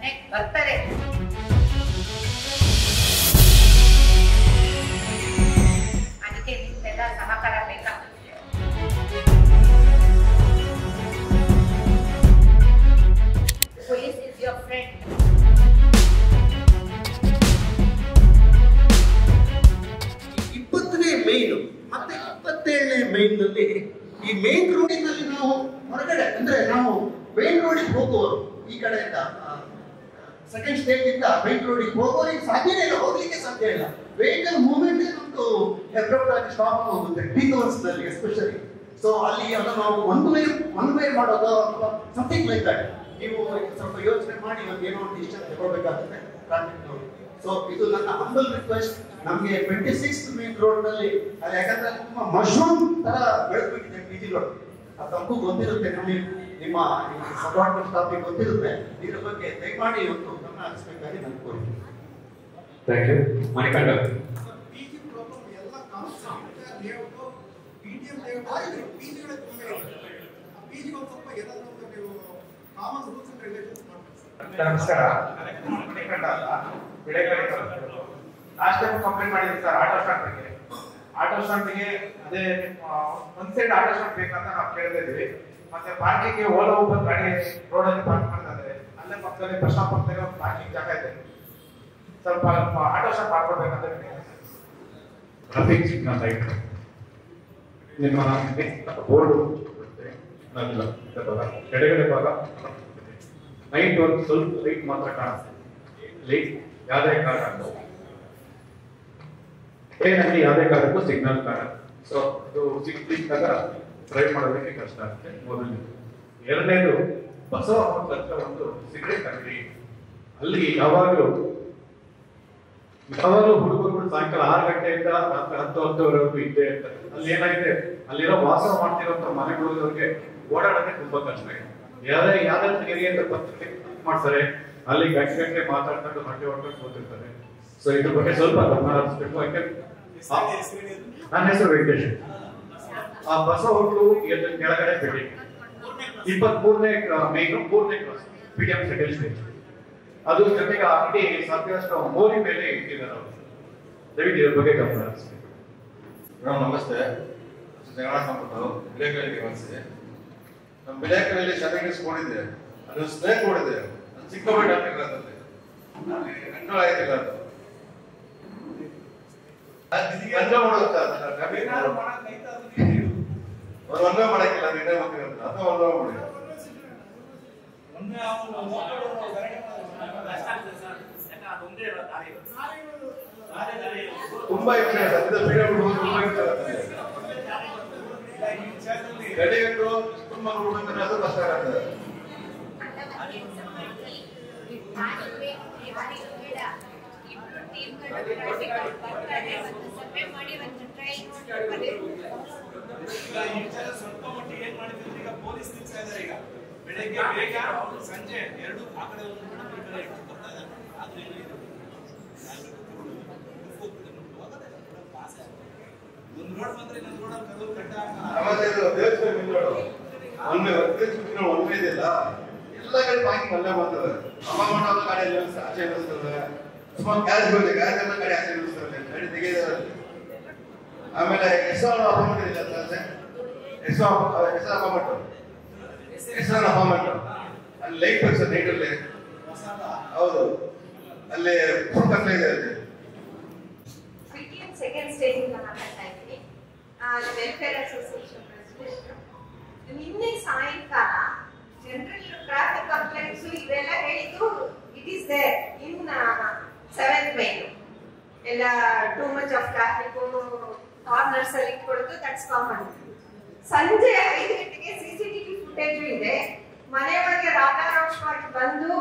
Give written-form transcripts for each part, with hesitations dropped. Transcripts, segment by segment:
ಮನೆಗೆ ಬರ್ತಾರೆ. ಅದಕ್ಕೆ ನಿಮ್ಮೆಲ್ಲ ಸಹಕಾರ ಬೇಕಾಗ್ತದೆ. Police is your friend. Main ಮತ್ತೆ 27ನೇ ಮೇನ್ ನಲ್ಲಿ ಈ ಮೇನ್ ರೋಡಿನಲ್ಲಿ ನಾವು ಹೊರಗಡೆ ಅಂದ್ರೆ ನಾವು ಮೇನ್ ರೋಡಿಗೆ ಹೋಗುವವರು ಈ ಕಡೆಯಿಂದ ಸೆಕೆಂಡ್ ಸ್ಟೇಜ್ ಇಂದ ಮೇನ್ ರೋಡಿಗೆ ಹೋಗೋರಿಗೆ ಸಾಧ್ಯನೇ ಇಲ್ಲ, ಹೋಗ್ಲಿಕ್ಕೆ ಸಾಧ್ಯ ಇಲ್ಲ. ವೆಹಿಕಲ್ ಮೂವ್ಮೆಂಟ್ ನಮ್ದು ಅಬ್ರಪ್ಟ್ ಆಗಿ ಸ್ಟಾಪ್ ಹೋಗುತ್ತೆ ಪೀಕ್ ಅವರ್ಸ್ ನಲ್ಲಿ ಎಸ್ಪೆಷಲಿ. ಸೊ ಅಲ್ಲಿ ಅದನ್ನು ನಾವು ಒನ್ ವೇ ಮಾಡೋದು ಅಥವಾ ಸಮಥಿಂಗ್ ಲೈಕ್ ದಟ್. ನೀವು ಸ್ವಲ್ಪ ಯೋಚನೆ ಮಾಡಿ ಒಂದು ಏನೋ ಒಂದು ಡಿಸಿಷನ್ ತಗೊಳ್ಬೇಕಾಗುತ್ತೆ ಟ್ರಾಫಿಕ್ ನೋಡಿ. ಸೊ ಇದು ನನ್ನ ಹಂಬಲ್ ರಿಕ್ವೆಸ್ಟ್. ನಮಗೆ 26th ಮೇನ್ ರೋಡ್ ನಲ್ಲಿ ಅಲ್ಲಿ ಯಾಕಂದ್ರೆ ತುಂಬಾ ಮಶ್ರೂಮ್ ತರ ಬೆಳೆದ್ಬಿಟ್ಟಿದೆ PG ರೋಡ್. ಅದು ತಮಗೂ ಗೊತ್ತಿರುತ್ತೆ, ನಿಮ್ಮ ಸಬಾರ್ಡಿನೇಟ್ ಸ್ಟಾಫಿಗೆ ಗೊತ್ತಿರುತ್ತೆ. ಇದ್ರ ಬಗ್ಗೆ ದಯಮಾಡಿ ಒಂದು ಗಮನ ಹರಿಸಬೇಕಾಗಿ ನಾನು ಕೋರಿಕೆ. Thank you. Manikanta PG problem ಎಲ್ಲ concept layout PTM layout PG ಗಳ ತುಂಬಾ ಇದೆ. PG ಗೆ ಸ್ವಲ್ಪ ಏನಾದರೂ ನೀವು ಕಾಮನ್ ರೂಲ್ಸ್ ಅಂಡ್ ರೆಗ್ಯುಲೇಷನ್ಸ್ ಮಾಡ್ತೀರಾ? ನಮಸ್ಕಾರ. ಮಣಿಕಂಠ ಅಲ್ಲ, ಬಿಳೆಕಳಿ. ಲಾಸ್ಟ್ ಟೈಮ್ ಕಂಪ್ಲೇಂಟ್ ಮಾಡಿದ್ವಿ ಸರ್ ಆಟೋ ಸ್ಟಾಂಡ್ ಬಗ್ಗೆ. ಆಟೋ ಸ್ಟಾಂಡ್ಗೆ ಅದೇ ಒಂದ್ ಸೈಡ್ ಆಟೋ ಸ್ಟಾಂಡ್ ಬೇಕಂತ ನಾವು ಕೇಳಿದ್ವಿ. ಮತ್ತೆ ಪಾರ್ಕಿಂಗ್ ಓಲಾ ಊಬರ್ ಗಾಡಿ ರೋಡ್ ಅಲ್ಲಿ ಪಾರ್ಕ್ ಮಾಡ್ತಾ ಇದ್ದಾರೆ. ಅಲ್ಲೇ ಪಕ್ಕದಲ್ಲಿ ಬಸ್ ಸ್ಟಾಪ್ ಪಕ್ಕದಲ್ಲಿ ಒಂದು ಪಾರ್ಕಿಂಗ್ ಜಾಗ ಇದೆ, ಸ್ವಲ್ಪ ಆಟೋ ಸ್ಟಾಂಡ್ ಮಾಡ್ಕೊಡ್ಬೇಕಂತ ಟ್ರಾಫಿಕ್ ಸಿಗ್ನಲ್ ಲೈಟ್ ನಿಮ್ಮ ಬೋರ್ಡ್ ಎಡಗಡೆ ಭಾಗ ನೈಟ್ ಒಂದು ಸ್ವಲ್ಪ ಲೈಟ್ ಮಾತ್ರ ಕಾಣಿಸ್ತದೆ. ಲೈಟ್ ಯಾವುದೇ ಕಾರಣ ಏನಲ್ಲಿ ಯಾವುದೇ ಕಾರಣಕ್ಕೂ ಸಿಗ್ನಲ್ ಕಾಣುತ್ತೆ. ಸೊ ಇದು ಸಿಗ್ಲಿಕ್ಕಾಗ ಡ್ರೈವ್ ಮಾಡೋದಕ್ಕೆ ಕಷ್ಟ ಆಗುತ್ತೆ. ಮೊದಲನೇದು. ಎರಡನೇದು ಬಸವ ಹತ್ರ ಒಂದು ಸಿಗರೇಟ್ ಅಂಗಡಿ, ಅಲ್ಲಿ ಯಾವಾಗಲೂ ಹುಡುಗರುಗಳು ಸಾಯಂಕಾಲ 6 ಗಂಟೆಯಿಂದ ರಾತ್ರಿ 10-10ವರೆಗೂ ಇದ್ದೇ ಇರ್ತಾರೆ. ಅಲ್ಲಿ ಏನಾಗಿದೆ, ಅಲ್ಲಿರೋ ವಾಸ ಮಾಡ್ತಿರೋಂಥ ಮನೆಗಳವ್ರಿಗೆ ಓಡಾಡೋದೇ ತುಂಬಾ ಕಷ್ಟ ಇದೆ. ಯಾವ್ದಾದ್ರು ಏರಿಯಾದ ಪತ್ರಿಕೆ ಮಾಡ್ತಾರೆ, ಅಲ್ಲಿ ಗಂಟೆ ಮಾತಾಡ್ಕೊಂಡು ಹೊಟ್ಟೆ ಕೂತಿರ್ತಾರೆ. ಸೊ ಇದ್ರ ಬಗ್ಗೆ ಸ್ವಲ್ಪ ಗಮನ ಹರಿಸಬೇಕು. ನನ್ನ ಹೆಸರು ವೆಂಕಟೇಶ್. ಆ ಬಸ ಹೋಟ್ಲು ಕೆಳಗಡೆ ಬಿಲ್ಡಿಂಗ್ 23ನೇ ಮೇನ್ 3ನೇ ಕ್ಲಾಸ್ PTM ಸೆಕೆಂಡ್ ಸ್ಟೇಜ್. ಅದು ಜೊತೆಗೆ ಅಂಗಡಿ ಸಾಧ್ಯಷ್ಟು ಮೋರಿ ಮೇಲೆ ಇಟ್ಟಿದ್ದಾರೆ ಅವರು. ದಯವಿಟ್ಟು ಇದ್ರ ಬಗ್ಗೆ ಗಮನ ಹರಿಸಬೇಕು. ನಮಸ್ತೆ. ಜಗನ್ನಾಥ ಸಂಪತ್ತು ಬಿಳೆಕಳಿ ನಿವಾಸಿ. ನಮ್ಮ ಬಿಳೆಕಳಿಯಲ್ಲಿ ಶಾಲೆಗೆ ಸ್ಕೊಂಡಿದ್ದೆ, ಅದು ಸ್ನೇಕ್ ನೋಡಿದೆ, ಚಿಕ್ಕಬಳ್ಳಿ ಹಾಕಿರೋದಲ್ಲಿ ಕಂಟ್ರೋಲ್ ಆಯ್ತಿಲ್ಲ. ಅದು ಅವ್ರು ಒಂದೇ ಮಾಡಕ್ಕಿಲ್ಲ, ಅದು ಇನ್ನೇ ಹೋಗ್ತಿರಂತ ಅಥವಾ ಒಂದೇ ಮಾಡಿ ತುಂಬಾ ಇಷ್ಟ ಗಡಿಗಟ್ಟು ತುಂಬಾ ಹುಡುಗರು ಅದು ಕಷ್ಟ ಆಗುತ್ತೆ. ಸ್ವಲ್ಪ ಮಟ್ಟಿಗೆ ಏನ್ ಮಾಡಿದ್ರು ಈಗ ಪೊಲೀಸ್ ನಿಲ್ಸ್ತಾ ಇದ್ದಾರೆ. ಈಗ ಬೆಳಗ್ಗೆ ಬೇಗ ಸಂಜೆ 2 ಆ ಕಡೆ ಒಂದು ಈ ಕಡೆ ಬರ್ತಾ ಇದ್ದಾರೆ. ಆದ್ರೆ ಒಂದು ರೋಡ್ ಬಂದ್ರೆ ಇನ್ನೊಂದು ರೋಡ್ ಕದವು ಕಟ್ಟ ಒಂದೇ ಇದೆಯಲ್ಲ, ಎಲ್ಲ ಕಡೆ ಪಾರ್ಕಿಂಗ್ ಅಲ್ಲೇ ಮಾಡ್ತಾರೆ. ಅಮ್ಮ ಮಾಡೋ ಗಾಡಿ ಆಚೆ ನಿಲ್ಲಿಸ್ತಾರೆ, ಸುಮಾರು ಗ್ಯಾಸ್ ಬರುತ್ತೆ, ಗ್ಯಾಸ್ ಎಲ್ಲ ಗಾಡಿ ಆಚೆ ನಿಲ್ಲಿಸ್ತಾರೆ, ಗಾಡಿ ತೆಗೆದಿದ್ದಾರೆ. ಆಮೇಲೆ ಹೆಸರು ಅಪಾರ್ಟ್ಮೆಂಟ್ ಇದೆ ಸರ್, ಹೆಸರು ಅಪಾರ್ಟ್ಮೆಂಟ್ ಅಲ್ಲಿ ಲೈಟ್ ಬೇಕು ಸರ್, ನೈಟ್ ಅಲ್ಲಿ. ಹೌದು, ಅಲ್ಲಿ ಫುಲ್ ಕತ್ಲೆ ಇದೆ. ಅಲ್ಲಿ ಸೆಕೆಂಡ್ ಸ್ಟೇಜ್ ಇಂದ ಮಾತಾಡ್ತಾ ಇದ್ದೀನಿ. Welfare association president. ನಿನ್ನೆ ಸಾಯಂಕಾಲ ಜನರಲ್ ಟ್ರಾಫಿಕ್ ಕಂಪ್ಲೇಂಟ್ಸ್ ಇವೆಲ್ಲ ಹೇಳಿದ್ದು it is there in 7th main. ಎಲ್ಲ too much of traffic corners ಅಲ್ಲಿ ಇಟ್ಕೊಳ್ಳೋದು ದಟ್ಸ್ ಕಾಮನ್. ಸಂಜೆ 5 ಗಂಟೆಗೆ CCTV ಫುಟೇಜ್ ಇದೆ. ಮನೆಯೊಳಗೆ ರಾಧಾರೋಷವಾಗಿ ಬಂದು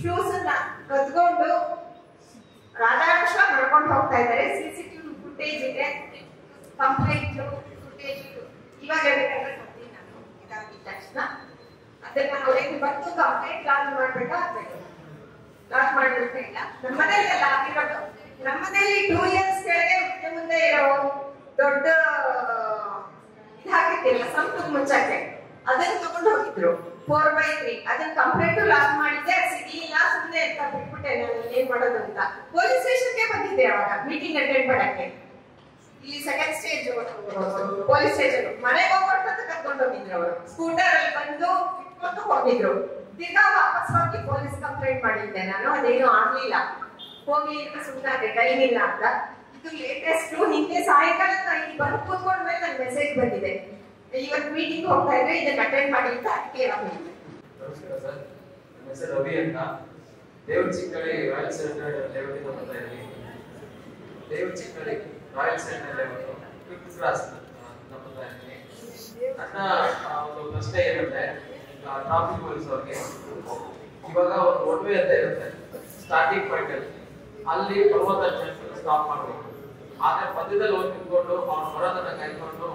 ಶೂಸ್ ಅನ್ನ ಕದ್ಕೊಂಡು ರಾಧಾರೋಷ ಮಾಡ್ಕೊಂಡು ಹೋಗ್ತಾ ಇದ್ದಾರೆ. CCTV ಫುಟೇಜ್ ಇದೆ, ಕಂಪ್ಲೇಂಟ್ ಫುಟೇಜ್ ಇವಾಗ ಬೇಕಾದ್ರೆ ಕೊಡ್ತೀನಿ ನಾನು. ಇದಾಗಿದ ತಕ್ಷಣ ಅದನ್ನ ಅವರಿಗೆ ಬಂದು ಕಂಪ್ಲೇಂಟ್ ಲಾಂಚ್ ಮಾಡ್ಬೇಕಾಗ್ಬೇಕು. ಲಾಂಚ್ ಮಾಡಬೇಕಾಗಿಲ್ಲ. ನಮ್ಮನೆಯಲ್ಲ ಆಗಿರೋದು. ನಮ್ಮನೇಲಿ 2 years ಕೆಳಗೆ ಮುಂದೆ ಇರೋ ದೊಡ್ಡ ಇದಾಗಿದ್ದಿಲ್ಲ, ಸಂಪು ಮುಚ್ಚಕ್ಕೆ ಅದನ್ನ ತಗೊಂಡು ಹೋಗಿದ್ರು 4/3 ಅದನ್ನ ಕಂಪ್ಲೇಂಟ್ ಲಾಕ್ ಮಾಡಿದ್ದೆ, ಸಿಗ್ಲಿಲ್ಲ, ಸುಮ್ಮನೆ ಅಂತ ಬಿಟ್ಬಿಟ್ಟೆ ನಾನು ಏನ್ ಮಾಡೋದು ಅಂತ. ಪೊಲೀಸ್ ಸ್ಟೇಷನ್ಗೆ ಬಂದಿದ್ದೆ ಅವಾಗ ಮೀಟಿಂಗ್ ಅಟೆಂಡ್ ಮಾಡಕ್ಕೆ. ಇಲ್ಲಿ ಸೆಕೆಂಡ್ ಸ್ಟೇಜ್ ಪೊಲೀಸ್ ಸ್ಟೇಷನ್ ಮನೆಗೆ ಹೋಗ್ಬಿಟ್ಟು ಕರ್ಕೊಂಡು ಹೋಗಿದ್ರು ಅವರು. ಸ್ಕೂಟರ್ ಅಲ್ಲಿ ಬಂದು ಇಟ್ಕೊಂಡು ಹೋಗಿದ್ರು. ತಿರ್ಗಾ ವಾಪಸ್ ಹೋಗಿ ಪೊಲೀಸ್ ಕಂಪ್ಲೇಂಟ್ ಮಾಡಿದ್ದೆ ನಾನು. ಅದೇನು ಆಗ್ಲಿಲ್ಲ, ಹೋಗಿ ಸುಮ್ಮನೆ ಟೈಮ್ ಇಲ್ಲ ಅಂತ. ಇದು ಲೇಟೆಸ್ಟ್. ಹಿಂದೆ ಸಾಯಂಕಾಲ ಇಲ್ಲಿ ಬಂದು ಕೂತ್ಕೊಂಡ್ಮೇಲೆ ನನ್ ಮೆಸೇಜ್ ಬಂದಿದೆ, ಇವತ್ತು ಮೀಟಿಂಗ್ ಹೋಗ್ತಾ ಇದ್ರೆ ಇದನ್ನ ಅಟೆಂಡ್ ಮಾಡಿ ಅಂತ. ಅದಕ್ಕೆ ನಮಸ್ಕಾರ ಸರ್, ನನ್ನ ಹೆಸರು ರವಿ ಅಂತ. ದೇವ್ರ ಚಿಕ್ಕಳ್ಳಿ ರಾಯಲ್ ಸೆಂಟರ್ ಲೇಔಟಿಂದ ಬರ್ತಾ ಇದ್ದೀನಿ. ದೇವ್ರ Chikkalli royal centre layout 5th cross ಬರ್ತಾ ಇದ್ದೀನಿ. ನನ್ನ ಒಂದು ಪ್ರಶ್ನೆ ಏನಂದ್ರೆ, ಟ್ರಾಫಿಕ್ ಪೊಲೀಸ್ ಅವ್ರಿಗೆ ಇವಾಗ ಒಂದು ಒನ್ ವೇ ಅಂತ ಇರುತ್ತೆ ಸ್ಟಾರ್ಟಿಂಗ್ ಪಾಯಿಂಟ್ ಅಲ್ಲಿ 40 ಜನ ಸ್ಟಾಪ್ ಮಾಡಬೇಕು. ಆದ್ರೆ ಮಧ್ಯದಲ್ಲಿ ಹೋಗಿ ನಿಂತ್ಕೊಂಡು ಅವ್ರ ಬರೋದನ್ನ ಕಾಯ್ಕೊಂಡು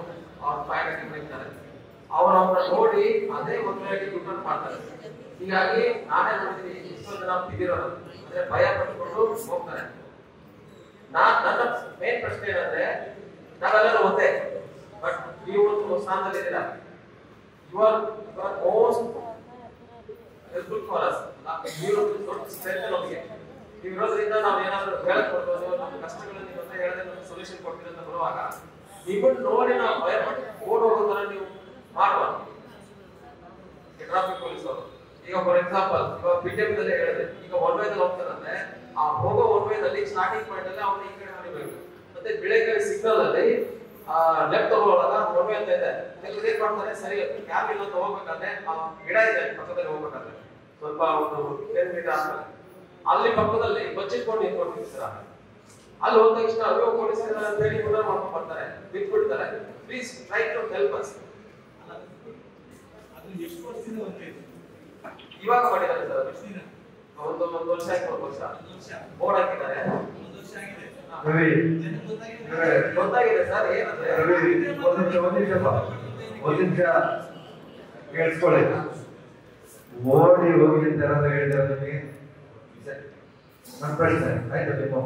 ಅವ್ರ ಫೈನ್ ಹಾಕಿರ್ತಾರೆ. ಅವ್ರನ್ನ ನೋಡಿ ಅದೇ ಒಂದೇ ರಿಟರ್ನ್ ಮಾಡ್ತಾರೆ. ಹೀಗಾಗಿ ನಾನೇ ನೋಡ್ತೀನಿ ಎಷ್ಟೋ ಜನ ಬಿದ್ದಿರೋರು ಅಂದ್ರೆ ಭಯ ಪಟ್ಕೊಂಡು ಹೋಗ್ತಾರೆ. ನನ್ನ ಮೇನ್ ಪ್ರಶ್ನೆ ಏನಂದ್ರೆ, ನಾವೆಲ್ಲರೂ ಒಂದೇ, ಬಟ್ ನೀವು ಒಂದು ಸ್ಥಾನದಲ್ಲಿ ಇದ್ದೀರಾ. You are most helpful for us. ನೀವು ದೊಡ್ಡ ಸ್ಟ್ರೆಂತ್ ನಮಗೆ. ನೀವು ಇರೋದ್ರಿಂದ ನಾವು ಏನಾದ್ರು ಹೇಳ್ಕೊಡ್ಬೋದು, ನಮ್ಮ ಕಷ್ಟಗಳನ್ನು ನೀವು ಅಂತ ಹೇಳಿದ್ರೆ ನಮ್ಗೆ ಸೊಲ್ಯೂಷನ್ ಕೊಡ್ತೀರಿ ಅಂತ ಬರುವಾಗ ನಿಮ್ಮನ್ನು ನೋಡಿ ನಾವು ಭಯ ಪಟ್ಟು ಓಡ್ ಹೋಗೋದನ್ನ ನೀವು ಮಾಡಬಾರ್ದು. ಟ್ರಾಫಿಕ್ ಪೊಲೀಸ್ ಅವರು ಈಗ ಫಾರ್ ಎಕ್ಸಾಂಪಲ್ ಇವಾಗ ಬಿಟಿಎಂದಲ್ಲಿ ಹೇಳಿದ್ರೆ, ಈಗ ಒನ್ ವೇದಲ್ಲಿ ಹೋಗ್ತಾರಂದ್ರೆ ಆ ಹೋಗೋ ಒನ್ ವೇದಲ್ಲಿ ಸ್ಟಾರ್ಟಿಂಗ್ ಪಾಯಿಂಟ್ ಅಲ್ಲಿ ಅವನು ಈ ಕಡೆ ಹೊಡಿಬೇಕು. ಮತ್ತೆ ಬೆಳಗ್ಗೆ ಸಿಗ್ನಲ್ ಅಲ್ಲಿ ಲೆಫ್ಟ್ ತಗೊಳ್ಳುವಾಗ ಒನ್ ವೇ ಅಂತ ಇದೆ, ಏನ್ ಮಾಡ್ತಾರೆ, ಸರಿ ಕ್ಯಾಬ್ ಇಲ್ಲ ಅಂತ ಹೋಗ್ಬೇಕಾದ್ರೆ ಆ ಗಿಡ ಇದೆ ಪಕ್ಕದಲ್ಲಿ ಹೋಗ್ಬೇಕಾದ್ರೆ ಸ್ವಲ್ಪ ಒಂದು 10 ಮೀಟರ್ ಆದ್ಮೇಲೆ ಅಲ್ಲಿ ಪಕ್ಕದಲ್ಲಿ ಬಚ್ಚಿಟ್ಕೊಂಡು ನಿಂತ್ಕೊಂಡಿರ್ತೀರ. ಅಲ್ಲಿ ಹೋದ ತಕ್ಷಣ ಅಯ್ಯೋ ಪೊಲೀಸರು ಅಂತ ಹೇಳಿ ಕೂಡ ಮಾಡ್ಕೊಂಡು ಬರ್ತಾರೆ, ಬಿಟ್ಬಿಡ್ತಾರೆ. Please try to help us. ಇವಾಗ ಮಾಡಿದ್ದಾರೆ ಸರ್, ಒಂದು ವರ್ಷ ಆಯ್ತು, 1 ವರ್ಷ ಬೋರ್ಡ್ ಹಾಕಿದ್ದಾರೆ. ಗೊತ್ತಾಗಿದೆ ಸರ್. ಏನಂದ್ರೆ ಒಂದು ನಿಮಿಷ ಕೇಳಿಸ್ಕೊಳ್ಳಿ. ಓಡಿ ಹೋಗಿ ಅಂತ ಹೇಳಿದ್ರೆ ನಿಮಗೆ ನನ್ನ ಪ್ರಶ್ನೆ ಆಯ್ತು. ನಿಮ್ಮ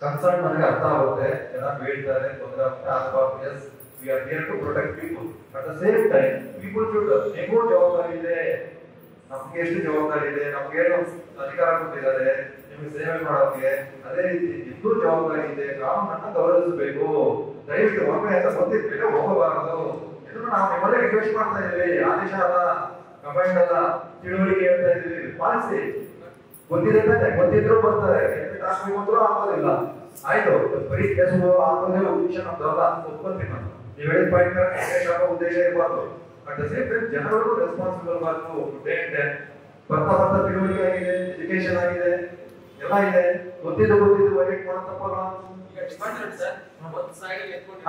ಕನ್ಸರ್ನ್ ನನಗೆ ಅರ್ಥ ಆಗುತ್ತೆ, ಜನ ಬೀಳ್ತಾರೆ, ತೊಂದರೆ ಆಗುತ್ತೆ. ಅಥವಾ yes, we are here to protect people. At the same time people should, ನಿಮಗೂ ಜವಾಬ್ದಾರಿ ಇದೆ, ನಮ್ಗೆ ಎಷ್ಟು ಜವಾಬ್ದಾರಿ ಇದೆ, ನಮ್ಗೇನು ಅಧಿಕಾರ ಕೊಟ್ಟಿದ್ದಾರೆ ನಿಮ್ಗೆ ಸೇವೆ ಮಾಡೋಕೆ, ಅದೇ ರೀತಿ ನಿಮ್ಗೂ ಜವಾಬ್ದಾರಿ ಇದೆ. ಕಾನೂನನ್ನ ಗೌರವಿಸಬೇಕು. ದಯವಿಟ್ಟು ಒಮ್ಮೆ ಅಂತ ಗೊತ್ತಿರ್ಬೇಕು, ಹೋಗಬಾರದು. ಇದನ್ನು ನಾವು ನಿಮ್ಮಲ್ಲೇ ರಿಕ್ವೆಸ್ಟ್ ಮಾಡ್ತಾ ಇದ್ದೀವಿ. ಆದೇಶ ಅಲ್ಲ, ಕಮಾಂಡ್ ಅಲ್ಲ, ತಿಳುವಳಿಕೆ ಹೇಳ್ತಾ ಇದ್ದೀವಿ, ಪಾಲಿಸಿ. ಗೊತ್ತಿದ್ರು ಬರ್ತಾರೆ, ಹಾಕ್ಬೇಕು ಆಗೋದಿಲ್ಲ. ಆಯ್ತು, ಬರೀ ಕೇಸ್ ಆಗೋದೇ ಉದ್ದೇಶ ನಮ್ದಲ್ಲ, ಒಪ್ಕೊಂತೀನಿ ನಾನು. ನೀವು ಹೇಳಿದ ಪಾಯಿಂಟ್ ಉದ್ದೇಶ ಇರಬಾರ್ದು. ಅಟ್ ದ ಸೇಮ್ ಟೈಮ್ ಜನರು ರೆಸ್ಪಾನ್ಸಿಬಲ್ ಆಗಬೇಕು. ಡೇ ಅಂಡ್ ಡೇ ಬರ್ತಾ ತಿಳುವಳಿಕೆ ಆಗಿದೆ, ಎಜುಕೇಶನ್ ಆಗಿದೆ, ಎಲ್ಲ ಇದೆ. ಗೊತ್ತಿದ್ದು ವೈಟ್ ಮಾಡೋ ತಪ್ಪಲ್ಲ.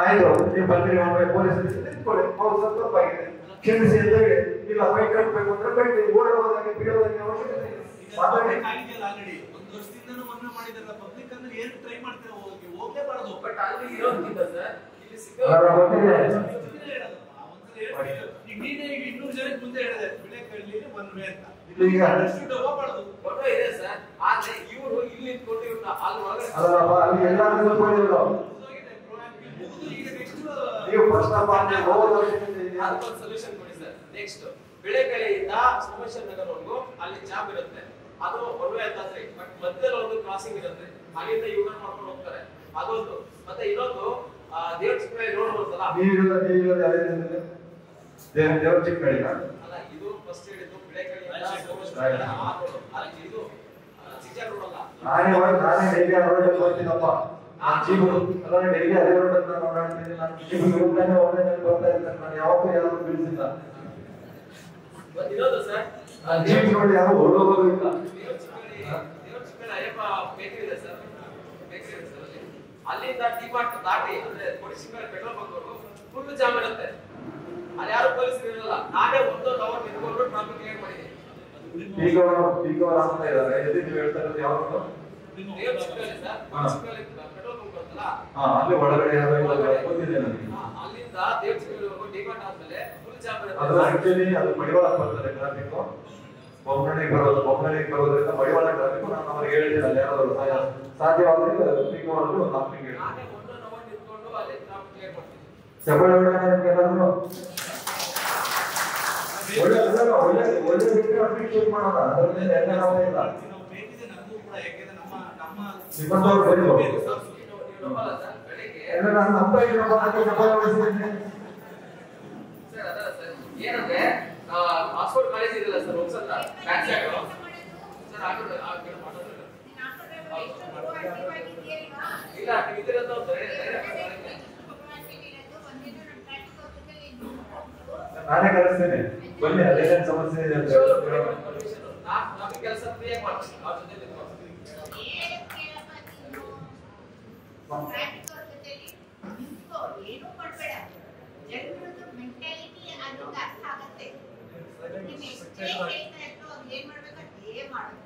ಆಯ್ತು, ನೀವು ಬಂದಿರಿ ಪೊಲೀಸ್ ನಿಂತ್ಕೊಳ್ಳಿ, ಹೌದು ಸರ್ ತಪ್ಪಾಗಿದೆ, ಕ್ಷಮಿಸಿ ಅಂತ ಹೇಳಿ. ಇಲ್ಲ ಫೈನ್ ಕಟ್ಟಬೇಕು ಅಂದ್ರೆ ಕಟ್ಟಿ, ಓಡೋದಾಗೆ ಬಿಡೋದಾಗೆ ಅವಶ್ಯಕತೆ ಇದೆ. ಮಾತಾಡಿ. ಒಂದು ವರ್ಷದಿಂದನೂ ಮನ್ನಾ ಮಾಡಿದಾರಲ್ಲ, ಪಬ್ಲಿಕ್ ಅಂದ್ರೆ ಏನು ಟ್ರೈ ಮಾಡ್ತಾರೆ, ಹೋಗ್ಲೇಬಾರದು. ಬಟ್ ಅಲ್ಲಿ ಇರೋದ್ಕಿಂತ ಸರ್ ಇಲ್ಲಿ ಸಿಗೋ ಈಗ ನೀನೇ ಈಗ 200 ಜನಕ್ಕೆ ಮುಂದೆ ಹೇಳಿದೆ ಬೆಳೆ ಕಳ್ಳಿ ಒನ್ ವೇ ಅಂತ. ಈಗ ಹೋಗಬಾರದು, ಫೋಟೋ ಇದೆ ಸರ್. ಆದ್ರೆ ಇವರು ಇಲ್ಲಿ ನಿಂತ್ಕೊಂಡು ಇವ್ರನ್ನ ಅಲ್ಲಿ ಒಳಗಡೆ ಅಲ್ಲಪ್ಪ, ಅಲ್ಲಿ ಎಲ್ಲರೂ ನಿಂತ್ಕೊಂಡಿದ್ರು. ಈಗ ನೆಕ್ಸ್ಟ್ ನೀವು ಫಸ್ಟ್ ಆಫ್ ಆಲ್ ಹೋಗೋದು ಅವಶ್ಯಕತೆ ಇದೆ. ಅದಕ್ಕೊಂದು ಸೊಲ್ಯೂಷನ್ ಕೊಡಿ ಸರ್. ನೆಕ್ಸ್ಟ್ ಬೆಳೆಕಳೆಯಿಂದ ಸೋಮೇಶ್ವರ ನಗರವರೆಗೂ ಅಲ್ಲಿ ಜಾಬ್ ಇರುತ್ತೆ, ಅದು ಒನ್ ವೇ ಅಂತಂದ್ರೆ. ಬಟ್ ಮಧ್ಯದಲ್ಲಿ ಒಂದು ಕ್ರಾಸಿಂಗ್ ಇರುತ್ತೆ, ಅಲ್ಲಿಂದ ಯೂಟರ್ನ್ ಮಾಡ್ಕೊಂಡು ಹೋಗ್ತಾರೆ. ಅದೊಂದು. ಮತ್ತೆ ಇನ್ನೊಂದು ದೇವ್ರ ಚಿಕ್ಕಳ್ಳಿ ರೋಡ್ ಬರುತ್ತಲ್ಲ, ದೇವ್ರ ಚಿಕ್ಕಳ್ಳಿ ಅಲ್ಲ, ಇದು ಫಸ್ಟ್ ಹೇಳಿದ್ದು ಬೆಳೆಕಳೆಯಿಂದ ಸೋಮೇಶ್ವರ ನಗರ ಆ ರೋಡ್. ಅಲ್ಲಿ ಇದು ಚಿಕ್ಕ ರೋಡ್ ಅಲ್ಲ. ನಾನೇ ಡೈಲಿ ಆ ರೋಡಲ್ಲಿ ಬರ್ತೀನಪ್ಪ. ನಾನು ಡೈಲಿ ಅದೇ ರೋಡ್ ಅಂತ ನೋಡ್ತೀನಿ. ನಾನು ಜೀವನ ಒಳ್ಳೆ ಬರ್ತಾ ಇರ್ತಾರೆ. ನಾನು ಯಾವಾಗೂ ಯಾರು ಬೀಳಿಸಿಲ್ಲ. ಇನ್ನೊಂದು ಸರ್, ಜೀಪ್ ನೋಡಿ ಯಾರು ಹೊರಡೋಗೋದಿಲ್ಲ. ದೇವ್ರ ಚಿಕ್ಕಳ್ಳಿ ಅಯ್ಯಪ್ಪ ಬೇಕರಿ ಇದೆ ಸರ್, ಬೇಕರಿ ಇದೆ ಸರ್. ಅಲ್ಲಿಂದ ಡಿಮಾರ್ಟ್ ದಾಟಿ ಅಂದ್ರೆ ಕೊಡಿಸಿಂಗಲ್ ಪೆಟ್ರೋಲ್ ಬಂಕ್ವರೆಗೂ ಫುಲ್ ಜಾಮ್ ಇರುತ್ತೆ. ಅಲ್ಲಿ ಯಾರು ಪೊಲೀಸರು ಇರಲ್ಲ. ನಾನೇ 1 ಅವರ್ ನಿಂತ್ಕೊಂಡು ಟ್ರಾಫಿಕ್ ಕ್ಲಿಯರ್ ಮಾಡಿದ್ದೀನಿ. ಈಗ ಆಗ್ತಾ ಇದ್ದಾರೆ. ನೀವು ಹೇಳ್ತಾ ಇರೋದು ಯಾವುದು? ದೇವ್ರ Chikkalli sir, Chikkalli petrol bunk ಬರುತ್ತಲ್ಲ, ಅಲ್ಲಿ ಒಳಗಡೆ ಗೊತ್ತಿದೆ ನನಗೆ. ಅಲ್ಲಿಂದ ದೇವ್ರ ಚಿಕ್ಕಳ್ಳಿವರೆಗೂ ಡಿಮಾರ್ಟ್ ಆದ್ಮೇಲೆ ಫುಲ್ ಜಾಮ್ ಅದು ಇರುತ್ತೆ. ಆಕ್ಚುಲಿ ಅದು ಮಡಿವಾಳಕ್ಕೆ ಬರ್ತದೆ ಟ್ರಾಫಿಕ್. ಬೊಮ್ಮನಳ್ಳಿಗೆ ಬರೋದ್ರಿಂದ ಮಡಿವಾಳ ಟ್ರಾಫಿಕ್. ನಾನು ಅವ್ರಿಗೆ ಹೇಳಿದ್ದೀನಿ, ಅಲ್ಲಿ ಯಾರಾದ್ರು ಸಾಧ್ಯವಾದ್ರೆ ಪೀಕೋವರೆಗೂ ಟ್ರಾಫಿಕ್ ಹೇಳಿ. ನಾನೇ 1 ಅವರ್ ನಿಂತ್ಕೊಂಡು ಅಲ್ಲಿ ಟ್ರಾಫಿಕ್ ಕ್ಲಿಯರ್ ಮಾಡ್ತೀನಿ. ಚಪ್ಪಳಿ ಹೊಡೆಯೋಣ ನಿಮ್ಗೆ ಎಲ್ಲರೂ. ಒಳ್ಳೆ ಅಪ್ರಿಷಿಯೇಟ್ ಮಾಡೋಣ, ಅದರಲ್ಲಿ ಎಲ್ಲ ನಾವು ಇಲ್ಲ. ಎಲ್ಲ ನಾನು ನಮ್ಮ ಏನಂದ್ರೆ ಆಕ್ಸ್ಫೋರ್ಡ್ ಕಾಲೇಜ್ ಇದೆಯಲ್ಲ ಸರ್, ಹೋಗ್ಸಲ್ಲ ಬ್ಯಾಕ್ ಸೈಡ್ ಸರ್ ಇಲ್ಲ ಇದಿರೋದು ನಾನೇ ಕಳಿಸ್ತೇನೆ, ಬನ್ನಿ ಅದೇನೇನು ಸಮಸ್ಯೆ ಇದೆ ಅಂತ ನಮಗೆ ಕೆಲಸ ಫ್ರೀಯಾಗಿ ಮಾಡ್ತೀವಿ. ಅವ್ರ ಜೊತೆ ಏನು ಮಾಡಬೇಡ, ಜನರದ್ದು ಮೆಂಟಾಲಿಟಿ ಅನ್ನೋದು ಅರ್ಥ ಆಗುತ್ತೆ. ನಿಮ್ಗೆ ಎಷ್ಟೇ ಹೇಳ್ತಾ ಇತ್ತು ಅದು ಏನ್ ಮಾಡ್ಬೇಕು ಅದೇ ಮಾಡೋದು.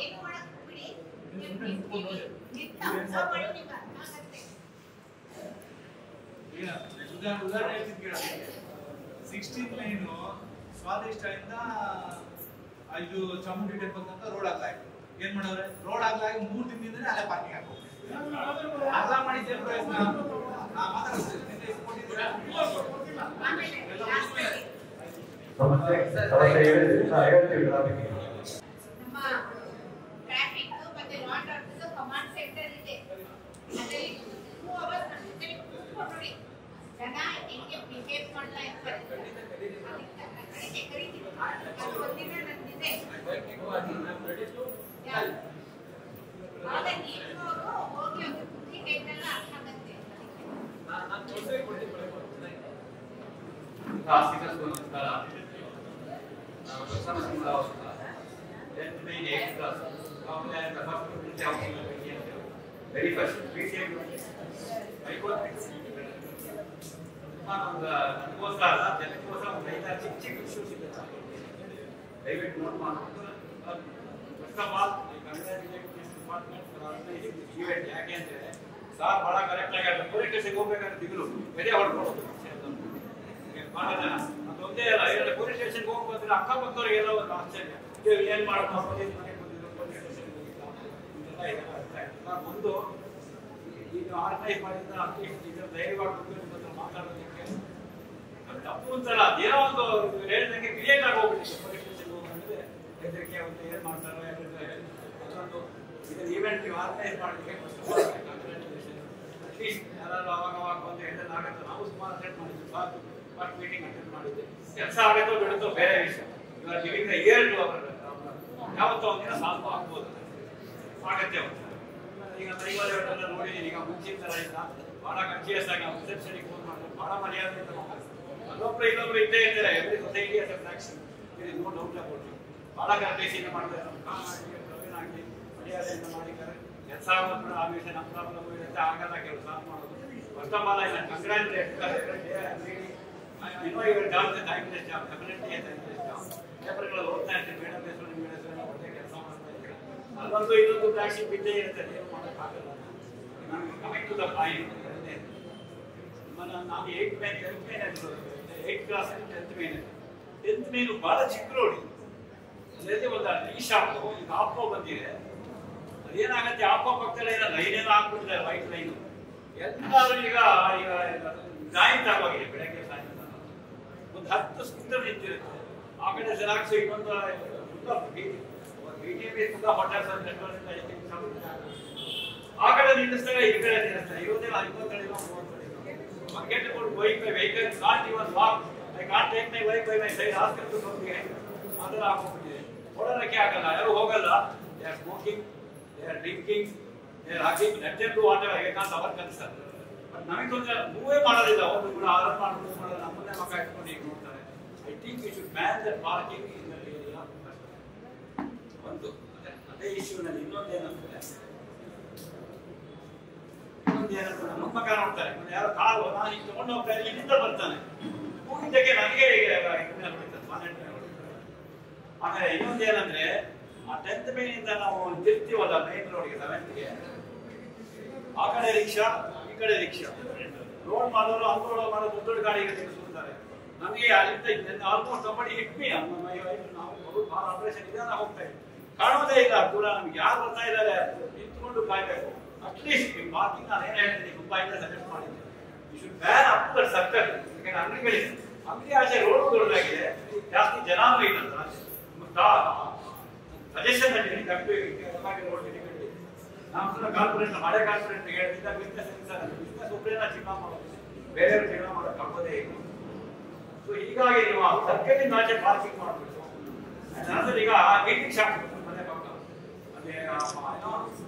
ಏನು ಮಾಡಕ್ ಬಿಡಿ, ನಿಂತ ಮಾಡಿ ನಿಮ್ಗೆ ಅರ್ಥ ಆಗುತ್ತೆ. ಉದಾಹರಣೆ ಹೇಳ್ತೀನಿ ಕೇಳಿ. 16th ಲೈನ್ ಸ್ವಾದಿಷ್ಟದಿಂದ ಇದು ಚಾಮುಂಡಿ ಟೆಂಪಲ್ ತನಕ ರೋಡ್ ಆಗ್ಲಾಯ್ತು. ಏನ್ ಮಾಡೋರೆ, ರೋಡ್ ಆಗ್ಲಾಗಿ 3 ದಿನದಿಂದನೇ ಅಲ್ಲೇ ಪಾರ್ಕಿಂಗ್ ಹಾಕೋದು. ಅರ್ಧ ಮಾಡಿದ್ದೆ ಪ್ರಯತ್ನ ನಮ್ಮ ಟ್ರಾಫಿಕ್ ಮತ್ತೆ ಲಾಟ್ ಆಫ್ ಕಮಾಂಡ್ ಸೆಂಟರ್ ಇದೆ. ಅದರಲ್ಲಿ 2 ಅವರ್ಸ್ ನಮಗೆ ಕೂತ್ಕೊಂಡು ಜನ ಹೆಂಗೆ ಬಿಹೇವ್ ಮಾಡ್ತಾ ಇರ್ತಾರೆ ಅದಕ್ಕೆ ಕರೀತೀವಿ. ಅದು ಒಂದಿನ ನಂದಿದೆ ಹಾಗಾಗಿ ಹೋಗಿ ಒಂದು ಬುದ್ಧಿ ಟೈಮೆಲ್ಲ ಅರ್ಥ ಆಗುತ್ತೆ. ವೆರಿ ಫಸ್ಟ್ ನನಗೋಸ್ಕರ ಜನಕ್ಕೋಸ್ಕರ ಒಂದು 5-6 ಚಿಕ್ಕ ಚಿಕ್ಕ ಇಶ್ಯೂಸ್ ಇದೆ, ದಯವಿಟ್ಟು ನೋಟ್ ಮಾಡ್ಕೊಂಡು. First of all congratulate this department for organising this event. ಯಾಕೆ ಅಂದ್ರೆ ಸಾರ್ ಬಹಳ ಕರೆಕ್ಟ್ ಆಗಿ ಪೊಲೀಸ್ ಸ್ಟೇಷನ್ಗೆ ಹೋಗ್ಬೇಕಾದ್ರೆ ದಿಗ್ಲು ಬೆಲೆ ಹೊಡ್ಕೊಡೋದು ಬಹಳ ಜನ. ಅದೊಂದೇ ಅಲ್ಲ, ಪೊಲೀಸ್ ಸ್ಟೇಷನ್ಗೆ ಹೋಗಿ ಬಂದ್ರೆ ಅಕ್ಕಪಕ್ಕದವ್ರಿಗೆಲ್ಲ ಒಂದು ಆಶ್ಚರ್ಯ, ಏನ್ ಮಾಡೋದು ಪೊಲೀಸ್ ಮನೆಗೆ ಬಂದಿದ್ರು, ಪೊಲೀಸ್ ಸ್ಟೇಷನ್ಗೆ ಹೋಗಿಲ್ಲ, ಇದೆಲ್ಲ ಇದೆ ಅರ್ಥ ಆಯ್ತು. ಒಂದು ಈಗ ಆರ್ಗನೈಸ್ ಮಾಡಿದ ಅಟ್ಲೀಸ್ಟ್ ಇದರ ಧೈರ್ಯವಾಗಿ ಮಾತಾಡೋದಕ್ಕೆ ತಪ್ಪು ಅಂತಲ್ಲ, ಏನೋ ಒಂದು ಹೇಳಿದಂಗೆ ಕ್ರಿಯೇಟ್ ಆಗಿ ಹೋಗ್ಬಿಟ್ಟಿದೆ. ಪೊಲೀಸ್ ಸ್ಟೇಷನ್ಗೆ ಹೋಗೋದಂದ್ರೆ ಹೆದರಿಕೆ ಒಂದು ಏನು ಮಾಡ್ತಾರೋ ಅದೊಂದು ಇದನ್ನ ಈವೆಂಟ್ ಆರ್ಗನೈಸ್ ಮಾಡೋದಕ್ಕೆ ಕಂಗ್ರ್ಯಾಚುಲೇಷನ್. ಅಟ್ಲೀಸ್ಟ್ ಯಾರು ಅವಾಗ ಬಂದು ಹೇಳೋದಾಗತ್ತೆ. ನಾವು ಸುಮಾರು ಅಟೆಂಡ್ ಮಾಡಿದ್ವಿ, ಸಾಕು ಫಸ್ಟ್ ಮೀಟಿಂಗ್ ಅಟೆಂಡ್ ಮಾಡಿದ್ವಿ. ಕೆಲಸ ಆಗುತ್ತೋ ಬಿಡುತ್ತೋ ಬೇರೆ ವಿಷಯ. ಇವಾಗ ಗಿವಿಂಗ್ ಇಯರ್ ಟು ಅವರ್ ಯಾವತ್ತೋ ಒಂದಿನ ಸಾಲ್ವ್ ಆಗ್ಬೋದು, ಆಗತ್ತೆ ಒಂದು. ಈಗ ದೈವಾಲಯಗಳೆಲ್ಲ ನೋಡಿದ್ದೀನಿ, ಈಗ ಮುಂಚಿನ ಥರ ಇಲ್ಲ, ಬಹಳ ಕನ್ಸಿಯಸ್ ಆಗಿ ನಾವು ರಿಸೆಪ್ಷನ್ಗೆ ಫೋನ್ ಮಾಡೋದು, ಬಹಳ ಮರ್ಯಾದೆಯಿಂದ ಮಾತಾಡ್ತೀವಿ. ಅಲ್ಲೊಬ್ರು ಇನ್ನೊಬ್ರು ಇದ್ದೇ ಇರ್ತಾರೆ, every society as A fraction, ಇದು ನೋ ಡೌಟ್ ಅಬೌಟ್ ಇಟ್. ಬಹಳ ಕರ್ಟೇಸಿಯಿಂದ ಮಾಡ್ತಾರೆ, ಆಗಲಿ ಮರ್ಯಾದೆಯಿಂದ ಮಾಡಿದ್ದಾರೆ. ಕೆಲಸ ಕೂಡ ಆ ವಿಷಯ ನಮ್ಮ ಪ್ರಾಬ್ಲಮ್ ಇರುತ್ತೆ, ಆಗಲ್ಲ ಕೆಲವು ಸಾಲ್ವ್ ಮಾಡೋದು. First of all I congratulate ಇನ್ನೂ ಇವರು job time less job, definitely time less job. ಪೇಪರ್ಗಳಲ್ಲಿ ಓದ್ತಾ ಇರ್ತೀವಿ, ಮೇಡಮ್ ಹೆಸರು ನಿಮ್ಮ ಹೆಸರು ಒಳ್ಳೆ ಕೆಲಸ ಮಾಡ್ತಾ ಇದ್ದೀವಿ. ಅಲ್ಲೊಂದು ಇನ್ನೊಂದು ಫ್ಲಾಶಿಂಗ್ ಬಿದ್ದೇ ಇರುತ್ತೆ, ಏನು ಮಾಡೋಕ್ಕಾಗಲ್ಲ. ಕಮಿಂಗ್ ಟು ದ ಪಾಯಿಂಟ್, ನಾನು 8th ಮೇನ್ 10th ಮೇನ್ ಆಗಿರೋದು, 8th class 10th main. 10th main ಬಹಳ ಚಿಕ್ಕ ರೋಡಿ, ಅದೇ ಒಂದು ಟೀ ಶಾಪ್. ಈಗ ಆಪೋ ಬಂದಿದೆ, ಅದೇನಾಗತ್ತೆ, ಆಪೋ ಪಕ್ಕದಲ್ಲಿ ಏನೋ ಲೈನ್ ಏನೋ ಹಾಕ್ಬಿಟ್ಟಿದೆ, ವೈಟ್ ಲೈನು. ಎಲ್ಲರೂ ಈಗ ಜಾಯಿಂಟ್ ಆಗೋಗಿದೆ, ಬೆಳಗ್ಗೆ ಸಾಯಂಕಾಲ ಒಂದು 10 ಸ್ಕೂಟರ್ ನಿಂತಿರುತ್ತೆ. ಆ ಕಡೆ ಜೆರಾಕ್ಸ್, ಇನ್ನೊಂದು BTP ತುಂಬ ಹೋಟೆಲ್ಸ್ ಅಂತ ಆ ಕಡೆ ನಿಲ್ಲಿಸ್ತಾರೆ, ಈ ಕಡೆ ನಿಲ್ಲಿಸ್ತಾರೆ. ಇರೋದಿಲ್ಲ 50 ಅಡಿ 30 ಅಡಿ. Market going by vehicle can't even walk. I can't take my wife by my side, hospital ಹೋಗಿ ಆ ಥರ ಹಾಕೊಂಡ್ಬಿಟ್ಟಿದೆ. ಓಡೋದಕ್ಕೆ ಆಗಲ್ಲ, ಯಾರು ಹೋಗಲ್ಲ. They are smoking, they are drinking, they are hawking, let them do whatever. I can't our concern. But ನಮಗೆ ತೊಂದರೆ, ಮೂವೇ ಮಾಡೋದಿಲ್ಲ. ಒಂದು ಕೂಡ ಆರಾಮ್ ಮಾಡೋದು ಮಾಡೋದು, ನಮ್ಮನ್ನೇ ಮಕ್ಕ ಇಟ್ಕೊಂಡು ಈಗ ನೋಡ್ತಾರೆ. I think you should ban the parking in the area. ಒಂದು ಅದೇ ಇಶ್ಯೂನಲ್ಲಿ ಇನ್ನೊಂದೇನಂದ್ರೆ ನಮ್ಮ ಮಕ್ಕ ನೋಡ್ತಾರೆ, ಯಾರೋ ಕಾರು ನಾನು ಈಗ ತಗೊಂಡು ಹೋಗ್ತಾ ಇದ್ದೀನಿ, ಇಲ್ಲಿಂದ ಬರ್ತಾನೆ, ಹೋಗಿದ್ದಕ್ಕೆ ನನಗೆ ಆಮೇಲೆ ಇನ್ನೊಂದೇನಂದ್ರೆ ಆ 10th ಮೇನಿಂದ ನಾವು ತಿರ್ತೀವಲ್ಲ ಮೇನ್ ರೋಡ್ಗೆ 7th ಆ ಕಡೆ ರಿಕ್ಷಾ, ಈ ಕಡೆ ರಿಕ್ಷಾ. ರೋಡ್ ಮಾಡೋರು ಅನ್ರೋಡ್ ಮಾಡೋದು ದೊಡ್ಡ ದೊಡ್ಡ ಗಾಡಿಗೆ ತಿರ್ಗಿಸ್ತಾರೆ. ನಮಗೆ ಅಲ್ಲಿಂದ ಆಲ್ಮೋಸ್ಟ್ somebody hit me. ನಾವು ಭಾಳ ಆಪರೇಷನ್ ಇದೆ, ನಾವು ಹೋಗ್ತಾ ಇದ್ದೀವಿ, ಕಾಣೋದೇ ಇಲ್ಲ ದೂರ. ನಮ್ಗೆ ಯಾರು ಬರ್ತಾ ಇದ್ದಾರೆ, ನಿಂತ್ಕೊಂಡು ಕಾಯ್ಬೇಕು. ಅಟ್ಲೀಸ್ಟ್ ಪಾರ್ಕಿಂಗ್ ನಾನು ಏನೇ ಹೇಳ್ತೀನಿ, ಮುಂಬೈಯಿಂದ ಸಜೆಸ್ಟ್ ಮಾಡಿದ್ದೆ, you should ban up to circle. ಯಾಕಂದ್ರೆ ಅಂಗಡಿಗಳಿದೆ, ಅಂಗಡಿ ಆಚೆ ರೋಡ್ ದೊಡ್ಡದಾಗಿದೆ, ಜಾಸ್ತಿ ಜನಾಂಗ ಇಲ್ಲ ಸಜೆಷನ್ ಅಲ್ಲಿ ನೋಡ್ತೀನಿ. ನಾವು ಕಾರ್ಪೊರೇಟ್ ಮಳೆ ಕಾರ್ಪೊರೇಟ್ ಹೇಳಿದ ಬಿಸ್ನೆಸ್ ಒಬ್ಬರೇನ ಜೀವನ ಮಾಡೋದು, ಬೇರೆಯವರು ಜೀವನ ಮಾಡೋಕೆ ಆಗೋದೇ ಇಲ್ಲ. ಸೊ ಹೀಗಾಗಿ ನೀವು ಸರ್ಕಲಿಂದ ಆಚೆ ಪಾರ್ಕಿಂಗ್ ಮಾಡಬೇಕು. ನಂತರ ಈಗ ಮೀಟಿಂಗ್ ಶಾಪ್ ಮನೆ ಪಕ್ಕ ಅದೇ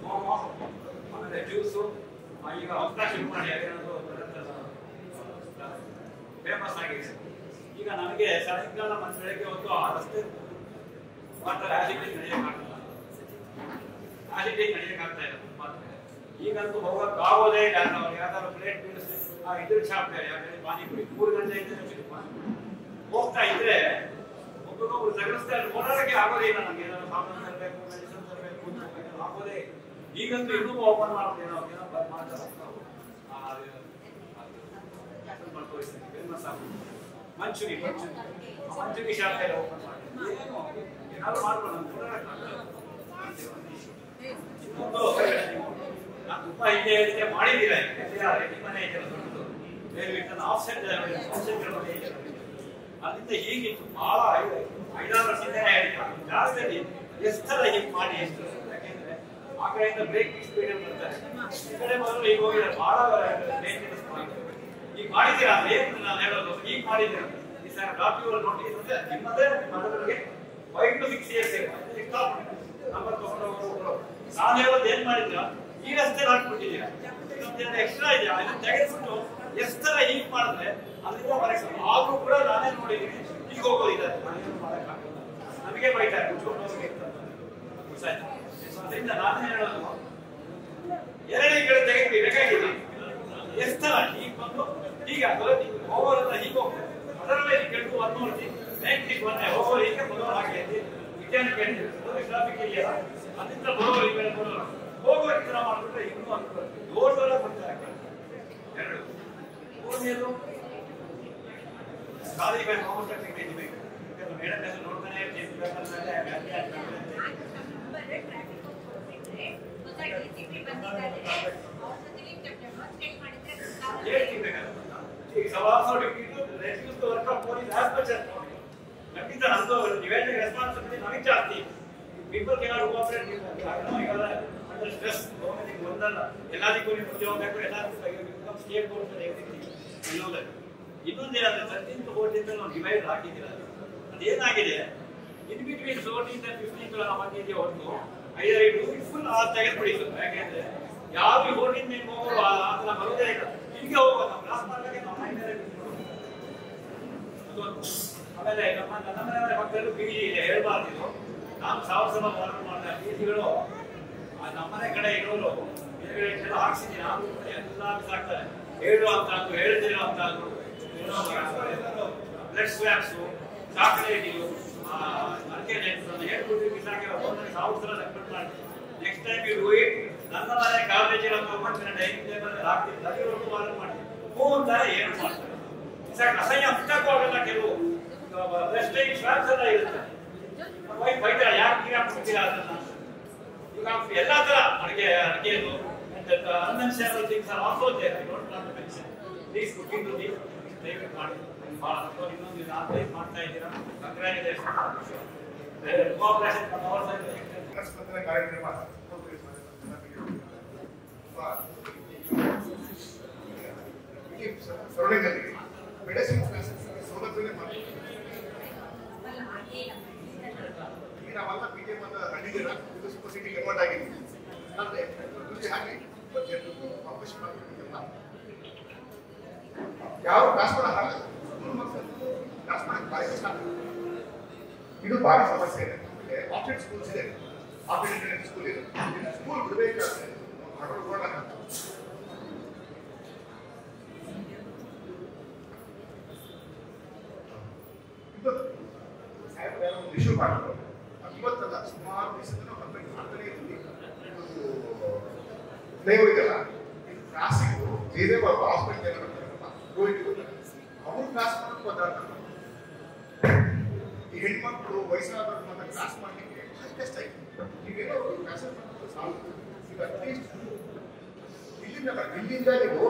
ಆಮೇಲೆ ಜ್ಯೂಸು ಈಗ ಅವಕಾಶ ಶುರು ಮಾಡಿ ಅದೇನದು ಫೇಮಸ್ ಆಗಿದೆ. ಈಗ ನನಗೆ ಸಾಯಂಕಾಲ ಮತ್ತು ಬೆಳಗ್ಗೆ ಹೊತ್ತು ಆ ರಸ್ತೆ ಮಾತ್ರ ಆಸಿಡಿಟಿ ನಡೆಯೋಕ್ಕಾಗಲ್ಲ, ಆಸಿಡಿಟಿ ನಡೆಯೋಕ್ಕಾಗ್ತಾ ಇಲ್ಲ ತುಂಬ. ಈಗಂತೂ ಹೋಗೋಕೆ ಆಗೋದೇ ಇಲ್ಲ. ನಾವು ಯಾವ್ದಾದ್ರು ಪ್ಲೇಟ್ ಬೀಳಿಸಿ ಇದ್ರ ಶಾಪ್ ಯಾಕಂದ್ರೆ ಪಾನಿಪುರಿ 3 ಗಂಟೆಯಿಂದ ಹೋಗ್ತಾ ಇದ್ರೆ ಒಬ್ಬೊಬ್ಬರು ತಗಲಿಸ್ತಾರೆ, ಓಡಾಡಕ್ಕೆ ಆಗೋದೇ ಇಲ್ಲ. ನಮ್ಗೆ ಏನಾದ್ರು ಸಾಮಾನು ತರಬೇಕು, ಮೆಡಿಸಿನ್ ತರಬೇಕು, ಆಗೋದೇ. ಈಗಂತೂ ಇನ್ನೂ ಓಪನ್ ಮಾಡ್ತೇವೆ ನಾವು, ಏನೋ ಮಾಡ್ತಾರೆ ಫೇಮಸ್ ಆಗುತ್ತೆ ಮಂಚೂರಿ ಶಾಪ್ ಎಲ್ಲ ಓಪನ್ ಮಾಡಿ ಏನಾದ್ರು ಮಾಡ್ಕೊಂಡು ನಾನು ತುಂಬಾ ಹಿಂದೆ ಹೇಳಿಕೆ ಮಾಡಿದ್ದೀರ. ಮನೆ ಇದೆಯಲ್ಲ ದೊಡ್ಡದು, ಬೇರೆ ಆಫ್ಸೆಟ್ ಅಲ್ಲಿಂದ ಹೀಗಿತ್ತು ಬಹಳ 5-6 ವರ್ಷದಿಂದ ಜಾಗದಲ್ಲಿ ಎಷ್ಟು ಸಲ ಹೀಗೆ ಮಾಡಿ ಎಷ್ಟು. ಯಾಕೆಂದ್ರೆ ಆ ಕಡೆಯಿಂದ ಬ್ರೇಕಿಂಗ್ ಸ್ಪೀಡ್ ಬರ್ತಾರೆ, ಈ ಕಡೆ ಮೊದಲು ಈಗ ಹೋಗಿದ್ದಾರೆ ಬಹಳ ಮೇಂಟೆನೆನ್ಸ್ ಮಾಡಿದ್ದಾರೆ. ಈಗ ಮಾಡಿದ್ದೀರಾ ಏನು ನಾನು ಹೇಳೋದು, ಈಗ ಮಾಡಿದ್ದೀರಾ ಈ ಸರ್ ಡಾಕ್ಯುಮೆಂಟ್ ನೋಟಿಸ್ ಅಂದ್ರೆ ನಿಮ್ಮದೇ ಮನಗಳಿಗೆ 5 to 6 years ನಂಬರ್ ತಗೊಂಡು ನಾನು ಹೇಳೋದು ಏನ್ ಮಾಡಿದ್ದೀರಾ, ಈ ರಸ್ತೆ ಹಾಕ್ಬಿಟ್ಟಿದ್ದೀರಾ, ಎಕ್ಸ್ಟ್ರಾ ಇದೆಯಾ ಅದನ್ನ ತೆಗೆದ್ಬಿಟ್ಟು ಎಷ್ಟು ಸಲ ಹೀಗೆ ಮಾಡಿದ್ರೆ ಅಲ್ಲಿಂದ ಬರಕ್ಕೆ ಆದ್ರೂ ಕೂಡ ನಾನೇ ನೋಡಿದ್ದೀನಿ ಈಗ ಹೋಗೋದಿದ್ದಾರೆ. ನಮಗೆ ಬೈತಾರೆ ಅದರಿಂದ ನಾನೇ ಹೇಳೋದು ಎರಡನೇ ಕಡೆ ತೆಗೆದು ಬೇಕಾಗಿದೆ. ಎಷ್ಟು ಸಲ ಹೀಗೆ ಬಂದು ಹೀಗೆ ಹೋಗೋದ್ರಿಂದ ಹೀಗೆ ಹೋಗ್ತಾರೆ, ಅದರಲ್ಲೇ ಕೆಟ್ಟು ನೋಡ್ತಿ ನೈನ್ಟಿಗೆ ಬಂದೆ ಹೋಗೋರು ಹೀಗೆ ಬರೋರು ಹಾಗೆ ವಿಜ್ಞಾನ ಕೇಳಿದ್ರು ಟ್ರಾಫಿಕ್ ಇದೆಯಲ್ಲ ಅಲ್ಲಿಂದ ಬರೋರು ಈ ಕಡೆ ಬರೋರು ಹೋಗೋ ಈ ತರ ಮಾಡ್ಬಿಟ್ರೆ ಇನ್ನೂ ಅನ್ಕೊಂಡು ದೊಡ್ಡ ಬರ್ತಾರೆ. ಎರಡು ಮೂರನೇದು ಖಾಲಿ ಬೇಕು ಮೇಡಮ್ ಹೆಸರು ನೋಡ್ತಾನೆ ಖಂಡಿತ ನಮ್ದು ಡಿವೈಡೆಡ್ ರೆಸ್ಪಾನ್ಸಿಬಿಲಿಟಿ ನಮಗೆ ಜಾಸ್ತಿ. People cannot cooperate under stress. ಒಂದಲ್ಲ ಎಲ್ಲದಕ್ಕೂ ನೀವು ಮುಂದೆ ಹೋಗ್ಬೇಕು, ಎಲ್ಲದಕ್ಕೂ ಸ್ಟೇಟ್ ಬೋರ್ಡ್ ಇನ್ನೊಂದೇನಾದ್ರೆ 13th 14th ನಾವು ಡಿವೈಡ್ ಹಾಕಿದ್ದೀರ. ಅದೇನಾಗಿದೆ in between 14th and 15th ನಮಗೆ ಹೊರತು 5 ಫುಲ್ ತೆಗೆದುಬಿಡಿ. ಯಾಕೆಂದ್ರೆ ಯಾವ 14th ನೀವು ಹೋಗುವ ಅದನ್ನ ಬರೋದೇ ಇಲ್ಲ, ಹೀಗೆ ಹೋಗುವ ನಾವು ಕ್ಲಾಸ್ ಮಾಡಲಿಕ್ಕೆ ನಾವು ಆಮೇಲೆ ನನ್ನ ಮನೆಯವರ ಮಕ್ಕಳು ಪಿ ಜಿ ಇದೆ ಹೇಳ್ಬಾರ್ದು. ನಾನು ಸಾವಿರ ವಾರ ಮಾಡಿದ ಪಿ ಜಿಗಳು ನಮ್ಮನೆ ಕಡೆ ಇರೋರು ಎಲ್ಲ ಹಾಕ್ಸಿದ್ದೀನಿ, ಎಲ್ಲ ಬಿಸಾಕ್ತಾರೆ. 7 ಅಂತ ಅಂದ್ರು 7 ಅಂತ ಅಂದ್ರು ಬ್ಲಡ್ ಸ್ವ್ಯಾಬ್ಸು ಚಾಕ್ಲೇಟಿಗಳು ಅಡಿಕೆ ನೆಟ್ಸ್ ಹೇಳ್ಬಿಟ್ಟು ಬಿಸಾಕಿರೋ 1000 ರೆಕಮೆಂಡ್ ಮಾಡಿ. Next time you do it. ನನ್ನ ಮನೆ ಕಾಲೇಜಿನ ಡೈನಿಂಗ್ ಟೇಬಲ್ ಹಾಕ್ತೀನಿ, ಅಲ್ಲಿವರೆಗೂ ವಾರ ಮಾಡ್ತೀನಿ. ತರ ಏನು ಮಾಡ್ತಾರೆ ಅಸಹ್ಯ ಮುಟ್ಟಕ್ಕೂ ಆಗಲ್ಲ. ಕೆಲವು ಬ್ಲಡ್ ಸ್ವ್ಯಾಬ್ಸ್ ಎಲ್ಲ ಇರುತ್ತೆ, ಬೈತಾರೆ ಯಾಕೆ ನೀರು ಹಾಕ್ಬಿಡ್ತೀರಾ ಅದನ್ನ. ಈಗ ಎಲ್ಲಾ ತರ ಅಡಿಗೆದು unnecessary things are also there. I don't want to mention. Please look into this. ದಯವಿಟ್ಟು ಮಾಡಿ. ಬಹಳ ಸಂತೋಷ. ಇನ್ನೊಂದು ಆರ್ಗನೈಸ್ ಮಾಡ್ತಾ ಇದ್ದೀರಾ, congratulation. Cooperation from our side. Spandana ಕಾರ್ಯಕ್ರಮ ಸರಳಗಳಲ್ಲಿ ಮೆಡಿಸಿನ್ ಸೌಲಭ್ಯವೇ ಮಾಡ್ತೀವಿ. ಈಗ ನಾವೆಲ್ಲ PTM ಅಂತ ಹಳ್ಳಿಗೆಲ್ಲ ಸೂಪರ್ ಸಿಟಿ ಕನ್ವರ್ಟ್ ಆಗಿದ್ದೀವಿ. ಅಂದರೆ ಹಾಗೆ ಆಪರೇಷನ್ ಮಾಡಬೇಕಿಲ್ಲ, ಯಾವ ಕ್ಲಾಸ್ ಮಾಡಕ್ಕಾಗಲ್ಲ, ಕ್ಲಾಸ್ ಮಾಡಕ್ಕೆ ಭಾರಿ ಕಷ್ಟ ಆಗುತ್ತೆ. ಇದು ಭಾರಿ ಸಮಸ್ಯೆ ಇದೆ. ಆಪ್ಷನ್ ಸ್ಕೂಲ್ಸ್ ಇದೆ, ಆಪ್ಷನ್ ಸ್ಕೂಲ್ ಇದೆ. ಸ್ಕೂಲ್ ಬಿಡಬೇಕಾದ್ರೆ ಇಶ್ಯೂ ಮಾಡಬೇಕು. ಇವತ್ತಲ್ಲ ಸುಮಾರು ದಿವಸದಿಂದ ನಾವು ಕಂಪ್ಲೇಂಟ್ ಮಾಡ್ತಾನೆ ಇದ್ದೀವಿ. ದಯವಿಲ್ಲ ಇದು ಕ್ಲಾಸಿಗೂ ಬೇರೆ ಹಾಸ್ಪಿಟಲ್ ಎಲ್ಲ ಬರ್ತಾರಲ್ಲ ರೋಗಿಗಳು ಅವರು ಕ್ಲಾಸ್ ಮಾಡೋದು ಗೊತ್ತಾಗ್ತದೆ. ಈ ಹೆಣ್ಮಕ್ಳು ವಯಸ್ಸಾದವ್ರು ಮಾತ್ರ ಕ್ಲಾಸ್ ಮಾಡಲಿಕ್ಕೆ ಕಷ್ಟ ಆಯ್ತು. ಈಗೇನೋ ಕ್ಲಾಸ್ ಸಾಲ್ವ್. ಈಗ ಅಟ್ಲೀಸ್ಟ್ ಇಲ್ಲಿಂದ ನೀವು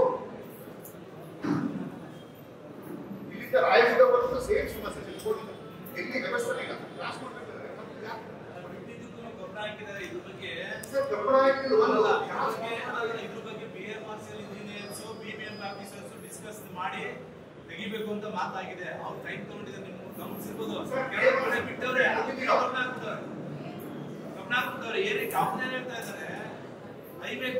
ಸೇಮ್ ಸಮಸ್ಯೆ ತಿಳ್ಕೊಂಡಿಲ್ಲ. ಎಲ್ಲಿ ವ್ಯವಸ್ಥೆ ಇಲ್ಲ. ಟ್ರಾನ್ಸ್ಪೋರ್ಟ್ ಗೊಬ್ಬರ ಹಾಕಿದ್ದಾರೆ ಇದ್ರ ಬಗ್ಗೆ ಗೊಬ್ಬರ ಹಾಕಿದ್ರು ಇದ್ರ ಬಗ್ಗೆ BMRCL engineers BBM officers discuss ಮಾಡಿ ತೆಗಿಬೇಕು ಅಂತ ಮಾತಾಗಿದೆ. ಅವ್ರು ಟೈಮ್ ತಗೊಂಡಿದ್ದಾರೆ, ನಿಮ್ಗೆ ಗಮನಿಸಿರ್ಬೋದು. ಕೆಲವು ಕಡೆ ಬಿಟ್ಟವ್ರೆ ಗಮನ ಹಾಕ್ಬಿಟ್ಟವ್ರೆ. ಏನಕ್ಕೆ ಅವ್ರನ್ನ ಹೇಳ್ತಾ ಇದ್ದಾರೆ, ಹೈವೇಗ್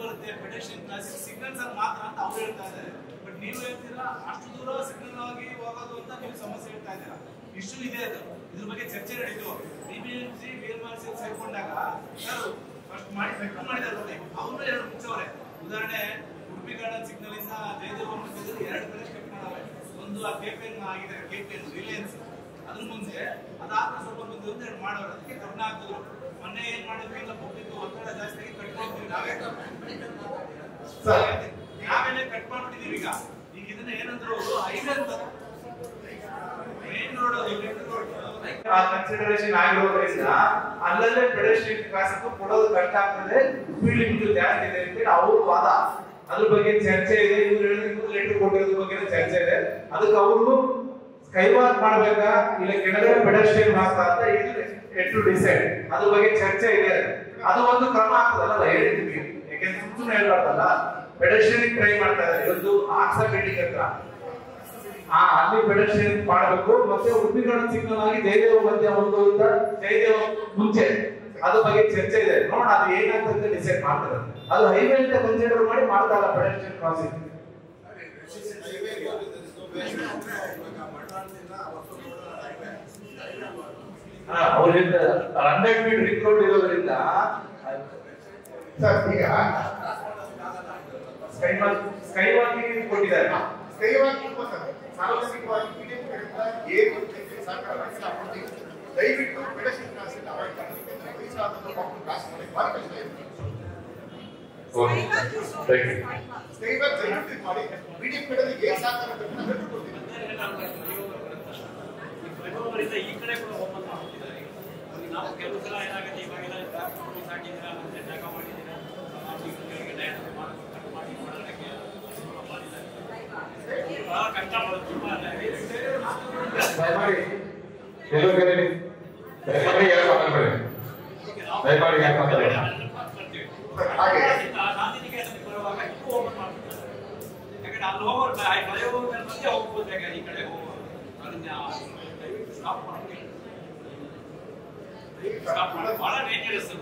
ಬರುತ್ತೆ ಪೆಡೆಸ್ಟ್ರಿಯನ್ ಕ್ಲಾಸ್ ಸಿಗ್ನಲ್ಸ್ ಅಲ್ಲಿ ಮಾತ್ರ ಅಂತ ಅವ್ರು ಹೇಳ್ತಾ ಇದ್ದಾರೆ. ಬಟ್ ನೀವು ಹೇಳ್ತೀರಾ ಅಷ್ಟು ದೂರ ಸಿಗ್ನಲ್ ಆಗಿ ಹೋಗೋದು ಅಂತ ನೀವು ಸಮಸ್ಯೆ ಹೇಳ್ತಾ ಇದ್ದೀರಾ. ಇಶ್ಯೂ ಇದೆ, ಅದು ಇದ್ರ ಬಗ್ಗೆ ಚರ್ಚೆ ನಡೀತು. BBMC BMRCL ಸೇರ್ಕೊಂಡಾಗ ಸರ್ ಫಸ್ಟ್ ಮಾಡಿ ಸೆಟ್ ಮಾಡಿದ್ದಾರೆ. ಅವರು ಎರಡು ಮುಚ್ಚವ್ರೆ. ಉದಾಹರಣೆ ಉಡುಪಿ ಗಾರ್ಡನ್ ಸಿಗ್ನಲ್ ಇಂದ ಜಯದೇವ ಮಧ್ಯದಲ್ಲಿ 2 ಕಡೆ ಸ್ಟೆಪ್ ಮಾಡವೆ. ಒಂದು ಆ KPN ಆಗಿದೆ, KPN ರಿಲಯನ್ಸ್ ಅದ್ರ ಮುಂದೆ ಅದಾದ್ಮೇಲೆ ಸ್ವಲ್ಪ ಮುಂದೆ ಒಂದು 2 ಮಾಡೋರು. ಅದಕ್ಕೆ ಗಮನ ಹಾಕಿದ್ರು. ಮೊನ್ನೆ ಏನ್ ಮಾಡಿದ್ವಿ, ಇಲ್ಲ ಪಬ್ಲಿಕ್ ಒತ್ತಡ ಜಾಸ್ತಿ ಆಗಿ ಕಟ್ ಮಾಡ್ತೀವಿ ನಾವೇನೆ ಕಟ್ ಮಾಡ್ಬಿಟ್ಟಿದೀವಿ. ಈಗ ಇದನ್ನ ಏನಂದ್ರು ಹೈವೇ ಅಂತ ಮೇನ್ ರೋಡ್ ಕನ್ಸಿಡರೇಷನ್ ಆಗಿರೋದ್ರಿಂದ ಅಲ್ಲಲ್ಲೇ ಪೆಡೆಸ್ಟ್ರಿಯನ್ ಕ್ರಾಸಿಂಗ್ ಕೊಡೋದು ಕಷ್ಟ ಆಗ್ತದೆ, ಸ್ಪೀಡ್ ಲಿಮಿಟ್ ಜಾಸ್ತಿ ಇದೆ ಅಂತೇಳಿ ಅವ್ರ ವಾದ. ಅದ್ರ ಬಗ್ಗೆ ಚರ್ಚೆ ಇದೆ. ಇವ್ರು ಲೆಟರ್ ಕೊಟ್ಟಿರೋದ್ರ ಬಗ್ಗೆ ಚರ್ಚೆ ಇದೆ. ಅದಕ್ಕೆ ಅವ್ರು ಕೈವಾಕ್ ಮಾಡ್ಬೇಕಾ ಇಲ್ಲ ಕೆಳಗಡೆ ಪೆಡೆಸ್ಟ್ರಿಯನ್ ಮಾತ್ರ ಅಂತ ಟು ಡಿಸೈಡ್. ಅದ್ರ ಬಗ್ಗೆ ಚರ್ಚೆ ಇದೆ. ಅದು ಒಂದು ಕ್ರಮ ಆಗ್ತದಲ್ಲ, ಹೇಳಿದ್ವಿ. ಯಾಕೆಂದ್ರೆ ಸುಮ್ಮನೆ ಹೇಳ್ಬಾರ್ದಲ್ಲ. ಪೆಡೆಸ್ಟ್ರಿಯನ್ ಟ್ರೈ ಮಾಡ್ತಾ ಇದ್ದಾರೆ. ಇವತ್ತು ಆಕ್ಸಾ ಬಿಲ್ಡಿಂಗ್ ಹತ್ರ ಅಲ್ಲಿ ಪೆಡೆಸ್ಟ್ರಿಯನ್ ಮಾಡಬೇಕು. ಮತ್ತೆ ಉಡುಪಿ ಗಾರ್ಡನ್ ಸಿಗ್ನಲ್ ಆಗಿ ಜಯದೇವ ಮಧ್ಯ ಒಂದು ಜಯದೇವ ಮುಂಚೆ ಅದ್ರ ಬಗ್ಗೆ ಚರ್ಚೆ ಇದೆ. ನೋಡೋಣ ಅದು ಏನಾಗ್ತದೆ ಡಿಸೈಡ್ ಮಾಡ್ತಾರೆ. ಅದು ಹೈವೇ ಅಂತ ಕನ್ಸಿಡರ್ ಮಾಡಿ ಮಾಡ್ತಾರಲ್ಲ ಪೆಡೆಸ್ಟ್ರಿಯನ್ ಕ್ರಾಸಿಂಗ್. ಅವ್ರು 100 ಫೀಟ್ ರಿಂಗ್ ರೋಡ್ ಇರೋದ್ರಿಂದ ಸರ್ ಈಗ ಸ್ಕೈ ವಾಕಿಂಗ್ ಕೊಟ್ಟಿದ್ದಾರೆ. ಸ್ಕೈ ವಾಕಿಂಗ್ ಸಾರ್ವಜನಿಕವಾಗಿ BJP ಕಡೆಯಿಂದ ಏನು ಸಹಕಾರ ಕೊಡ್ತೀವಿ. ದಯವಿಟ್ಟು ಪೆಡೆಸ್ಟ್ರಿಯನ್ ಕ್ರಾಸಿಂಗ್ ಅವಾಯ್ಡ್ ಮಾಡಿ. ವಯಸ್ಸಾದಂತ ಮಕ್ಕಳು ಕ್ರಾಸ್ ಮಾಡಿ ಭಾಳ ಕಷ್ಟ ಇದೆ. ಸ್ಕೈ ವಾಕ್ ದಯವಿಟ್ಟು ಮಾಡಿ. BJP ಕಡೆಯಿಂದ ಏನು ಸಹಕಾರ ಬೇಕು ನಾವು ಕೊಡ್ತೀವಿ. ಈ ಕಡೆ ಕೂಡ ಓಪನ್ ಮಾಡ್ತಿದ್ದಾರೆ. ನಾವು ಕೆಲವು ಸಲ ಏನಾಗುತ್ತೆ, ಇವಾಗೆಲ್ಲ ಟ್ರಾಫಿಕ್ ಹಾಕಿದ್ದೀರಾ ಮತ್ತೆ ಜಾಗ ಮಾಡಿದ್ದೀರಾ ಬಹಳ ಕಷ್ಟ ಬರುತ್ತೆ. ಬರುವಾಗ ಇದು ಓಪನ್ ಮಾಡ್ತೀವಿ. ಯಾಕಂದ್ರೆ ಅಲ್ಲಿ ಹೋಗೋರು ಮಧ್ಯೆ ಹೋಗ್ಬೋದು. ಈ ಕಡೆ ಹೋಗುವ ಅದನ್ನ ಸ್ಟಾಪ್ ಮಾಡ್ತೀವಿ. ಬಹಳ ಡೇಂಜರಸ್.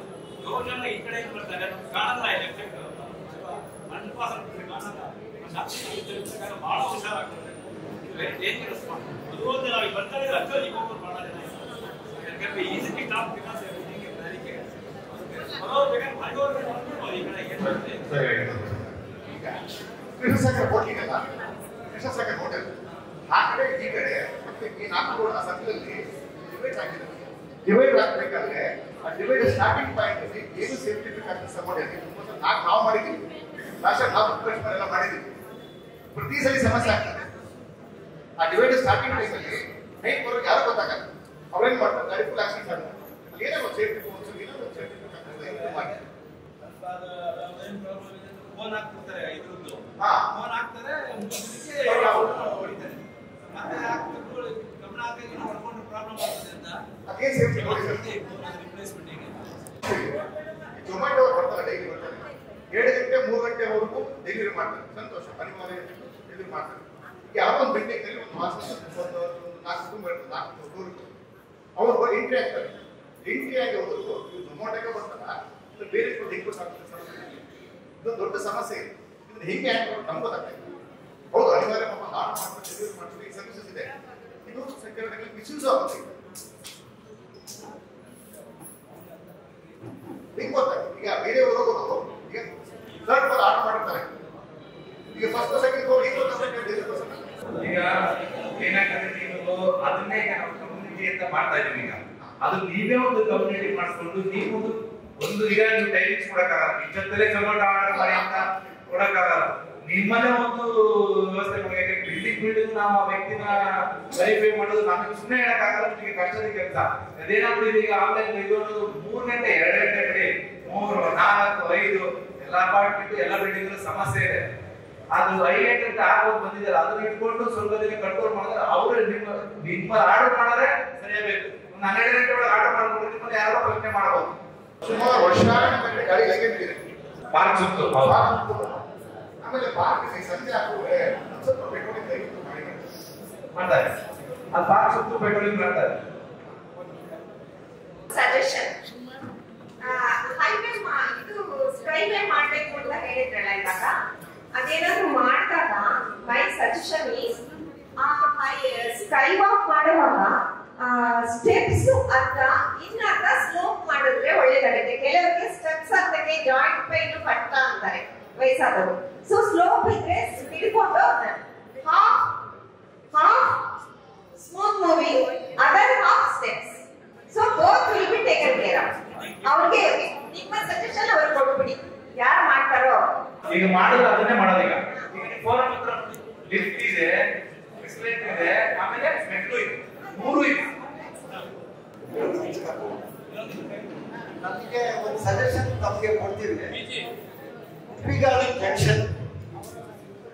7 ಜನ ಈ ಕಡೆ ಬರ್ತಾರೆ, ಕಾಣಲ್ಲ. ಬಹಳ ಹುಷಾರಾಗ್ತದೆ. Very dangerous. ಅದು ಒಂದು ನಾವು ಬರ್ತಾರೆ ಅಷ್ಟೊಂದು ಈಗ ಹೋಗೋರು ಬಹಳ ಜನ. ಯಾಕಂದ್ರೆ ಈಸಿಲಿ ಸ್ಟಾಪ್ ಈ ಕಡೆ ಏನ್ ಬರ್ತದೆ. ಈಗ ಕೃಷ್ಣಸಾಗರ ಹೋಟೆಲ್ ಅಲ್ಲ, ಕೃಷ್ಣಸಾಗರ ಹೋಟೆಲ್ ಆ ಕಡೆ ಈ ಕಡೆ ಮತ್ತೆ ಈ 4 ರೋಡ್ ಸರ್ಕಲಲ್ಲಿ ಡಿವೈಡ್ ಆಗಿದೆ. ಡಿವೈಡ್ ಆಗ್ಬೇಕಾದ್ರೆ ಆ ಡಿವೈಡ್ ಸ್ಟಾರ್ಟಿಂಗ್ ಪಾಯಿಂಟ್ ಅಲ್ಲಿ ಏನು ಸೇಫ್ಟಿ ಬೇಕಾಗ್ತದೆ ಸಪೋರ್ಟ್ ನಾವು ಮಾಡಿದ್ದೀವಿ. ಲಾಸ್ಟ್ ನಾವು ಎಲ್ಲ ಮಾಡಿದ್ದೀವಿ. ಪ್ರತಿ ಸಲ ಸಮಸ್ಯೆ ಆಗ್ತದೆ. ಆ ಡಿವೈಡ್ ಸ್ಟಾರ್ಟಿಂಗ್ ಟೈಮಲ್ಲಿ ನೈಟ್ ಬರೋದು ಯಾರು ಗೊತ್ತಾಗಲ್ಲ. ಅವ್ರೇನ್ ಮಾಡ್ತಾರೆ, ಗಾಡಿ ಫುಲ್ ಆಕ್ಸಿಡೆಂಟ್ ಆಗ್ತದೆ. ಏನೋ ಸೇಫ್ಟಿ ಫೋನ್ಸ್ ಏನೋ ಸೇಫ್ಟಿ ಫೋನ್ ಹಾಕ್ತಿರ್ತಾರೆ. ಇದ್ರದ್ದು ಫೋನ್ ಹಾಕ್ತಾರೆ, ಹೊಡಿತಾರೆ. ಮತ್ತೆ ಗಮನ ಹಾಕಿ ಹೊಡ್ಕೊಂಡು ಪ್ರಾಬ್ಲಮ್ ಆಗ್ತದೆ ಅಂತ ಅದೇ ಸೇಫ್ಟಿ ರಿಪ್ಲೇಸ್ಮೆಂಟ್ ಹೇಗೆ ಜೊಮ್ಯಾಟೋ ಬರ್ತಾರೆ, ಡೈಲಿ ಬರ್ತಾರೆ. 2 ಗಂಟೆ 3 ಗಂಟೆವರೆಗೂ ಡೆಲಿವರಿ ಮಾಡ್ತಾರೆ. ಸಂತೋಷ, ಅನಿವಾರ್ಯ ಡೆಲಿವರಿ ಮಾಡ್ತಾರೆ. ಯಾವುದೋ ಒಂದು ಬಿಲ್ಡಿಂಗ್ ನಲ್ಲಿ ಒಂದು ವಾಸ 4 ಕುಟುಂಬ ಇರ್ತದೆ, 4 ಟೂರ್ ಅವರು ಎಂಟ್ರಿ ಆಗ್ತಾರೆ. ಎಂಟ್ರಿ ಆಗಿ ಹೋದ್ರು ಜೊಮ್ಯಾಟೋಗೆ ಬರ್ತಾರ, ಬೇರೆ ಹೆಂಗ್ ಆಗ್ತದೆ. ಇದೊಂದು ದೊಡ್ಡ ಸಮಸ್ಯೆ ಇದೆ. ಇದನ್ನ ಹೆಂಗೆ ನಮ್ಗೆ ಗೊತ್ತಾಗ್ತದೆ. ಹೌದು, ಅನಿವಾರ್ಯ ಪಾಪ ಆರ್ಡರ್ ಮಾಡ್ತಾರೆ, ಡೆಲಿವರಿ ಮಾಡ್ತಾರೆ, ಈ ಸರ್ವಿಸಸ್ ಇದೆ. ಇದು ಸೆಕ್ಯೂರಿಟಿ ಮಿಸ್ಯೂಸ್ ಆಗುತ್ತೆ. ಹೆಂಗ್ ಗೊತ್ತಾಗ್ತದೆ? ಈಗ ಬೇರೆ ಹೋಗೋದು ಈಗ ಥರ್ಡ್ ಪರ್ ಆರ್ಡರ್ ಮಾಡಿರ್ತಾರೆ. ಈಗ ಫಸ್ಟ್ ಸೆಕೆಂಡ್ ಹೋಗಿ ಈಗ ಏನಾಗ್ತದೆ, ನೀವು ಅದನ್ನೇ ಈಗ ನಾವು ಕಮ್ಯುನಿಟಿ ಅಂತ ಮಾಡ್ತಾ ಇದೀವಿ. ಈಗ ಅದು ನೀವೇ ಒಂದು ಕಮ್ಯುನಿಟಿ ಮಾಡಿಕೊಂಡು ನೀವು ಒಂದು ಈಗ ನೀವು ಟೈಮಿಂಗ್ಸ್ ಕೊಡಕ್ಕಾಗಲ್ಲ. ಇಷ್ಟೊತ್ತಲ್ಲೇ ಜೊಮ್ಯಾಟೋ ಆರ್ಡರ್ ಮಾಡಿ ಅಂತ ಕೊಡಕ್ಕಾಗಲ್ಲ. ನಿಮ್ಮಲ್ಲೇ ಒಂದು ವ್ಯವಸ್ಥೆ ಮಾಡಿ. ಬಿಲ್ಡಿಂಗ್ ನಾವು ಆ ವ್ಯಕ್ತಿನ ವೆರಿಫೈ ಮಾಡೋದು ನಮಗೆ ಸುಮ್ಮನೆ ಹೇಳಕ್ಕಾಗಲ್ಲ. ನಿಮಗೆ ಕಷ್ಟದ ಕೆಲಸ. ಅದೇನಾಗ್ತದೆ, ಈಗ ಆನ್ಲೈನ್ ಇದೊಂದು 3 ಗಂಟೆ 2 ಗಂಟೆ ಬಿಡಿ, 3, 4, 5 ಎಲ್ಲ ಅಪಾರ್ಟ್ಮೆಂಟ್ ಎಲ್ಲ ಬಿಲ್ಡಿಂಗ್ ಸಮಸ್ಯೆ ಇದೆ. ಅದು ಹೈಲೈಟ್ ಅಂತ ಹಾಕೋದು ಬಂದಿದ್ದಾರೆ, ಅದನ್ನ ಇಟ್ಕೊಂಡು ಸ್ವಲ್ಪ ದಿನ ಕಂಟ್ರೋಲ್ ಮಾಡಿದ್ರೆ ಅವ್ರು ನಿಮ್ಮ ಆರ್ಡರ್ ಮಾಡಿದ್ರೆ ಸರಿಯಾಗಬೇಕು. ಒಂದು 12 ಗಂಟೆ ಒಳಗೆ ಆರ್ಡರ್ ಮಾಡ್ಕೊಂಡು ನಿಮ್ಮಲ್ಲಿ ಯಾರೋ ಪ್ರಶ್ನೆ ಮಾಡಬಹುದು. ಸುಮಾರು ವರ್ಷಾನುಗಟ್ಟಲೆ ಗಾಳಿ ಲಗೇಜ್ ಪಾರ್ಕ್ ಸುತ್ತು ಆಮೇಲೆ ಪಾರ್ಕ್ ಸಂಜೆ ಹಾಕಿದ್ರೆ ಸ್ವಲ್ಪ ಪೆಟ್ರೋಲಿಂಗ್ ತೆಗೆದು ಮಾಡ್ತಾರೆ. ಅದು ಪಾರ್ಕ್ ಸುತ್ತು ಪೆಟ್ರೋಲಿಂಗ್ ಮಾಡ್ತಾರೆ. ಸಜೆಷನ್ ಹೈವೇ ಇದು ಸ್ಕೈವೇ ಮಾಡಬೇಕು ಅಂತ ಹೇಳಿದ್ರಲ್ಲ ಇವಾಗ, ಅದೇನಾದ್ರು ಮಾಡಿದಾಗ my suggestion is sky walk ಮಾಡುವಾಗ ಸ್ಟೆಪ್ಸ್ ಅರ್ಧ ಇನ್ನರ್ಧ ಸ್ಲೋಪ್ ಮಾಡಿದ್ರೆ ಒಳ್ಳೇದಾಗುತ್ತೆ. ಕೆಲವರಿಗೆ ಸ್ಟೆಪ್ಸ್ ಅರ್ಧಕ್ಕೆ ಜಾಯಿಂಟ್ ಪೈನ್ ಕಷ್ಟ ಅಂತಾರೆ ವಯಸ್ಸಾದವರು. ಸೊ ಸ್ಲೋಪ್ ಇದ್ರೆ ಹಿಡ್ಕೊಂಡು half smooth moving, other half steps. So both will be taken care of. ಅವ್ರಿಗೆ ನಿಮ್ಮ ಸಜೆಷನ್ ಅವ್ರು ಕೊಟ್ಬಿಡಿ, ಯಾರು ಮಾಡ್ತಾರೋ. ಈಗ ಮಾಡೋದು ಅದನ್ನೇ ಮಾಡೋದೀಗ. ಈಗ ಫೋರಂ ಹತ್ರ ಲಿಫ್ಟ್ ಇದೆ, ಎಕ್ಸ್ಲೇಟರ್ ಇದೆ, ಆಮೇಲೆ ಮೆಟ್ರೋ ಇದೆ, 3 ಇದೆ. ನಮಗೆ ಒಂದು ಸಜೆಷನ್ ತಮಗೆ ಕೊಡ್ತೀವಿ. ಉಪ್ಪಿಗಾರ್ಡನ್ ಜಂಕ್ಷನ್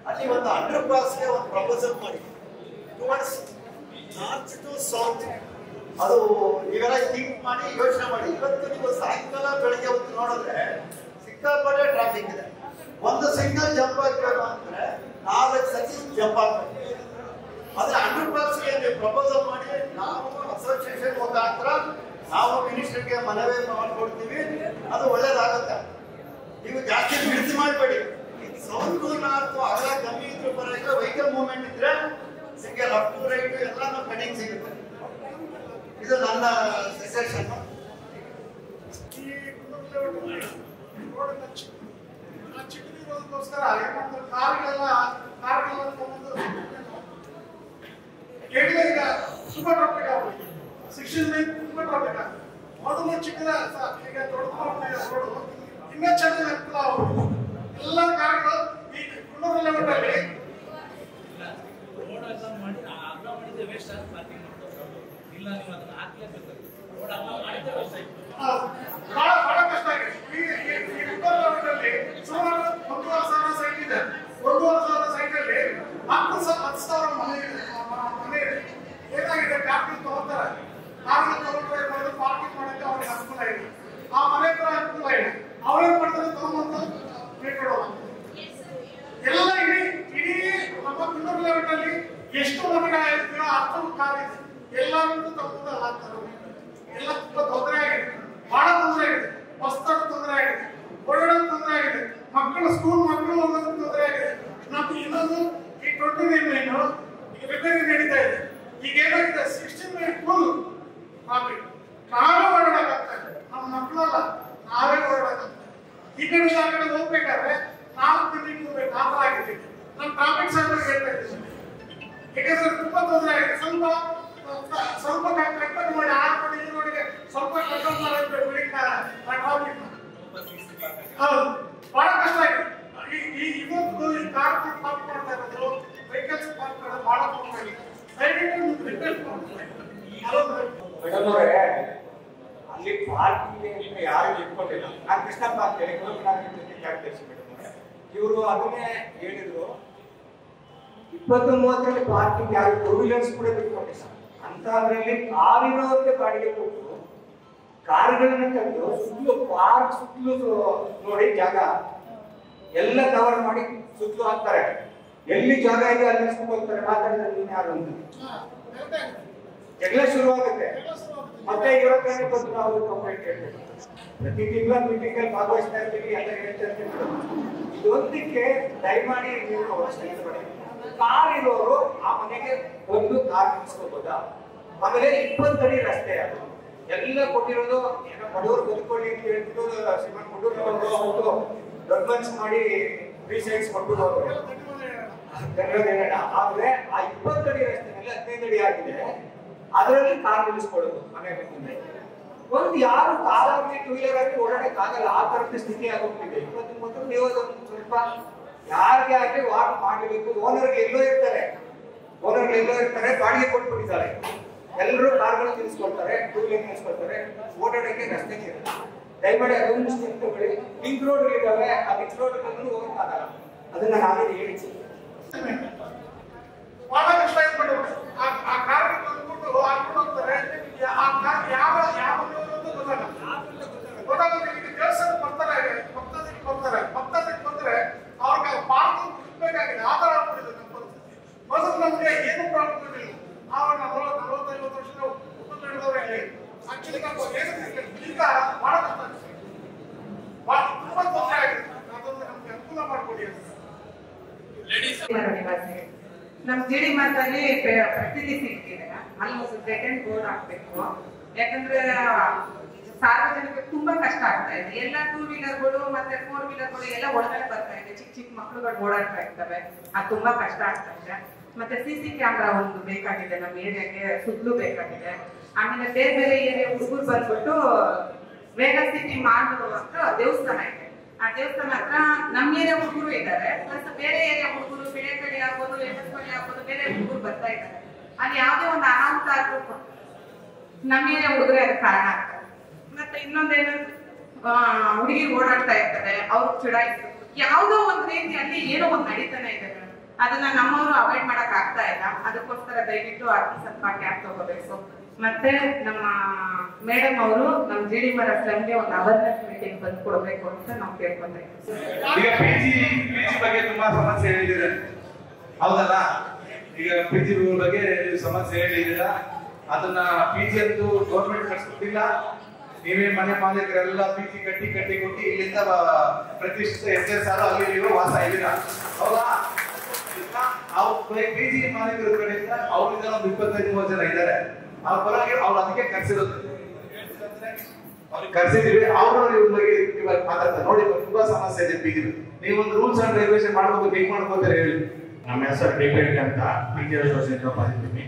ಅಲ್ಲಿ ಒಂದು ಅಂಡರ್ ಪಾಸ್ಗೆ ಒಂದು ಪ್ರಪೋಸಲ್ ಮಾಡಿ ಟುವರ್ಡ್ಸ್ ನಾರ್ತ್ ಟು ಸೌತ್. ಅದು ನೀವೆಲ್ಲ ಥಿಂಕ್ ಮಾಡಿ ಯೋಚನೆ ಮಾಡಿ. ಇವತ್ತು ನೀವು ಸಾಯಂಕಾಲ ಬೆಳಗ್ಗೆ ಹೊತ್ತು ನೋಡಿದ್ರೆ ಸಿಕ್ಕಾಪಟ್ಟೆ ಟ್ರಾಫಿಕ್ ಇದೆ. ಒಂದು ಸಿಗ್ನಲ್ ಜಂಪ್ ಆಗಬೇಕು ಅಂದ್ರೆ 4 ಸತಿ ಜಂಪ್ ಆಗಬೇಕು. ಆದ್ರೆ ಅಂಡರ್ ಪಾಸ್ಗೆ ನೀವು ಪ್ರಪೋಸಲ್ ಮಾಡಿ ನಾವು ಅಸೋಸಿಯೇಷನ್ ಮುಖಾಂತರ ನಾವು ಮಿನಿಸ್ಟರ್ಗೆ ಮನವಿ ಮಾಡ್ಕೊಡ್ತೀವಿ. ಅದು ಒಳ್ಳೇದಾಗುತ್ತೆ. ನೀವು ಜಾಸ್ತಿ ಬಿಡಿಸಿ ಮಾಡಬೇಡಿ. ಸೌತ್ ನಾರ್ತ್ ಅಗಲ ಕಮ್ಮಿ ಇದ್ರು ಪರವಾಗಿಲ್ಲ, ವೆಹಿಕಲ್ ಮೂವ್ಮೆಂಟ್ ಇದ್ರೆ ನಿಮಗೆ ಲೆಫ್ಟ್ ಟು ರೈಟ್ ಎಲ್ಲಾನು ಕಟಿಂಗ್ ಸಿಗುತ್ತೆ. ಇದು ನನ್ನ ಸಜೆಷನ್. ಚಿಕ್ಕದಿರೋದಕ್ಕೋಸ್ಕರ ಏನಾದ್ರು ಕಾರ್ಗಳೆಲ್ಲ ತಗೊಂಡು ಕೇಳಿದ್ರೆ ಈಗ ತುಂಬಾ ಟ್ರಾಫಿಕ್ ಆಗುತ್ತೆ. 16 ಲೈನ್ ತುಂಬಾ ಟ್ರಾಫಿಕ್ ಆಗುತ್ತೆ. ಮೊದಲು ಚಿಕ್ಕದ ಈಗ ದೊಡ್ಡ ರೋಡು ಇನ್ನೂ ಚೆನ್ನಾಗಿ ಅನುಕೂಲ ಆಗುತ್ತೆ. ಎಲ್ಲ ಕಾರ್ಗಳು ಈ ಕುಂದೂರು ಲೆವೆಲಲ್ಲಿ ರೋಡ್ ಅಗ್ಲ ಮಾಡಿ ಅಗ್ಲ ಮಾಡಿದ್ರೆ ವೇಸ್ಟ್ ಆಗಿ ಪಾರ್ಕಿಂಗ್ ಮಾಡ್ತಾರೆ. ಇಲ್ಲ ನೀವು ಅದನ್ನ ಹಾಕ್ಲೇಬೇಕು. ರೋಡ್ ಅಗ್ಲ ಮಾಡಿದ್ರೆ ವೇಸ್ಟ್ ಆಯ್ತು. ಬಹಳ ಕಷ್ಟ ಆಗಿದೆ. ಈ ಕುಂದೂರು ಲೆವೆಲಲ್ಲಿ ಸುಮಾರು 1,500 ಸೈಟ್ ಇದೆ. 1,500 ಸೈಟ್ ಅಲ್ಲಿ 10,000 ಮನೆ ಇದೆ. ಏನಾಗಿದೆ, ಟ್ಯಾಕ್ಟರ್ ತಗೋತಾರೆ, ಕಾರ್ಗಳು ತಗೊಂಡ್ರೆ ಮಾಡಿದ್ರೆ ಪಾರ್ಕಿಂಗ್ ಮಾಡೋಕ್ಕೆ ಅವ್ರಿಗೆ ಅನುಕೂಲ ಇದೆ. ಆ ಮನೆ ಹತ್ರ ಅನುಕೂಲ ಇದೆ. ಅವ್ರೇನ್ ಮಾಡ್ತಾರೆ, ತಗೊಂಬಂದು ಬಿಟ್ಬಿಡೋದು. ಎಲ್ಲ ಇಡೀ ನಮ್ಮ ಕುಂದೂರು ಲೆವೆಲಲ್ಲಿ ಎಷ್ಟು ಮನೆಗಳಿದೆಯೋ ಅಷ್ಟು ಕಾರ್ ಇದೆ. ಎಲ್ಲರಿಗೂ ತಗೊಂಡು ಹಾಕ್ತಾರೆ. ಎಲ್ಲ ತುಂಬಾ ತೊಂದರೆ ಆಗಿದೆ, ಬಹಳ ತೊಂದರೆ ಆಗಿದೆ. ಬಸ್ತಾರು ತೊಂದರೆ ಆಗಿದೆ, ಓಡಾಡೋದು ತೊಂದರೆ ಆಗಿದೆ, ಮಕ್ಕಳು ಸ್ಕೂಲ್ ಮಕ್ಕಳು ಹೋಗೋದಕ್ಕೆ ತೊಂದರೆ ಆಗಿದೆ. ನಮ್ಗೆ ಇನ್ನೊಂದು ಈ 29 ಲೈನ್ ರಿಪೇರಿ ನಡೀತಾ ಇದೆ. ಈಗ ಏನಾಗಿದೆ, 16 ಲೈನ್ ಫುಲ್ ಟ್ರಾಫಿಕ್. ನಾವೇ ಓಡಾಡಕ್ಕಾಗ್ತದೆ, ನಮ್ಮ ಮಕ್ಕಳಲ್ಲ, ನಾವೇ ಓಡಾಡಕ್ಕಾಗ್ತದೆ. ಈ ಕಡೆ ಆ ಕಡೆ ಹೋಗ್ಬೇಕಾದ್ರೆ 4 ಗಂಟೆಗೆ ಹೋಗ್ಬೇಕು, ಆ ಥರ ಆಗಿದೆ. ನಮ್ಮ ಟ್ರಾಫಿಕ್ ಸರ್ವಿಸ್ ಹೇಳ್ತಾ ಇದ್ದೀವಿ. ಯಾಕಂದ್ರೆ ತುಂಬಾ ತೊಂದರೆ ಆಗಿದೆ. ಸ್ವಲ್ಪ ಕಂಟ್ರೋಲ್ ಮಾಡಿ, ಆ ರೋಡ್ ಈ ರೋಡಿಗೆ ಸ್ವಲ್ಪ ಕಂಟ್ರೋಲ್ ಮಾಡಬೇಕು. ಟ್ರಾಫಿಕ್ ಹೌದು, ಬಹಳ ಕಷ್ಟ ಆಗಿದೆ. ಇವತ್ತು ಈ ಕಾರ್ ಪಾರ್ಕ್ ಮಾಡ್ತಾ ಇರೋದು, ವೆಹಿಕಲ್ಸ್ ಪಾರ್ಕ್ ಮಾಡೋದು ಬಹಳ ತೊಂದರೆ ಆಗಿದೆ. ದಯವಿಟ್ಟು ರಿಕ್ವೆಸ್ಟ್ ಮಾಡ್ತಾರೆ. ಮೇಡಮ್ ಅವರೇ, ಅಲ್ಲಿ ಪಾರ್ಕಿಂಗ್ ಯಾರು ಇಟ್ಕೊಂಡಿಲ್ಲ. ನಾನು ಕೃಷ್ಣಪ್ಪ ಅಂತ ಹೇಳಿ ಇವರು ಅದನ್ನೇ ಹೇಳಿದ್ರು. 20-30 ಪಾರ್ಕಿಂಗ್ ಯಾರು ಟೂ ವೀಲರ್ಸ್ ಕೂಡ ಬಿಟ್ಕೊಂಡಿಲ್ಲ. ಅಂತದ್ರಲ್ಲಿ ಕಾರಿನವ್ರಿಗೆ ಬಾಡಿಗೆ ಕೊಟ್ಟು ಕಾರುಗಳನ್ನ ತಂದು ಸುತ್ತಲೂ ಪಾರ್ಕ್ ಸುತ್ತಲೂ ನೋಡಿ ಜಾಗ ಎಲ್ಲ ಕವರ್ ಮಾಡಿ ಸುತ್ತಲೂ ಹಾಕ್ತಾರೆ. ಎಲ್ಲಿ ಜಾಗ ಇದೆ ಅಲ್ಲಿ ಹೋಗ್ತಾರೆ. ಮಾತಾಡಿದ್ರೆ ನೀನು ಯಾರು ಅಂತ ಜಗಳ ಶುರುವಾಗುತ್ತೆ. ಮತ್ತೆ ಇವತ್ತೇ ಬಂದು ನಾವು ಕಂಪ್ಲೇಂಟ್ ಹೇಳ್ತೇವೆ. ಪ್ರತಿ ತಿಂಗಳ ಮೀಟಿಂಗ್ ಅಲ್ಲಿ ಭಾಗವಹಿಸ್ತಾ ಇರ್ತೀವಿ ಅಂತ ಹೇಳ್ತಾ ಇರ್ತೀವಿ. ಇದೊಂದಕ್ಕೆ ದಯಮಾಡಿ ನೀವು ಕಾರ್ ಇರೋರು ಆ ಮನೆಗೆ ಒಂದು ಕಾರ್ ನಿಲ್ಸ್ಕೋಬೋದಾ? ಆಮೇಲೆ 20 ಅಡಿ ರಸ್ತೆ ಅದು ಎಲ್ಲ ಕೊಟ್ಟಿರೋದು ಏನೋ ಬಡವರು ಬದುಕೊಳ್ಳಿ ಅಂತ ಹೇಳ್ಬಿಟ್ಟು ಶ್ರೀಮಂತ ಹುಡುಗರು ದೊಡ್ಡ ಮನ್ಸು ಮಾಡಿ 3 ಸೈಡ್ಸ್ ಕೊಟ್ಟು ಆದ್ರೆ ಆ 20 ಅಡಿ ರಸ್ತೆನಲ್ಲಿ 15 ಅಡಿ ಆಗಿದೆ. ಅದರಲ್ಲಿ ಕಾರ್ ನಿಲ್ಲಿಸ್ಕೊಳ್ಳೋದು ಮನೆ ಮುಂದೆ. ಒಂದು ಯಾರು ಕಾರಾಗಿ ಟೂ ವೀಲರ್ ಆಗಿ ಓಡಾಡಕ್ಕಾಗಲ್ಲ, ಆ ತರದ ಸ್ಥಿತಿ ಆಗೋಗ್ತಿದೆ. ಇವತ್ತು ಮೊದಲು ನೀವು ಸ್ವಲ್ಪ ಯಾರಿಗೆ ಆಗಲಿ ವಾಕ್ ಮಾಡಬೇಕು. ಓನರ್ಗೆ ಎಲ್ಲೋ ಇರ್ತಾರೆ, ಬಾಡಿಗೆ ಕೊಟ್ಬಿಟ್ಟಿದ್ದಾರೆ. ಎಲ್ಲರೂ ಕಾರ್ಗಳು ನಿಲ್ಲಿಸ್ಕೊಳ್ತಾರೆ, ಟೂ ವೀಲರ್ ನಿಲ್ಲಿಸ್ಕೊಳ್ತಾರೆ, ಓಡಾಡಕ್ಕೆ ರಸ್ತೆಗೆ ಇರುತ್ತೆ. ದಯಮಾಡಿ ಅದೊಂದು ಸ್ಥಿತಿ ತಗೊಳ್ಳಿ. ಲಿಂಕ್ ರೋಡ್ ಇದ್ದಾವೆ, ಆ ಲಿಂಕ್ ರೋಡ್ ಹೋಗಕ್ಕಾಗಲ್ಲ. ಅದನ್ನ ನಾವೇ ಹೇಳಿದ್ವಿ. ಬಹಳ ಕಷ್ಟ ಇಟ್ಕೊಂಡು ಆ ಕಾರ್ಯ ಬಂದ್ಬಿಟ್ಟು ಹಾಕೊಂಡು ಹೋಗ್ತಾರೆ. ಆ ಕಾರ್ ಯಾವ ಗೊತ್ತಾಗುತ್ತೆ. ಈಗ ದೇವಸ್ಥಾನ ಬರ್ತಾರೆ, ಭಕ್ತಾದಿಗೆ ಬಂದ್ರೆ ಅವ್ರಿಗೆ ಪಾರ್ಕಿಂಗ್ ಬೇಕಾಗಿದೆ. ಆ ತರ ಆಗ್ಬಿಟ್ಟಿದೆ ನಮ್ಮ ಪರಿಸ್ಥಿತಿ. ಮೊದಲು ನಮಗೆ ಏನು ಪ್ರಾಬ್ಲಮ್ ಇರಲಿಲ್ಲ. ಆವಾಗ 40-50 ವರ್ಷದ ಉಪಕರಣದವರೇ ಆಕ್ಚುಲಿ ನಾವು ಏನು ಈಗ ಬಹಳ ಕಷ್ಟ ಆಗ್ತದೆ, ತುಂಬಾ ತೊಂದರೆ ಆಗಿದೆ. ಅದನ್ನು ನಮ್ಗೆ ಅನುಕೂಲ ಮಾಡ್ಕೊಡಿ ಅಂತ. ನಮ್ ಜಿಡಿ ಮಾತಲ್ಲಿ ಪ್ರತಿನಿಧಿ ಸಿಕ್ಕಿದೆ, ಅಲ್ಲಿ ಒಂದು ಸೆಕೆಂಡ್ ಬೋರ್ಡ್ ಹಾಕ್ಬೇಕು. ಯಾಕಂದ್ರೆ ಸಾರ್ವಜನಿಕರಿಗೆ ತುಂಬಾ ಕಷ್ಟ ಆಗ್ತಾ ಇದೆ. ಎಲ್ಲ 2 ವೀಲರ್ಗಳು ಮತ್ತೆ 4 ವೀಲರ್ಗಳು ಎಲ್ಲ ಒಳಗಡೆ ಬರ್ತಾ ಇದೆ. ಚಿಕ್ಕ ಮಕ್ಕಳುಗಳು ಓಡಾಡ್ತಾ ಇರ್ತವೆ, ಅದು ತುಂಬಾ ಕಷ್ಟ ಆಗ್ತಾ ಇದೆ. ಮತ್ತೆ CC ಕ್ಯಾಮ್ರಾ ಒಂದು ಬೇಕಾಗಿದೆ, ನಮ್ಮ ಏರಿಯಾಗೆ ಸುತ್ತಲೂ ಬೇಕಾಗಿದೆ. ಆಮೇಲೆ ಬೇರೆ ಬೇರೆ ಏರಿಯಾ ಹುಡುಗರು ಬಂದ್ಬಿಟ್ಟು ವೇಗ ಸಿಟಿ ಮಾಡು ಅಂತ ದೇವಸ್ಥಾನ ಇದೆ. ಆ ದೇವಸ್ಥಾನ ಹತ್ರ ನಮ್ಮ ಏರಿಯಾ ಹುಡುಗರು ಇದ್ದಾರೆ, ಪ್ಲಸ್ ಬೇರೆ ಏರಿಯಾ ಹುಡುಗರು ಬಿಳೆಕಳಿ ಆಗ್ಬೋದು, ಎಣ್ಣಸ್ಕಳಿ ಆಗ್ಬೋದು, ಬೇರೆ ಹುಡುಗರು ಬರ್ತಾ ಇದ್ದಾರೆ. ಅಲ್ಲಿ ಯಾವುದೇ ಒಂದು ಅನಾಹುತ ಆದ್ರೂ ನಮ್ಮ ಏರಿಯಾ ಹುಡುಗರೇ ಅದಕ್ಕೆ ಕಾರಣ ಆಗ್ತಾರೆ. ಮತ್ತೆ ಇನ್ನೊಂದೇನಂದ್ರೆ ಹುಡುಗಿ ಓಡಾಡ್ತಾ ಇರ್ತಾರೆ, ಅವ್ರು ಚುಡಾಯಿಸ್ತಾರೆ. ಯಾವುದೋ ಒಂದು ರೀತಿಯಲ್ಲಿ ಏನೋ ಒಂದು ನಡೀತಾನೆ ಇದೆ. ಅದನ್ನ ನಮ್ಮವರು ಅವಾಯ್ಡ್ ಮಾಡಕ್ ಆಗ್ತಾ ಇಲ್ಲ. ಅದಕ್ಕೋಸ್ಕರ ದಯವಿಟ್ಟು ಸ್ವಲ್ಪ ಕ್ಯಾಬ್ ತಗೋಬೇಕು. ಮತ್ತೆ ನಮ್ಮ ಮೇಡಮ್ ಅವರು ನಮ್ಮ ಜಿಡಿ ಮರ ಸ್ಲಮ್ಗೆ ಒಂದು ಅವೇರ್ನೆಸ್ ಮೀಟಿಂಗ್ ಬಂದು ಕೊಡಬೇಕು ಅಂತ ನಾವು ಕೇಳ್ಕೊಂಡ್ರೆ. ಈಗ ಪಿಜಿ ಬಗ್ಗೆ ತುಂಬಾ ಸಮಸ್ಯೆ ಹೇಳಿದ್ರೆ ಹೌದಲ್ಲ. ಈಗ ಪಿಜಿ ಬಗ್ಗೆ ಸಮಸ್ಯೆ ಹೇಳಿದ್ದೀರ. ಅದನ್ನ ಪಿಜಿ ಅಂತೂ ಗೌರ್ಮೆಂಟ್ ಕಟ್ಸ್ಕೊಟ್ಟಿಲ್ಲ. ನೀವೇ ಮನೆ ಮಾಲೀಕರೆಲ್ಲ ಪಿಜಿ ಕಟ್ಟಿ ಕೊಟ್ಟು ಇಲ್ಲಿಂದ ಪ್ರತಿಷ್ಠಿತ SSR ಅಲ್ಲಿ ವಾಸ ಇದ್ದೀರಾ, ಹೌದಾ? ಪಿಜಿ ಮಾಲೀಕರ ಕಡೆಯಿಂದ ಅವರಿಂದ ಒಂದು 25-30 ಜನ ಇದ್ದಾರೆ. ಅವ್ರ ಪರವಾಗಿ ಅವ್ರು ಅದಕ್ಕೆ ಕರ್ಸಿರೋದು, ಅವ್ರಿಗೆ ಕರ್ಸಿದೀವಿ. ಅವರು ಇವ್ರ ಬಗ್ಗೆ ಮಾತಾಡ್ತಾರೆ. ನೋಡಿ, ತುಂಬಾ ಸಮಸ್ಯೆ ಇದೆ ಪಿಜಿ. ನೀವೊಂದು ರೂಲ್ಸ್ ಅಂಡ್ ರೆಗ್ಯುಲೇಷನ್ ಮಾಡ್ಕೋಬೇಕು. ಹೇಗೆ ಮಾಡ್ಕೋತಾರೆ ಹೇಳಿ? ನಮ್ಮ ಹೆಸರು ಡಿಪೆಂಡ್ ಅಂತ ಪಿಜಿ ಅಸೋಸಿಯೇಷನ್ ಬಂದಿದ್ದೀನಿ.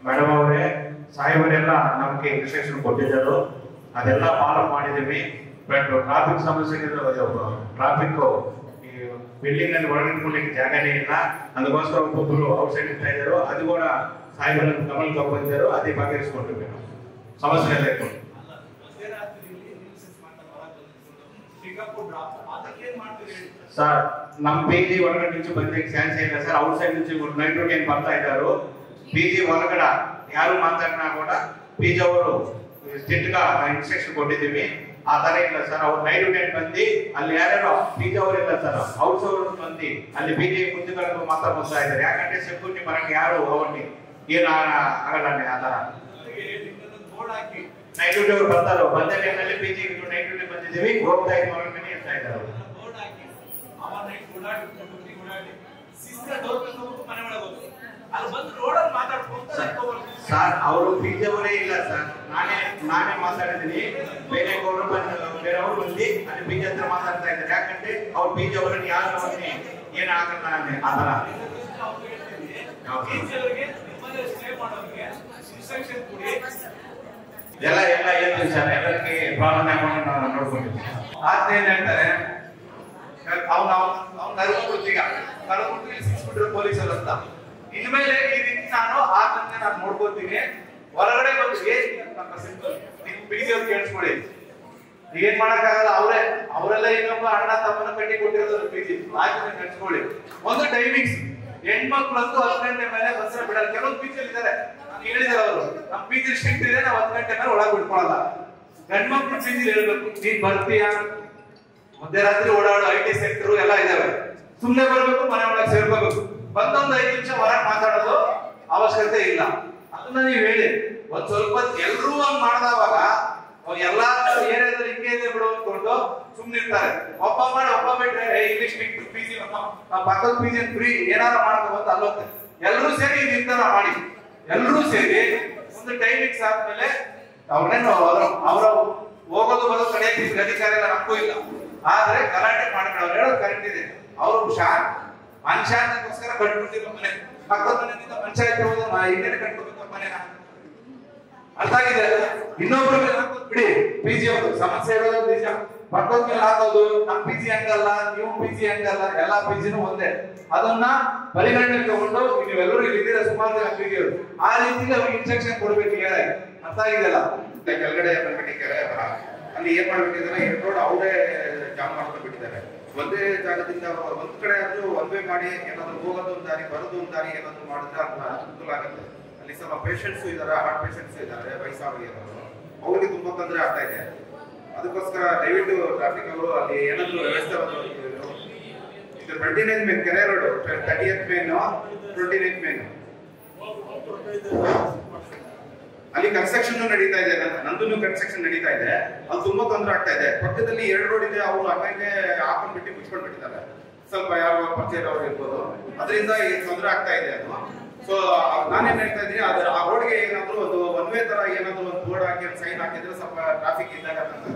ಮೇಡಮ್ ಅವರೇ, ಸಾಹೇಬರೆಲ್ಲ ನಮಗೆ ಇನ್ಸ್ಟ್ರಕ್ಷನ್ ಕೊಟ್ಟಿದ್ದರು, ಅದೆಲ್ಲ ಫಾಲೋ ಮಾಡಿದ್ದೀವಿ. ಬಟ್ ಟ್ರಾಫಿಕ್ ಸಮಸ್ಯೆ ಟ್ರಾಫಿಕ್ ಈ ಬಿಲ್ಡಿಂಗ್ ಅಲ್ಲಿ ಒಳಗಡೆ ಕೊಡ್ಲಿಕ್ಕೆ ಜಾಗನೇ ಇಲ್ಲ. ಅದಕ್ಕೋಸ್ಕರ ಒಬ್ಬೊಬ್ಬರು ಔಟ್ಸೈಡ್ ಇರ್ತಾ ಇದ್ದಾರೆ. ಅದು ಕೂಡ ಸಾಹೇಬರನ್ನು ಗಮನ ತಗೊಂಡಿದ್ದರು, ಅದೇ ಬಗೆಹರಿಸ್ಕೊಟ್ಟಿವಿ. ಸಮಸ್ಯೆ ಎಲ್ಲ ಇಟ್ಕೊಂಡು ಸರ್, ನಮ್ಮ ಪಿಜಿ ಒಳಗಡೆ నుంచి ಬಂದಿಗೆ ಚಾನ್ಸ್ ಇಲ್ಲ ಸರ್. ಔಟ್ ಸೈಡ್ నుంచి ನೈಟ್ ಡ್ಯೂಟಿ ಬರ್ತಾ ಇದ್ದಾರೆ. ಪಿಜಿ ಒಳಗಡೆ ಯಾರು ಮಾತಾಡಿనా ಕೂಡ ಪಿಜಿ ಅವರು ಸ್ಟ್ರಿಕ್ಟ್ గా ಇನ್ಸ್ಟ್ರಕ್ಷನ್ ಕೊಟ್ಟಿದ್ದೀವಿ. ಆ ತರ ಇಲ್ಲ ಸರ್. ಅವ್ರು ನೈಟ್ ಡ್ಯೂಟಿ ಬಂದು ಅಲ್ಲಿ ಯಾರ್ಯಾರು ಪಿಜಿ ಅವರಿಲ್ಲ ಸರ್, ಔಟ್ಸ್ ಅವರು ಬಂದು ಅಲ್ಲಿ ಪಿಜಿ ಮುಂದೆಗಳನ್ನು ಮಾತ್ರ ಬರ್ತಾ ಇದ್ದಾರೆ. ಯಾಕಂದ್ರೆ ಸೆಕ್ಯೂರಿಟಿ ಬರಕ್ಕೆ ಯಾರು ಅವ್ರಿಗೆ ಏನು ಆಗಲ್ಲ. ಆ ತರ ನೈಟ್ ಡ್ಯೂಟಿ ಅವ್ರು ಬರ್ತಾರೋ ಬಂದ ಟೈಮಲ್ಲಿ ಪಿಜಿ ನೈಟ್ ಡ್ಯೂಟಿ ಬಂದಿದ್ದೀವಿ, ಹೋಗ್ತಾ ಇದ್ದೀವಿ, ಹೊರಗಡೆ ಇರ್ತಾ ಇದ್ದಾರೆ. ಸರ್, ಅವರು ಪಿಜಿ ಅವರೇ ಇಲ್ಲ ಸರ್. ನಾನೇ ಮಾತಾಡಿದ್ದೀನಿ. ಬೇರೆಯವರು ಬೇರೆಯವರು ಬಂದು ಅಲ್ಲಿ ಪಿಜಿ ಹತ್ರ ಮಾತಾಡ್ತಾ ಇದ್ದಾರೆ. ಯಾಕಂದ್ರೆ ಅವ್ರು ಪಿಜಿ ಅವರನ್ನು ಯಾರು ಏನಾಗಲ್ಲ ಆ ತರ. ಎಲ್ಲ ಹೇಳ್ತೀವಿ ಸರ್. ಎಲ್ಲರಿಗೆ ಪ್ರಾಬ್ಲಮ್ ಆಗಿ ನೋಡ್ಕೊಂಡಿದ್ದೀವಿ. ಆದ್ಮೇಲೆ ಹೇಳ್ತಾರೆ ಕರ್ಕೊಂಡು ಸಿಕ್ಸ್ಬಿಟ್ರು ಪೊಲೀಸರು ಅಂತ. ಇನ್ಮೇಲೆ ಈ ರೀತಿ ನಾನು ನಾನು ನೋಡ್ಕೊತೀನಿ. ಹೊರಗಡೆ ಬಂದು ನಿಮ್ ಪಿಜಿ ಅವ್ರು ಕೇಳಿಸ್ಕೊಳ್ಳಿ. ಏನ್ ಮಾಡಕ್ಕಾಗಲ್ಲ. ಅವರೆಲ್ಲ ಇನ್ನೊಬ್ಬ ಅಣ್ಣ ತಮ್ಮನ ಕಟ್ಟಿ ಕೊಟ್ಟಿರೋದು ಪಿಜಿ ಆಯ್ತು ನಡೆಸ್ಕೊಳ್ಳಿ. ಒಂದು ಟೈಮಿಂಗ್ಸ್ ಹೆಣ್ಮಕ್ಳಂತೂ 10 ಗಂಟೆ ಮೇಲೆ ಬಸ್ ಬಿಡಲ್ಲ. ಕೆಲವೊಂದು ಪಿಜಿ ಇದ್ದಾರೆ, ಹೇಳಿದಾರೆ ಅವರು, ನಮ್ ಪಿಜಿ ಸ್ಟ್ರಿಕ್ಟ್ ಇದೆ, ನಾವು 10 ಗಂಟೆ ಮೇಲೆ ಒಳಗೆ ಬಿಡ್ಕೊಳಲ್ಲ. ಗಂಡ್ಮಕ್ಳು ಪಿಜಿ ಹೇಳ್ಬೇಕು, ನೀನ್ ಬರ್ತೀಯಾ, ಮಧ್ಯರಾತ್ರಿ ಓಡಾಡೋ IT ಸೆಕ್ಟರ್ ಎಲ್ಲ ಇದಾವೆ. ಸುಮ್ನೆ ಬರ್ಬೇಕು, ಮನೆ ಒಳಗೆ ಸೇರ್ಕೋಬೇಕು. ಬಂದೊಂದು 5 ನಿಮಿಷ ಹೊರಗೆ ಮಾತಾಡೋದು ಅವಶ್ಯಕತೆ ಇಲ್ಲ. ಅದನ್ನ ನೀವು ಹೇಳಿ. ಒಂದ್ ಸ್ವಲ್ಪ ಎಲ್ರೂ ಹಂಗ್ ಮಾಡಿದವಾಗ ಎಲ್ಲಾ ಏರಿಯಾದಲ್ಲಿ ಹಿಂಗೆ ಇದೆ ಬಿಡು ಅಂದ್ಕೊಂಡು ಸುಮ್ನಿರ್ತಾರೆ. ಒಬ್ಬ ಬಿಟ್ರೆ ಇಂಗ್ಲಿಷ್ ಪಿಜಿ ಪಕ್ಕದ ಪಿಜಿ ಫ್ರೀ ಏನಾರ ಮಾಡ್ಕೋಬಹುದು ಅಲ್ಲೋತ್ತೆ. ಎಲ್ರೂ ಸೇರಿ ನಿರ್ಧಾರ ಮಾಡಿ, ಎಲ್ರೂ ಸೇರಿ ಒಂದು ಟೈಮಿಂಗ್ಸ್ ಆದ್ಮೇಲೆ ಅವ್ರನ್ನೇನು ಅವ್ರ ಹೋಗೋದು ಬರೋದು ಕಡೆಯ ಅಧಿಕಾರ ಎಲ್ಲ ನಮಗೂ ಇಲ್ಲ. ಆದ್ರೆ ಗಲಾಟೆ ಮಾಡ್ಕೊಳ್ಳೋರು ಹೇಳೋದು ಕರೆಕ್ಟ್ ಇದೆ. ಅವರು ಮನುಷ್ಯಗೋಸ್ಕರ ಕಟ್ಬಿಟ್ಟಿರೋ ಮನೆ, ಪಕ್ಕದ ಮನೆಯಿಂದ ಪಂಚಾಯತ್ ಹೋದ ಇನ್ನೇನೆ ಕಟ್ಕೋಬೇಕು ಮನೆನ. ಅರ್ಥ ಆಗಿದೆ? ಇನ್ನೊಬ್ರ ಮೇಲೆ ಹಾಕೋದು ಬಿಡಿ. ಪಿಜಿ ಅವರು ಸಮಸ್ಯೆ ಇರೋದು ನಿಜ. ಪಕ್ಕದ ಮೇಲೆ ಹಾಕೋದು ನಮ್ ಪಿಜಿ ಹಂಗಲ್ಲ, ನೀವು ಪಿಜಿ ಹಂಗಲ್ಲ, ಎಲ್ಲಾ ಪಿಜಿನೂ ಒಂದೇ. ಅದನ್ನ ಪರಿಗಣನೆಗೆ ತಗೊಂಡು ನೀವೆಲ್ಲರೂ ಇಲ್ಲಿದ್ದೀರ ಸುಮಾರು ಜನ ಪಿಜಿಯವರು, ಆ ರೀತಿಗೆ ಅವ್ರಿಗೆ ಇನ್ಸ್ಟ್ರಕ್ಷನ್ ಕೊಡ್ಬೇಕು. ಹೇಳ ಅರ್ಥ ಆಗಿದೆಯಲ್ಲ? ಕೆಳಗಡೆ ಅಲ್ಲಿ ಏನ್ ಮಾಡ್ಬಿಟ್ಟಿದ್ದಾರೆ, 2 ರೋಡ್ ಅವರೇ ಜಾಮ್ ಮಾಡ್ಕೊಂಡು ಬಿಟ್ಟಿದ್ದಾರೆ. ಒಂದೇ ಜಾಗದಿಂದ ಒಂದ್ ಕಡೆ ಆದ್ರೂ ಒನ್ ವೇ ಮಾಡಿ ಏನಾದ್ರು ಹೋಗೋದು ಒಂದು ದಾರಿ, ಬರೋದು ಒಂದು ದಾರಿ ಏನಾದ್ರು ಮಾಡಿದ್ರೆ ಅನುಕೂಲ ಆಗುತ್ತೆ. ಅಲ್ಲಿ ಸ್ವಲ್ಪ ಪೇಷಂಟ್ಸ್ ಇದಾರೆ, ಹಾರ್ಟ್ ಪೇಷಂಟ್ಸ್ ಇದ್ದಾರೆ, ವಯಸ್ಸಾಗಿರೋರು, ಅವ್ರಿಗೆ ತುಂಬಾ ತೊಂದರೆ ಆಗ್ತಾ ಇದೆ. ಅದಕ್ಕೋಸ್ಕರ ದಯವಿಟ್ಟು ಟ್ರಾಫಿಕ್ ಅವರು ಅಲ್ಲಿ ಏನಾದ್ರು ವ್ಯವಸ್ಥೆ ಇದು 29 ಮೇನ್ ಕೆರೆ road, 30th main, 29th main ಅಲ್ಲಿ ಕನ್ಸ್ಟ್ರಕ್ಷನ್ ನಡೀತಾ ಇದೆ. ನಂದು ಕನ್ಸ್ಟ್ರಕ್ಷನ್ ನಡೀತಾ ಇದೆ. ಅಲ್ಲಿ ತುಂಬಾ ತೊಂದರೆ ಆಗ್ತಾ ಇದೆ. ಪಕ್ಕದಲ್ಲಿ 2 ರೋಡ್ ಇದೆ, ಅವರು ಹಂಗೆ ಹಾಕೊಂಡ್ಬಿಟ್ಟು ಮುಚ್ಕೊಂಡ್ ಬಿಟ್ಟಿದ್ದಾರೆ. ಸ್ವಲ್ಪ ಯಾವ ಪರಿಚಯ ಅವ್ರು ಇರ್ಬೋದು, ಅದರಿಂದ ತೊಂದರೆ ಆಗ್ತಾ ಇದೆ ಅದು. ಸೊ ನಾನೇನ್ ಹೇಳ್ತಾ ಇದ್ದೀನಿ, ಆ ರೋಡ್ಗೆ ಏನಾದ್ರು ಒಂದು ಒನ್ ವೇ ತರ ಏನಾದ್ರು ಒಂದು ಬೋರ್ಡ್ ಹಾಕಿ ಒಂದು ಸೈನ್ ಹಾಕಿದ್ರೆ ಸ್ವಲ್ಪ ಟ್ರಾಫಿಕ್ ಇದ್ದಾಗ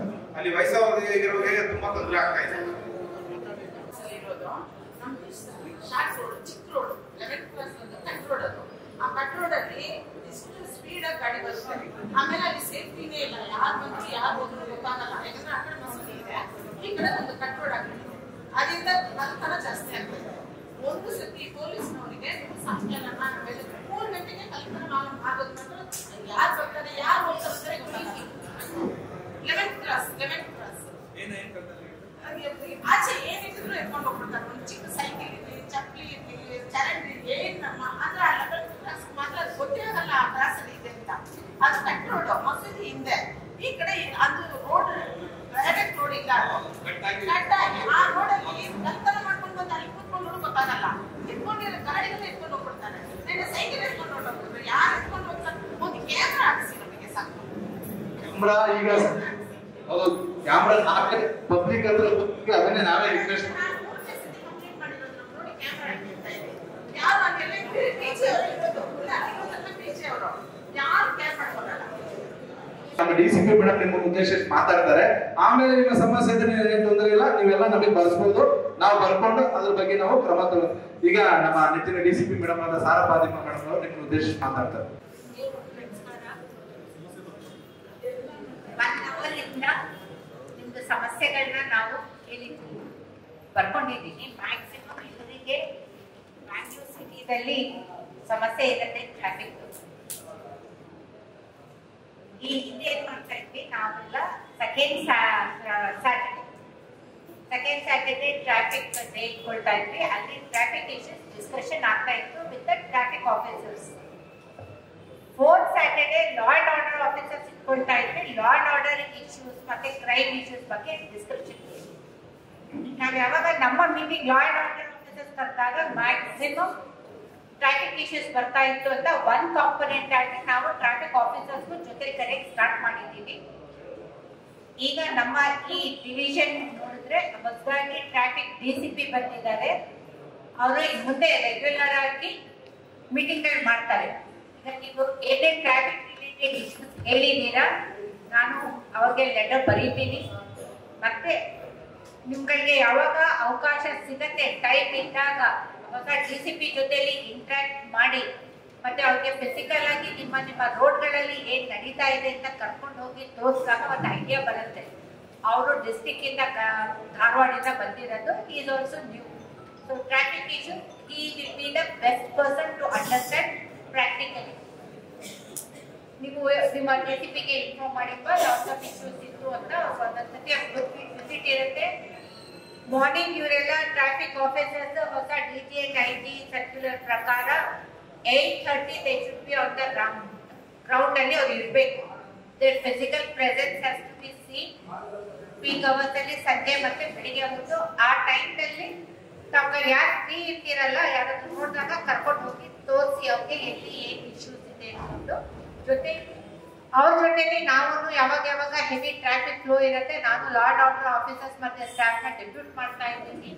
ಅಲ್ಲಿ ವಯಸ್ಸಾಗಿರೋರಿಗೆ ತುಂಬಾ ತೊಂದರೆ ಆಗ್ತಾ ಇದೆ. ಚಿಕ್ಕ road 11th class cut road ಅದು. ಆ ಕಟ್ ರೋಡ್ ಅಲ್ಲಿ ಇಷ್ಟು ಸ್ಪೀಡ್ ಆಗಿ ಗಾಡಿ ಬರ್ತದೆ. ಆಮೇಲೆ ಅಲ್ಲಿ ಸೇಫ್ಟಿನೇ ಇಲ್ಲ, ಯಾರು ಬಂದ್ರು ಯಾರು ಹೋದ್ರು ಗೊತ್ತಾಗಲ್ಲ. ಯಾಕಂದ್ರೆ ಆ ಕಡೆ ಮಸೂದಿ ಇದೆ, ಈ ಕಡೆ ಒಂದು ಕಟ್ ರೋಡ್ ಆಗಿತ್ತು. ಅದರಿಂದ ಕಳ್ತನ ಜಾಸ್ತಿ ಆಗ್ತದೆ. ಒಂದು ಸತಿ ಪೊಲೀಸ್ನವರಿಗೆ ಸಾಯಂಕಾಲ 3 ಗಂಟೆಗೆ ಕಳ್ತನ ಆಗೋದು ಯಾರು ಬರ್ತಾರೆ ಯಾರು ಹೋಗ್ತಾರೆ ಗೊತ್ತಾಗಲ್ಲ. 11th ಕ್ಲಾಸ್ ಆಚೆ ಏನಿದ್ರು ಎತ್ಕೊಂಡು ಹೋಗ್ಬಿಡ್ತಾರೆ. ಒಂದು ಚಿಕ್ಕ ಸೈಕಲ್ ಇರಲಿ, ಚಪ್ಪಲಿ ಇರಲಿ, ಚರಂಡಿ ಇರಲಿ, ಏನಮ್ಮ ಅಂದ್ರೆ ಆ 11th ಕ್ಲಾಸ್ ಮಾತ್ರ ಗೊತ್ತೇ ಆಗಲ್ಲ ಆ ಕ್ಲಾಸಲ್ಲಿ ಇದೆ ಅಂತ. ಅದು ಕಟ್ ರೋಡ್, ಮಸೂದಿ ಹಿಂದೆ. ಈ ಕಡೆ ಅದು ರೋಡ್ ಡೈರೆಕ್ಟ್ ರೋಡ್ ಇಲ್ಲ, ಕಟ್ಟಾಗಿ ಆ ರೋಡಲ್ಲಿ ಕಳ್ತನ ಮಾಡ್ಕೊಂಡು ಬಂದು ಅಲ್ಲಿ ಕೂತ್ಕೊಂಡು ಗೊತ್ತಾಗಲ್ಲ. ಎತ್ಕೊಂಡಿರೋ ಗಾಡಿಗಳು ಎತ್ಕೊಂಡು ಹೋಗ್ಬಿಡ್ತಾರೆ. ನನ್ನ ಸೈಕಲ್ ಎತ್ಕೊಂಡು ಹೊರಟೋಗ್ಬಿಟ್ರು. ಯಾರು ಎತ್ಕೊಂಡು ಹೋಗ್ತಾರೆ? ಒಂದು ಕ್ಯಾಮ್ರಾ ಹಾಕಿಸಿ ನಮಗೆ ಸಾಕು. ಕ್ಯಾಮ್ರಾ ಈಗ ಹೌದು, ಕ್ಯಾಮ್ರಾ ಹಾಕಿ ಪಬ್ಲಿಕ್ ಹತ್ರ ಅದನ್ನೇ ನಾವೇ ರಿಕ್ವೆಸ್ಟ್ ನಮ್ಮ DCP ಮೇಡಮ್ ನಿಮ್ಮ ಉದ್ದೇಶಿಸಿ ಮಾತಾಡ್ತಾರೆ. ಆಮೇಲೆ ನಿಮ್ಮ ಸಮಸ್ಯೆ ಇದ್ರೆ ಏನು ತೊಂದರೆ ಇಲ್ಲ, ನೀವೆಲ್ಲ ನಮಗೆ ಬರ್ಸ್ಬೋದು, ನಾವು ಬರ್ಕೊಂಡು ಅದ್ರ ಬಗ್ಗೆ ನಾವು ಕ್ರಮ ತಗೊಂಡು. ಈಗ ನಮ್ಮ ನೆಚ್ಚಿನ DCP ಮೇಡಮ್ ಆದ ಸಾರಾ ಪಾದಿಮ್ಮ ಮೇಡಮ್ ಅವರು ನಿಮ್ಮ ಉದ್ದೇಶಿಸಿ ಮಾತಾಡ್ತಾರೆ. ನಿಮ್ದು ಸಮಸ್ಯೆಗಳನ್ನ ನಾವು ಕೇಳಿದ್ದೀವಿ, ಬರ್ಕೊಂಡಿದ್ದೀವಿ. ಮ್ಯಾಕ್ಸಿಮಮ್ ಇವರಿಗೆ ಬ್ಯಾಂಗ್ಳೂರ್ ಸಿಟಿದಲ್ಲಿ ಸಮಸ್ಯೆ ಇರುತ್ತೆ ಟ್ರಾಫಿಕ್. ಈ ಹಿಂದೆ ಏನ್ ಮಾಡ್ತಾ ಇದ್ವಿ ನಾವೆಲ್ಲ ಸೆಕೆಂಡ್ ಸ್ಯಾಟರ್ಡೆ ಟ್ರಾಫಿಕ್ ಡೇ ಇಟ್ಕೊಳ್ತಾ ಇದ್ವಿ. ಅಲ್ಲಿ ಟ್ರಾಫಿಕ್ ಇಶ್ಯೂಸ್ ಡಿಸ್ಕಷನ್ ಆಗ್ತಾ ಇತ್ತು with the traffic officers. 4th Saturday law and order officers ಇಟ್ಕೊಳ್ತಾ ಇದ್ವಿ. ಲಾ ಅಂಡ್ ಆರ್ಡರ್ ಇಶ್ಯೂಸ್ ಮತ್ತೆ ಕ್ರೈಮ್ ಇಶ್ಯೂಸ್ ಬಗ್ಗೆ ಡಿಸ್ಕಷನ್. ನಾವು ಯಾವಾಗ ನಮ್ಮ meeting law and order officers ಕರೆದಾಗ ಮ್ಯಾಕ್ಸಿಮಮ್ ಟ್ರಾಫಿಕ್ ಇಶ್ಯೂಸ್ ಬರ್ತಾ ಇತ್ತು ಅಂತ ಒನ್ ಕಾಂಪೊನೆಂಟ್ ಆಗಿ ನಾವು ಟ್ರಾಫಿಕ್ ಆಫೀಸರ್ಸ್ಗೂ ಜೊತೆ ಕರೆಕ್ಟ್ ಸ್ಟಾರ್ಟ್ ಮಾಡಿದ್ದೀವಿ. ಈಗ ನಮ್ಮ ಈ ಡಿವಿಷನ್ ನೋಡಿದ್ರೆ ಹೊಸದಾಗಿ ಟ್ರಾಫಿಕ್ DCP ಬಂದಿದ್ದಾರೆ. ಅವರು ಮುಂದೆ ರೆಗ್ಯುಲರ್ ಆಗಿ ಮೀಟಿಂಗ್ಗಳು ಮಾಡ್ತಾರೆ. ಈಗ ನೀವು ಏನೇ ಟ್ರಾಫಿಕ್ ರಿಲೇಟೆಡ್ ಇಶ್ಯೂಸ್ ಹೇಳಿದ್ದೀರಾ, ನಾನು ಅವ್ರಿಗೆ ಲೆಟರ್ ಬರೀತೀನಿ. ಮತ್ತೆ ನಿಮ್ಗಳಿಗೆ ಯಾವಾಗ ಅವಕಾಶ ಸಿಗತ್ತೆ, ಟೈಮ್ ಇದ್ದಾಗ ಹೊಸ DCP ಜೊತೆಲಿ ಇಂಟ್ರಾಕ್ಟ್ ಮಾಡಿ ಮತ್ತೆ ಅವ್ರಿಗೆ ಫಿಸಿಕಲ್ ಆಗಿ ನಿಮ್ಮ ರೋಡ್ಗಳಲ್ಲಿ ಏನ್ ನಡೀತಾ ಇದೆ ಅಂತ ಕರ್ಕೊಂಡು ಹೋಗಿ ತೋರಿಸಿದಾಗ ಒಂದು ಐಡಿಯಾ ಬರುತ್ತೆ. ಅವರು ಡಿಸ್ಟ್ರಿಕ್ಟ್ ಇಂದ ಧಾರವಾಡದಿಂದ ಬಂದಿರೋದು. Is also new. So traffic issue he will be the best person to understand practically. ನೀವು ನಿಮ್ಮ DCPಗೆ ಇನ್ಫಾರ್ಮ್ ಮಾಡಿಪ್ಪ ಯಾವ ಇಶ್ಯೂಸ್ ಇತ್ತು ಅಂತ ಒಂದೊಂದ್ಸತಿ ವಿಸಿಟ್ ಇರುತ್ತೆ. ಮಾರ್ನಿಂಗ್ ಇವರೆಲ್ಲ ಟ್ರಾಫಿಕ್ ಆಫೀಸರ್ಸ್ ಹೊಸ DG and IG ಸರ್ಕ್ಯುಲರ್ ಪ್ರಕಾರ 8:30 they should be on the ground ಅಲ್ಲಿ ಅವ್ರು ಇರಬೇಕು. their physical presence has to be seen. Peak hours ಅಲ್ಲಿ ಸಂಜೆ ಮತ್ತೆ ಬೆಳಿಗ್ಗೆ ಹೊತ್ತು ಆ ಟೈಮ್ ನಲ್ಲಿ ತಾವು ಯಾರು ಫ್ರೀ ಇರ್ತೀರಲ್ಲ, ಯಾರಾದ್ರೂ ನೋಡಿದಾಗ ಕರ್ಕೊಂಡು ಹೋಗಿ ತೋರಿಸಿ ಅವ್ರಿಗೆ ಎಲ್ಲಿ ಏನ್ ಇಶ್ಯೂಸ್ ಇದೆ ಅನ್ಕೊಂಡು ಜೊತೆ ಅವ್ರ ಜೊತೆಲಿ ನಾವು ಯಾವಾಗ ಹೆವಿ ಟ್ರಾಫಿಕ್ ಫ್ಲೋ ಇರುತ್ತೆ, ನಾನು ಲಾ ಅಂಡ್ ಆರ್ಡರ್ ಆಫೀಸರ್ಸ್ ಮತ್ತೆ ಸ್ಟಾಫ್ ನ ಡೆಪ್ಯೂಟ್ ಮಾಡ್ತಾ ಇದ್ದೀನಿ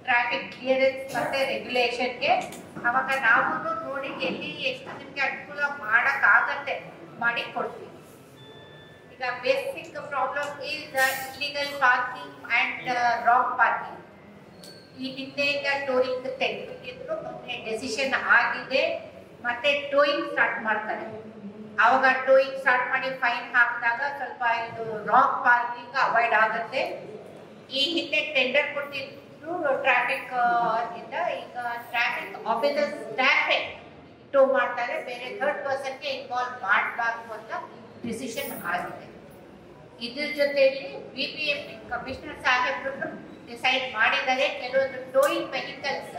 ಟ್ರಾಫಿಕ್ ಕ್ಲಿಯರೆನ್ಸ್ ಮತ್ತೆ ರೆಗ್ಯುಲೇಷನ್ಗೆ. ಅವಾಗ ನಾವು ನೋಡಿ ಎಲ್ಲಿ ಎಷ್ಟು ನಿಮ್ಗೆ ಅನುಕೂಲ ಮಾಡಕ್ ಆಗತ್ತೆ ಮಾಡಿ ಕೊಡ್ತೀವಿ. ಈಗ basic problem is illegal parking and wrong parking. ಈ ಹಿಂದೆಯಿಂದ ಟೋಯಿಂಗ್ ತೆಗೆದಿದ್ರು, ಮೊನ್ನೆ ಡೆಸಿಷನ್ ಆಗಿದೆ. ಮತ್ತೆ ಟೋಯಿಂಗ್ ಸ್ಟಾರ್ಟ್ ಮಾಡ್ತಾರೆ. ಅವಾಗ ಟೋಯಿಂಗ್ ಸ್ಟಾರ್ಟ್ ಮಾಡಿ ಫೈನ್ ಹಾಕಿದಾಗ ಸ್ವಲ್ಪ ಇದು ರಾಂಗ್ ಪಾರ್ಕಿಂಗ್ ಅವಾಯ್ಡ್ ಆಗುತ್ತೆ. ಈ ಹಿಂದೆ ಟೆಂಡರ್ ಕೊಟ್ಟಿದ್ರು ಟ್ರಾಫಿಕ್ ಇಂದ, ಈಗ ಟ್ರಾಫಿಕ್ ಆಫೀಸರ್ ಸ್ಟಾಫೇ ಟೋ ಮಾಡ್ತಾರೆ, ಬೇರೆ ಥರ್ಡ್ ಪರ್ಸನ್ಗೆ ಇನ್ವಾಲ್ವ್ ಮಾಡಬಾರ್ದು ಅಂತ ಡಿಸಿಷನ್ ಆಗಿದೆ. ಇದ್ರ ಜೊತೆಯಲ್ಲಿ BBMP ಕಮಿಷನರ್ ಸಾಹೇಬರು ಡಿಸೈಡ್ ಮಾಡಿದ್ದಾರೆ ಕೆಲವೊಂದು ಟೋಯಿಂಗ್ ವೆಹಿಕಲ್ಸ್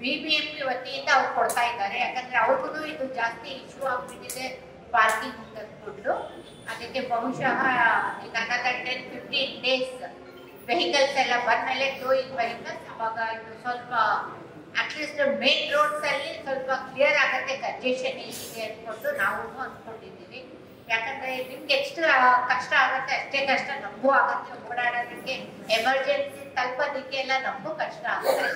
BBMP ವತಿಯಿಂದ ಅವ್ರು ಕೊಡ್ತಾ ಇದ್ದಾರೆ. ಯಾಕಂದ್ರೆ ಅವ್ರಿಗೂ ಇದು ಜಾಸ್ತಿ ಇಶ್ಯೂ ಆಗ್ಬಿಟ್ಟಿದೆ ಪಾರ್ಕಿಂಗ್ ಅಂದ್ಕೊಂಡು. ಅದಕ್ಕೆ ಬಹುಶಃ ಈಗ 10-15 ಡೇಸ್ ವೆಹಿಕಲ್ಸ್ ಎಲ್ಲ ಬಂದ್ಮೇಲೆ ಟೋಯಿಂಗ್ ವೆಹಿಕಲ್ಸ್ ಅವಾಗ ಇದು ಸ್ವಲ್ಪ ಅಟ್ಲೀಸ್ಟ್ ಮೇನ್ ರೋಡ್ಸ್ ಅಲ್ಲಿ ಸ್ವಲ್ಪ ಕ್ಲಿಯರ್ ಆಗುತ್ತೆ, ಕಂಜೆಷನ್ ಇದೆ ಅನ್ಕೊಂಡು ನಾವು ಅನ್ಕೊಂಡಿದ್ದೀವಿ. ಯಾಕಂದ್ರೆ ನಿಮ್ಗೆ ಎಷ್ಟು ಕಷ್ಟ ಆಗುತ್ತೆ ಅಷ್ಟೇ ಕಷ್ಟ ನಮಗೂ ಆಗುತ್ತೆ. ಓಡಾಡೋದಕ್ಕೆ ಎಮರ್ಜೆನ್ಸಿ ತಲುಪೋದಕ್ಕೆ ಎಲ್ಲ ನಮಗೂ ಕಷ್ಟ ಆಗುತ್ತೆ.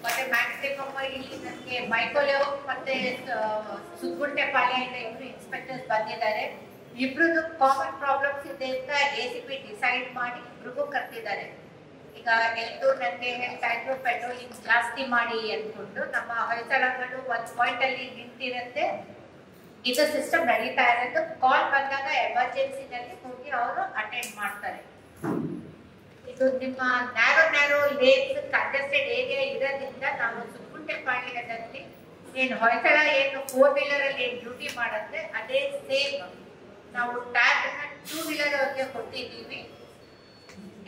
ಮತ್ತೆ ಮ್ಯಾಕ್ಸಿಮಮ್ ಇಲ್ಲಿ ನನಗೆ ಮೈಕೋಲೇವ್ ಮತ್ತೆ ಸುಗ್ಗುಂಟೆಪಾಳ್ಯದಿಂದ ಇಬ್ರು ಇನ್ಸ್ಪೆಕ್ಟರ್ಸ್ ಬಂದಿದ್ದಾರೆ. ಇಬ್ರದ್ದು ಕಾಮನ್ ಪ್ರಾಬ್ಲಮ್ಸ್ ಇದೆ ಅಂತ ACP ಡಿಸೈಡ್ ಮಾಡಿ ಇಬ್ರಿಗೂ ಕರ್ತಿದ್ದಾರೆ. ಈಗ ಎಲ್ಲರೂ ನನಗೆ ಹೇಳ್ತಾ ಇದ್ರು ಪೆಟ್ರೋಲಿಂಗ್ ಜಾಸ್ತಿ ಮಾಡಿ ಅಂದ್ಕೊಂಡು. ನಮ್ಮ ಹೊಯ್ಸಳಗಳು ಒಂದ್ ಪಾಯಿಂಟ್ ಅಲ್ಲಿ ನಿಂತಿರುತ್ತೆ, ಇದು ಸಿಸ್ಟಮ್ ನಡೀತಾ ಇರೋದು. ಕಾಲ್ ಬಂದಾಗ ಎಮರ್ಜೆನ್ಸಿನಲ್ಲಿ ಹೋಗಿ ಅವರು ಅಟೆಂಡ್ ಮಾಡ್ತಾರೆ. ಇದು ನಿಮ್ಮ ನ್ಯಾರೋ ಲೇನ್ಸ್ ಕಂಜೆಸ್ಟೆಡ್ ಏರಿಯಾ ಇರೋದ್ರಿಂದ ನಾವು ಸುಗ್ಗುಂಟೆಪಾಳ್ಯದಲ್ಲಿ ಏನು ಹೊಯ್ಸಳ ಏನು 4 ವೀಲರ್ ಅಲ್ಲಿ ಏನು ಡ್ಯೂಟಿ ಮಾಡುತ್ತೆ ಅದೇ ಸೇಮ್ ನಾವು ಟ್ಯಾಬ್ 2 ವೀಲರ್ ಅವ್ರಿಗೆ ಕೊಟ್ಟಿದ್ದೀವಿ.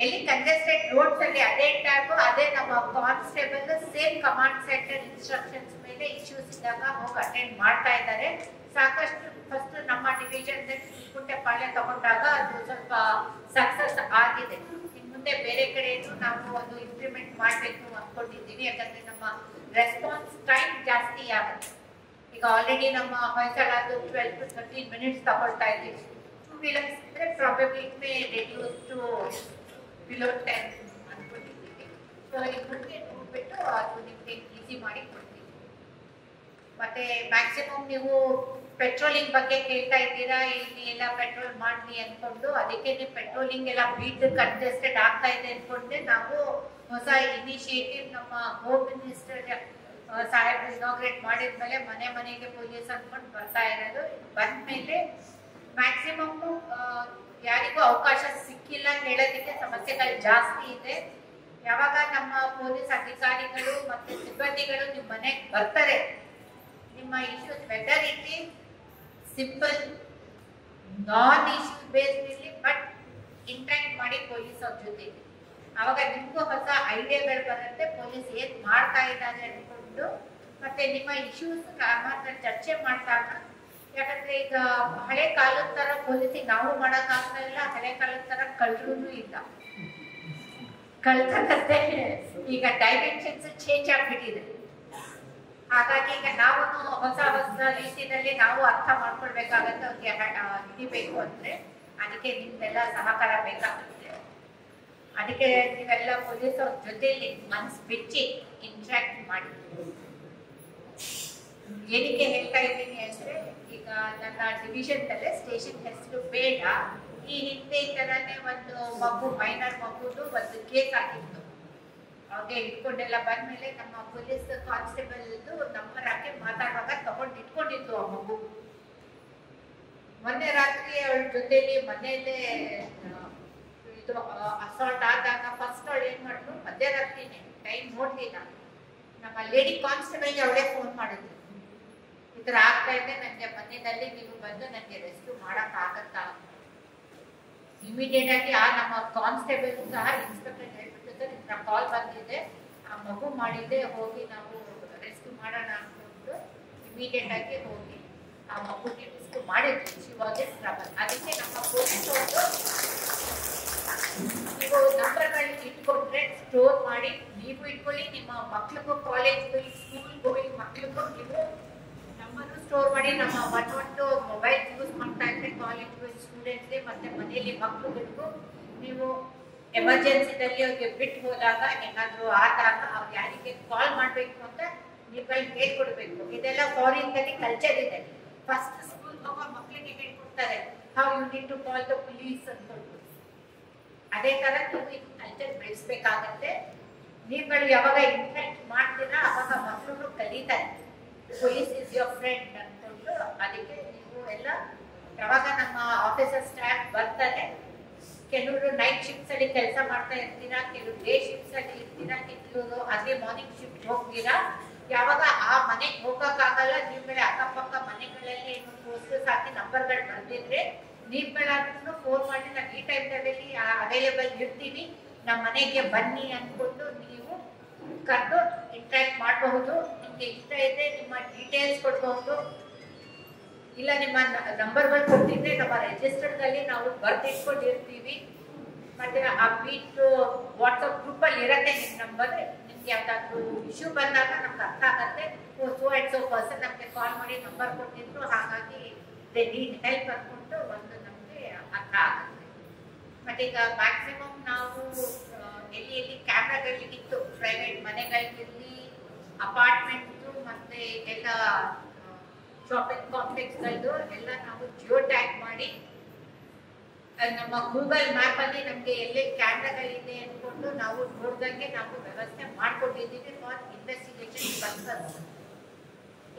ಎಲ್ಲಿ ಕಂಜೆಸ್ಟೆಡ್ ರೋಡ್ಸ್ ಅಲ್ಲಿ ಅದೇ ಟ್ಯಾಬ್ ಅದೇ ನಮ್ಮ constable same command centre instructions ಮೇಲೆ ಇಶ್ಯೂಸ್ ಇದ್ದಾಗ ಹೋಗಿ ಅಟೆಂಡ್ ಮಾಡ್ತಾ ಇದ್ದಾರೆ. ಸಾಕಷ್ಟು ಫಸ್ಟ್ ನಮ್ಮ ಡಿವಿಷನ್ ಸುಗ್ಗುಂಟೆಪಾಳ್ಯ ತಗೊಂಡಾಗ ಅದು ಸ್ವಲ್ಪ ಸಕ್ಸಸ್ ಆಗಿದೆ. ಇನ್ನು ಮುಂದೆ ಬೇರೆ ಕಡೆಯೂ ನಾವು ಒಂದು ಇಂಪ್ಲಿಮೆಂಟ್ ಮಾಡಬೇಕು ಅನ್ಕೊಂಡಿದ್ದೀವಿ. ಯಾಕಂದ್ರೆ ನಮ್ಮ ರೆಸ್ಪಾನ್ಸ್ ಟೈಮ್ ಜಾಸ್ತಿ ಆಗುತ್ತೆ. ಈಗ ಆಲ್ರೆಡಿ ನಮ್ಮ ಹೊಯ್ಸಳದು 12 to 13 minutes ತಗೊಳ್ತಾ ಇದ್ದೀವಿ. 2 wheelers ಇದ್ರೆ probably it may reduce to below 10 ಅನ್ಕೊಂಡಿದ್ದೀವಿ. ಸೊ ಈಗ ಮುಂದೆ ನೋಡ್ಬಿಟ್ಟು ಅದು ನಿಮಗೆ ಈಸಿ ಮಾಡಿ ಕೊಡ್ತೀವಿ. ಮತ್ತೆ ಮ್ಯಾಕ್ಸಿಮಮ್ ನೀವು ಪೆಟ್ರೋಲಿಂಗ್ ಬಗ್ಗೆ ಕೇಳ್ತಾ ಇದ್ದೀರಾ, ಇಲ್ಲಿ ಎಲ್ಲ ಪೆಟ್ರೋಲ್ ಮಾಡ್ಲಿ ಅನ್ಕೊಂಡು. ಅದಕ್ಕೆ ಪೆಟ್ರೋಲಿಂಗ್ ಎಲ್ಲ ಬೀಟ್ ಕಂಜೆಸ್ಟೆಡ್ ಆಗ್ತಾ ಇದೆ ಅನ್ಕೊಂಡೆ ನಾವು ಹೊಸ ಇನಿಷಿಯೇಟಿವ್ ನಮ್ಮ ಹೋಮ್ ಮಿನಿಸ್ಟರ್ ಸಾಹೇಬ್ ಇನಾಗ್ರೇಟ್ ಮಾಡಿದ್ಮೇಲೆ ಮನೆ ಮನೆಗೆ ಪೊಲೀಸ್ ಅನ್ಕೊಂಡು ಬರ್ತಾ ಇರೋದು. ಬಂದ್ಮೇಲೆ ಮ್ಯಾಕ್ಸಿಮಮ್ ಯಾರಿಗೂ ಅವಕಾಶ ಸಿಕ್ಕಿಲ್ಲ ಹೇಳೋದಕ್ಕೆ ಸಮಸ್ಯೆಗಳು ಜಾಸ್ತಿ ಇದೆ. ಯಾವಾಗ ನಮ್ಮ ಪೊಲೀಸ್ ಅಧಿಕಾರಿಗಳು ಮತ್ತೆ ಸಿಬ್ಬಂದಿಗಳು ನಿಮ್ಮ ಮನೆಗೆ ಬರ್ತಾರೆ, ನಿಮ್ಮ issues whether it is simple non issue based ಇರಲಿ ಬಟ್ ಇಂಟ್ರಾಕ್ಟ್ ಮಾಡಿ ಪೊಲೀಸ್ ಅವ್ರ ಜೊತೆಗೆ, ಅವಾಗ ನಿಮ್ಗೂ ಹೊಸ ಐಡಿಯಾಗಳು ಬರುತ್ತೆ. ಪೊಲೀಸ್ ಏನ್ ಮಾಡ್ತಾ ಇದ್ದಾರೆ ಅನ್ಕೊಂಡು ಮತ್ತೆ ನಿಮ್ಮ ಇಶ್ಯೂಸ್ ಮಾತ್ರ ಚರ್ಚೆ ಮಾಡಿದಾಗ. ಯಾಕಂದ್ರೆ ಈಗ ಹಳೆ ಕಾಲದ ತರ ಪೊಲೀಸಿಗೆ ನಾವು ಮಾಡಕ್ ಆಗ್ತಾ ಇಲ್ಲ, ಹಳೆ ಕಾಲದ ತರ ಕಳ್ಳರೂ ಇಲ್ಲ. ಕಳ್ತನಕ್ಕೆ ಈಗ ಡೈಮೆನ್ಷನ್ಸ್ ಚೇಂಜ್ ಆಗ್ಬಿಟ್ಟಿದೆ. ಹಾಗಾಗಿ ಈಗ ನಾವು ಹೊಸ ರೀತಿಯಲ್ಲಿ ನಾವು ಅರ್ಥ ಮಾಡ್ಕೊಳ್ಬೇಕಾಗತ್ತೆ ಅವ್ರಿಗೆ ಹಿಡಿಬೇಕು ಅಂದ್ರೆ. ಅದಕ್ಕೆ ನಿಮ್ದೆಲ್ಲ ಸಹಕಾರ ಬೇಕಾಗುತ್ತೆ. ಅದಕ್ಕೆ ನೀವೆಲ್ಲ ಪೊಲೀಸ್ ಅವ್ರ ಜೊತೆಲಿ ಮನ್ಸ್ ಬಿಚ್ಚಿ ಇಂಟ್ರಾಕ್ಟ್ ಮಾಡಿ. ಏನಕ್ಕೆ ಹೇಳ್ತಾ ಇದ್ದೀನಿ ಅಂದ್ರೆ ಈಗ ನನ್ನ ಡಿವಿಷನ್ ಅಲ್ಲೇ ಸ್ಟೇಷನ್ ಹೆಸರು ಬೇಡ. ಈ ಹಿಂದೆ ತರಾನೇ ಒಂದು ಮಗು ಮೈನರ್ ಮಗುದು ಒಂದು ಕೇಸ್ ಆಗಿತ್ತು. ಅವ್ರಿಗೆ ಇಟ್ಕೊಂಡೆಲ್ಲ ಬಂದ್ಮೇಲೆ ನಮ್ಮ ಪೊಲೀಸ್ ಕಾನ್ಸ್ಟೇಬಲ್ ನಂಬರ್ ಹಾಕಿ ಮಾತಾಡುವಾಗ ತಗೊಂಡು ಇಟ್ಕೊಂಡಿತ್ತು ಆ ಮಗು. ಮೊನ್ನೆ ರಾತ್ರಿ ಅವಳ ಜೊತೆಲಿ ಮನೆಯಲ್ಲೇ ಇದು ಅಸಾಲ್ಟ್ ಆದಾಗ ಫಸ್ಟ್ ಅವಳು ಏನ್ ಮಾಡಿದ್ರು, ಮಧ್ಯರಾತ್ರಿನೇ ಟೈಮ್ ನೋಡ್ಲಿಲ್ಲ, ನಮ್ಮ ಲೇಡಿ ಕಾನ್ಸ್ಟೇಬಲ್ಗೆ ಅವಳೇ ಫೋನ್ ಮಾಡಿದ್ರು, ಈ ತರ ಆಗ್ತಾ ಇದೆ ನನಗೆ ಮನೆಯಲ್ಲಿ, ನೀವು ಬಂದು ನನಗೆ ರೆಸ್ಕ್ಯೂ ಮಾಡಕ್ ಆಗತ್ತಾ? ಇಮಿಡಿಯೇಟ್ ಆಗಿ ಆ ನಮ್ಮ ಕಾನ್ಸ್ಟೇಬಲ್ ಸಹ ಇನ್ಸ್ಪೆಕ್ಟರ್ ಹೇಳ್ಬಿಟ್ಟು ಸರ್ ಇಂಥ ಕಾಲ್ ಬಂದಿದೆ, ಆ ಮಗು ಮಾಡಿದ್ದೆ, ಹೋಗಿ ನಾವು ರೆಸ್ಕ್ಯೂ ಮಾಡೋಣ ಅನ್ಕೊಂಡು ಇಮಿಡಿಯೇಟ್ ಆಗಿ ಹೋಗಿ ಆ ಮಗುಗೆ ರೆಸ್ಕ್ಯೂ ಮಾಡಿದ್ವಿ. ಶಿವಾಜಿ ಟ್ರಬಲ್. ಅದಕ್ಕೆ ನಮ್ಮ ಪೊಲೀಸ್ ನೀವು ನಂಬರ್ಗಳು ಇಟ್ಕೊಂಡ್ರೆ ಸ್ಟೋರ್ ಮಾಡಿ ನೀವು ಇಟ್ಕೊಳ್ಳಿ, ನಿಮ್ಮ ಮಕ್ಳಿಗೂ ಕಾಲೇಜ್ಗೂ ಸ್ಕೂಲ್ಗೆ ಹೋಗಿ ಮಕ್ಳಿಗೂ ನೀವು ನಂಬರ್ ಸ್ಟೋರ್ ಮಾಡಿ. ನಮ್ಮ 112 ಮೊಬೈಲ್ ಯೂಸ್ ಮಾಡ್ತಾ ಇದ್ರೆ ಕಾಲೇಜ್ಗೂ ಸ್ಟೂಡೆಂಟ್ಸ್ಗೆ ಮತ್ತೆ ಮನೆಯಲ್ಲಿ ಮಕ್ಳುಗಳಿಗೂ ನೀವು ಎಮರ್ಜೆನ್ಸಿದಲ್ಲಿ ಅವ್ರಿಗೆ ಬಿಟ್ಟು ಹೋದಾಗ ಏನಾದ್ರು ಆದಾಗ ಅವ್ರು ಯಾರಿಗೆ ಕಾಲ್ ಮಾಡ್ಬೇಕು ಅಂತ ನೀವುಗಳಿಗೆ ಹೇಳ್ಕೊಡ್ಬೇಕು. ಇದೆಲ್ಲ ಫಾರಿನ್ ದಲ್ಲಿ ಕಲ್ಚರ್ ಇದೆ. ಫಸ್ಟ್ ಸ್ಕೂಲ್ ಹೋಗೋ ಮಕ್ಕಳಿಗೆ ಹೇಳ್ಕೊಡ್ತಾರೆ how you need to call the police ಅನ್ಕೊಂಡು. ಅದೇ ತರ ನೀವು ಇದು ಕಲ್ಚರ್ ಬೆಳೆಸ್ಬೇಕಾಗತ್ತೆ. ನೀವುಗಳು ಯಾವಾಗ ಇಂಟ್ರಾಕ್ಟ್ ಮಾಡ್ತೀರಾ ಅವಾಗ ಮಕ್ಕಳು ಕಲಿತಾರೆ ಪೊಲೀಸ್ ಇಸ್ ಯೋರ್ ಫ್ರೆಂಡ್ ಅನ್ಕೊಂಡು. ಅದಕ್ಕೆ ನೀವು ಎಲ್ಲ ಯಾವಾಗ ನಮ್ಮ ಆಫೀಸರ್ ಸ್ಟಾಫ್ ಬರ್ತಾರೆ, ಕೆಲವರು ನೈಟ್ ಶಿಫ್ಟ್ಸ್ ಅಲ್ಲಿ ಕೆಲಸ ಮಾಡ್ತಾ ಇರ್ತೀರಾ, ಕೆಲವರು ಡೇ ಶಿಫ್ಟ್ಸ್ ಅಲ್ಲಿ ಇರ್ತೀರಾ, ಕೆಲವರು ಅದೇ ಮಾರ್ನಿಂಗ್ ಶಿಫ್ಟ್ ಹೋಗ್ತೀರಾ. ಯಾವಾಗ ಆ ಮನೆಗೆ ಹೋಗಕ್ಕಾಗಲ್ಲ, ನೀವು ಮೇಲೆ ಅಕ್ಕಪಕ್ಕ ಮನೆಗಳಲ್ಲಿ ಏನು ಪೋಸ್ಟರ್ಸ್ ಹಾಕಿ ನಂಬರ್ಗಳು ಬಂದಿದ್ರೆ ನೀವುಗಳಾದ್ರೂ ಫೋನ್ ಮಾಡಿ ನಾವು ಈ ಟೈಮ್ನಲ್ಲಿ ಅವೈಲೇಬಲ್ ಇರ್ತೀವಿ, ನಮ್ಮ ಮನೆಗೆ ಬನ್ನಿ ಅಂದ್ಕೊಂಡು ನೀವು ಕರೆದು ಇಂಟ್ರಾಕ್ಟ್ ಮಾಡಬಹುದು. ನಿಮಗೆ ಇಷ್ಟ ಇದೆ ನಿಮ್ಮ ಡೀಟೇಲ್ಸ್ ಕೊಡಬಹುದು, ಇಲ್ಲ ನಿಮ್ಮ ನಂಬರ್ಗಳು ಕೊಟ್ಟಿದ್ರೆ ನಮ್ಮ ರಿಜಿಸ್ಟರ್ದಲ್ಲಿ ನಾವು ಬರ್ದಿಟ್ಕೊಂಡಿರ್ತೀವಿ. ಮತ್ತೆ ಆ ಬೀಟ್ ವಾಟ್ಸಪ್ ಗ್ರೂಪಲ್ಲಿ ಇರತ್ತೆ ನಿಮ್ಮ ನಂಬರ್. ನಿಮ್ಗೆ ಯಾವ್ದಾದ್ರು ಇಶ್ಯೂ ಬಂದಾಗ ನಮ್ಗೆ ಅರ್ಥ ಆಗತ್ತೆ, ಸೋ ಅಂಡ್ ಸೋ ಪರ್ಸನ್ ನಮಗೆ ಕಾಲ್ ಮಾಡಿ ನಂಬರ್ ಕೊಟ್ಟಿದ್ರು, ಹಾಗಾಗಿ ದೇ ನೀಡ್ ಹೆಲ್ಪ್ ಅಂದ್ಕೊಂಡು ಒಂದು ನಮಗೆ ಅರ್ಥ ಆಗುತ್ತೆ. ಮತ್ತೆ ಈಗ ಮ್ಯಾಕ್ಸಿಮಮ್ ನಾವು ಎಲ್ಲಿ ಕ್ಯಾಮ್ರಾಗಳಿಗಿತ್ತು ಪ್ರೈವೇಟ್ ಮನೆಗಳಿಗಿರಲಿ, ಅಪಾರ್ಟ್ಮೆಂಟ್ಸು ಮತ್ತೆ ಎಲ್ಲ ಶಾಪಿಂಗ್ ಕಾಂಪ್ಲೆಕ್ಸ್ಗಳದ್ದು ಎಲ್ಲ ನಾವು ಜಿಯೋ ಟ್ಯಾಗ್ ಮಾಡಿ ನಮ್ಮ ಗೂಗಲ್ ಮ್ಯಾಪ್ ಅಲ್ಲಿ ನಮ್ಗೆ ಎಲ್ಲಿ ಕ್ಯಾಮ್ರಾಗಳಿದೆ ಅನ್ಕೊಂಡು ನಾವು ನೋಡ್ದಂಗೆ ನಾವು ವ್ಯವಸ್ಥೆ ಮಾಡ್ಕೊಂಡಿದ್ದೀವಿ ಫಾರ್ ಇನ್ವೆಸ್ಟಿಗೇಷನ್ ಪರ್ಪಸ್.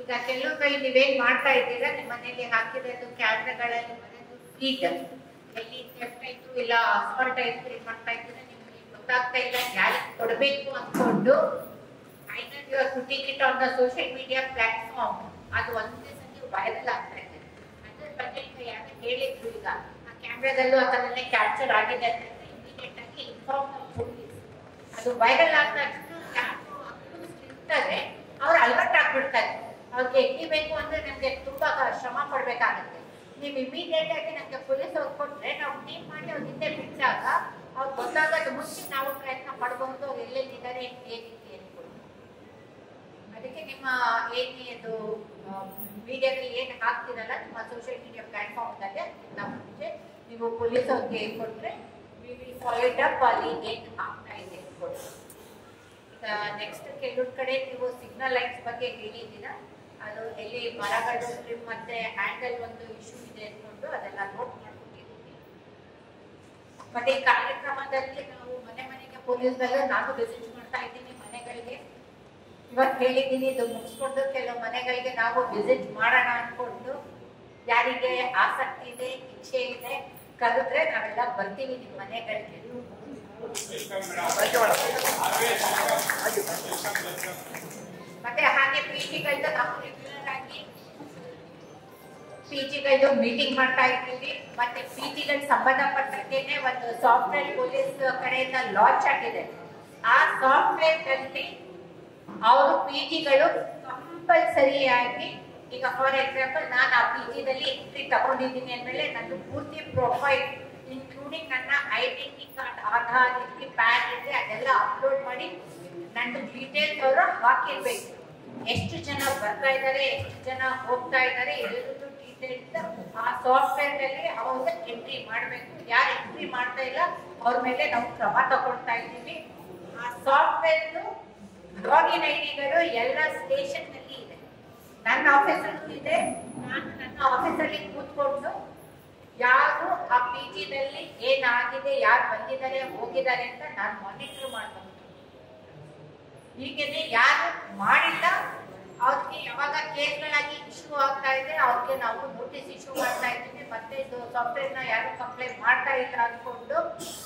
ಈಗ ಕೆಲವುಗಳು ನೀವೇನ್ ಮಾಡ್ತಾ ಇದ್ದೀರಾ, ನಿಮ್ಮ ಮನೆಯಲ್ಲಿ ಹಾಕಿರೋದು ಕ್ಯಾಮ್ರಾಗಳಲ್ಲಿ ಮನೆದು ಫೀಟ್ ಎಲ್ಲಿ ಥೆಫ್ಟ್ ಆಯ್ತು ಇಲ್ಲ ಅಸಾಲ್ಟ್ ಆಯ್ತು ಏನ್ ಮಾಡ್ತಾ ಇದ್ದೀರಾ ನಿಮ್ಗೆ ಗೊತ್ತಾಗ್ತಾ ಇಲ್ಲ, ಯಾರಿಗೆ ಕೊಡಬೇಕು ಅನ್ಕೊಂಡು either you are putting it on the social media platform. ಅದು ಒಂದೇ ಸತಿ ವೈರಲ್ ಆಗ್ತಾ ಇದೆ. ಅದ್ರ ಬಗ್ಗೆ ಈಗ ಯಾರು ಹೇಳಿದ್ರು, ಈಗ ಆ ಕ್ಯಾಮ್ರಾದಲ್ಲೂ ಅದನ್ನೇ ಕ್ಯಾಪ್ಚರ್ ಆಗಿದೆ ಅಂತ ಇಮಿಡಿಯೇಟ್ ಆಗಿ ಇನ್ಫಾರ್ಮ್ ಪೊಲೀಸ್. ಅದು ವೈರಲ್ ಆಗ್ತಾ ಯಾರು ಇರ್ತಾರೆ ಅವ್ರು ಅಲರ್ಟ್ ಆಗ್ಬಿಡ್ತಾರೆ. ಅವ್ರಿಗೆ ಎಟ್ಟಿಬೇಕು ಅಂದ್ರೆ ನಮ್ಗೆ ತುಂಬಾ ಶ್ರಮ ಪಡ್ಬೇಕಾಗುತ್ತೆ. ನೀವು ಇಮಿಡಿಯೇಟ್ ಆಗಿ ನಮ್ಗೆ ಪೊಲೀಸ್ ಅವ್ರು ಕೊಟ್ರೆ ನಾವು ಟೀಮ್ ಮಾಡಿ ಅವ್ರ ಹಿಂದೆ ಬಿಟ್ಟಾಗ ಅವ್ರು ಗೊತ್ತಾಗೋದು ಮುಂಚೆ ನಾವು ಪ್ರಯತ್ನ ಪಡ್ಬಹುದು ಅವ್ರು ಎಲ್ಲೆಲ್ಲಿದ್ದಾರೆ ಏನಿದೆ ಅನ್ಕೊಂಡು. ಅದಕ್ಕೆ ನಿಮ್ಮ ಏನಿದು ಮೀಡಿಯಾದಲ್ಲಿ ಏನು ಹಾಕ್ತಿರಲ್ಲ ನಿಮ್ಮ ಸೋಷಿಯಲ್ ಮೀಡಿಯಾ ಪ್ಲಾಟ್ಫಾರ್ಮ್ನಲ್ಲಿ ನಾವು ಮುಂಚೆ ನೀವು ಪೊಲೀಸ್ ಅವ್ರಿಗೆ ಕೊಟ್ರೆ we will follow it up ಅಲ್ಲಿ ಏನು ಆಗ್ತಾ ಇದೆ ಅನ್ಕೊಂಡು. ಈಗ ನೆಕ್ಸ್ಟ್ ಕೆಲವೊಂದು ಕಡೆ ನೀವು ಸಿಗ್ನಲ್ ಲೈಟ್ಸ್ ಬಗ್ಗೆ ಹೇಳಿದ್ದೀರಾ, ಅದು ಎಲ್ಲಿ ಮರಗಳು ಟ್ರಿಮ್ ಮತ್ತೆ ಹ್ಯಾಂಡಲ್ ಒಂದು ಇಶ್ಯೂ ಇದೆ ಅನ್ಕೊಂಡು ಅದೆಲ್ಲ ನೋಟ್ ಮಾಡ್ಕೊಂಡಿದ್ದೀವಿ. ಮತ್ತೆ ಈ ಕಾರ್ಯಕ್ರಮದಲ್ಲಿ ನಾವು ಮನೆಗೆ ಪೊಲೀಸ್ಗೆಲ್ಲ ನಾನು ವಿಸಿಟ್ ಮಾಡ್ತಾ ಇದ್ದೀನಿ ಮನೆಗಳಿಗೆ. ಇವತ್ತು ಹೇಳಿದ್ದೀನಿ ಇದು ಮುಗಿಸ್ಕೊಂಡು ಕೆಲವು ಮನೆಗಳಿಗೆ ನಾವು ವಿಸಿಟ್ ಮಾಡೋಣ ಅನ್ಕೊಂಡು, ಯಾರಿಗೆ ಆಸಕ್ತಿ ಇದೆ ಇಚ್ಛೆ ಇದೆ ಕರೆದ್ರೆ ನಾವೆಲ್ಲ ಬರ್ತೀವಿ ನಿಮ್ಮ ಮನೆಗಳಿಗೆ. ಮತ್ತೆ ಹಾಗೆ ಪಿಜಿಗಳದ್ದು ನಾವು ರೆಗ್ಯುಲರ್ ಆಗಿ ಪಿಜಿಗಳದ್ದು ಮೀಟಿಂಗ್ ಮಾಡ್ತಾ ಇದ್ದೀವಿ. ಮತ್ತೆ ಪಿಜಿಗಳಿಗೆ ಸಂಬಂಧಪಟ್ಟಂತೆನೆ ಒಂದು ಸಾಫ್ಟ್ವೇರ್ ಪೊಲೀಸ್ ಕಡೆಯಿಂದ ಲಾಂಚ್ ಆಗಿದೆ. ಆ ಸಾಫ್ಟ್ವೇರ್ ನಲ್ಲಿ ಅವರು ಪಿಜಿಗಳು ಕಂಪಲ್ಸರಿಯಾಗಿ, ಈಗ ಫಾರ್ ಎಕ್ಸಾಂಪಲ್ ನಾನು ಆ ಪಿಜಿದಲ್ಲಿ ಎಂಟ್ರಿ ತಗೊಂಡಿದ್ದೀನಿ ಅಂದ್ಮೇಲೆ ನನ್ನ ಪೂರ್ತಿ ಪ್ರೊಫೈಲ್ ಇನ್ಕ್ಲೂಡಿಂಗ್ ನನ್ನ ಐಡೆಂಟಿ ಕಾರ್ಡ್, ಆಧಾರ್ ಇರಲಿ, ಪ್ಯಾನ್ ಇರಲಿ ಅದೆಲ್ಲ ಅಪ್ಲೋಡ್ ಮಾಡಿ ನನ್ನ ಡೀಟೇಲ್ಸ್ ಅವರು ಹಾಕಿರ್ಬೇಕು. ಎಷ್ಟು ಜನ ಬರ್ತಾ ಇದ್ದಾರೆ, ಎಷ್ಟು ಜನ ಹೋಗ್ತಾ ಇದ್ದಾರೆ, ಎಲ್ಲರದ್ದು ಡೀಟೇಲ್ಸ್ ಆ ಸಾಫ್ಟ್ವೇರ್ ನಲ್ಲಿ ಅವಾಗ ಎಂಟ್ರಿ ಮಾಡಬೇಕು. ಯಾರು ಎಂಟ್ರಿ ಮಾಡ್ತಾ ಇಲ್ಲ ಅವ್ರ ಮೇಲೆ ನಾವು ಕ್ರಮ ತಗೊಳ್ತಾ ಇದ್ದೀವಿ. ಆ ಸಾಫ್ಟ್ವೇರ್ ಲಾಗಿನ್ ಐಡಿಗಳು ಎಲ್ಲ ಸ್ಟೇಷನ್ ನಲ್ಲಿ ಇದೆ, ನನ್ನ ಆಫೀಸಲ್ಲೂ ಇದೆ. ನಾನು ನನ್ನ ಆಫೀಸಲ್ಲಿ ಕೂತ್ಕೊಂಡು ಯಾರು ಆ ಪಿಜಿದಲ್ಲಿ ಏನಾಗಿದೆ, ಯಾರು ಬಂದಿದ್ದಾರೆ ಹೋಗಿದ್ದಾರೆ ಅಂತ ನಾನು ಮಾನಿಟರ್ ಮಾಡಬಹುದು. ಹೀಗೇನೆ ಯಾರು ಮಾಡಿಲ್ಲ ಅವ್ರಿಗೆ ಯಾವಾಗ ಕೇಸ್ಗಳಾಗಿ ಇಶ್ಯೂ ಆಗ್ತಾ ಇದೆ ಅವ್ರಿಗೆ ನಾವು ನೋಟಿಸ್ ಇಶ್ಯೂ ಮಾಡ್ತಾ ಇದ್ದೀವಿ. ಮತ್ತೆ ಇದು ಸಾಫ್ಟ್ವೇರ್ ನ ಯಾರು ಕಂಪ್ಲೇಂಟ್ ಮಾಡ್ತಾ ಇಲ್ಲ ಅಂದ್ಕೊಂಡು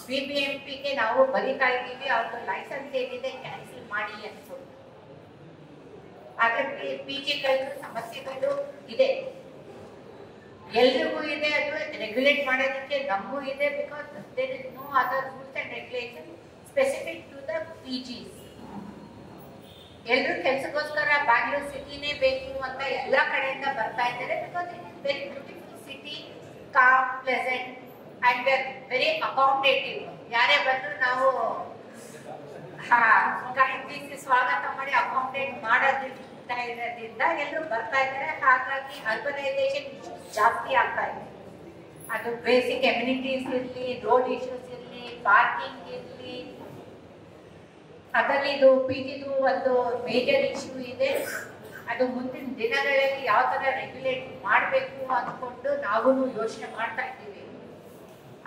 BBMPಗೆ ನಾವು ಬರೀತಾ ಇದ್ದೀವಿ, ಅವ್ರದ್ದು ಲೈಸೆನ್ಸ್ ಏನಿದೆ ಕ್ಯಾನ್ಸಲ್ ಮಾಡಿ ಅನ್ಕೊಂಡು. ಹಾಗಾಗಿ ಪಿಜಿಗಳು ಸಮಸ್ಯೆಗಳು ಇದೆ, ಎಲ್ರಿಗೂ ಇದೆ. ಅದು ರೆಗ್ಯುಲೇಟ್ ಮಾಡೋದಕ್ಕೆ ನಮಗೂ ಇದೆ. Because there is no other rules and regulation specific to the PGs. ಎಲ್ಲರೂ ಕೆಲಸಕ್ಕೋಸ್ಕರ ಬ್ಯಾಂಗ್ಳೂರ್ ಸಿಟಿನೇ ಬೇಕು ಅಂತ ಎಲ್ಲ ಕಡೆಯಿಂದ ಬರ್ತಾ ಇದ್ದಾರೆ. Because it is very beautiful city, com, pleasant and we are very accommodative. ಯಾರೇ ಬಂದ್ರು ನಾವು ಸ್ವಾಗತ ಮಾಡಿ ಅಕಾಮಡೇಟ್ ಮಾಡೋದ್ರಿಂದ ಎಲ್ಲರೂ ಬರ್ತಾ ಇದ್ದಾರೆ. ಹಾಗಾಗಿ ಅರ್ಬನೈಸೇಷನ್ ಇಶ್ಯೂಸ್ ಜಾಸ್ತಿ ಆಗ್ತಾ ಇದೆ. ಅದು ಬೇಸಿಕ್ ಎಮ್ಯುನಿಟೀಸ್ ಇರಲಿ, ರೋಡ್ ಇಶ್ಯೂಸ್ ಇರಲಿ, ಪಾರ್ಕಿಂಗ್ ಇರಲಿ, ಅದರಲ್ಲಿ ಇದು ಪಿಜಿದು ಒಂದು ಮೇಜರ್ ಇಶ್ಯೂ ಇದೆ. ಅದು ಮುಂದಿನ ದಿನಗಳಲ್ಲಿ ಯಾವ ತರ ರೆಗ್ಯುಲೇಟ್ ಮಾಡಬೇಕು ಅಂದ್ಕೊಂಡು ನಾವು ಯೋಚನೆ ಮಾಡ್ತಾ ಇದ್ದೀವಿ.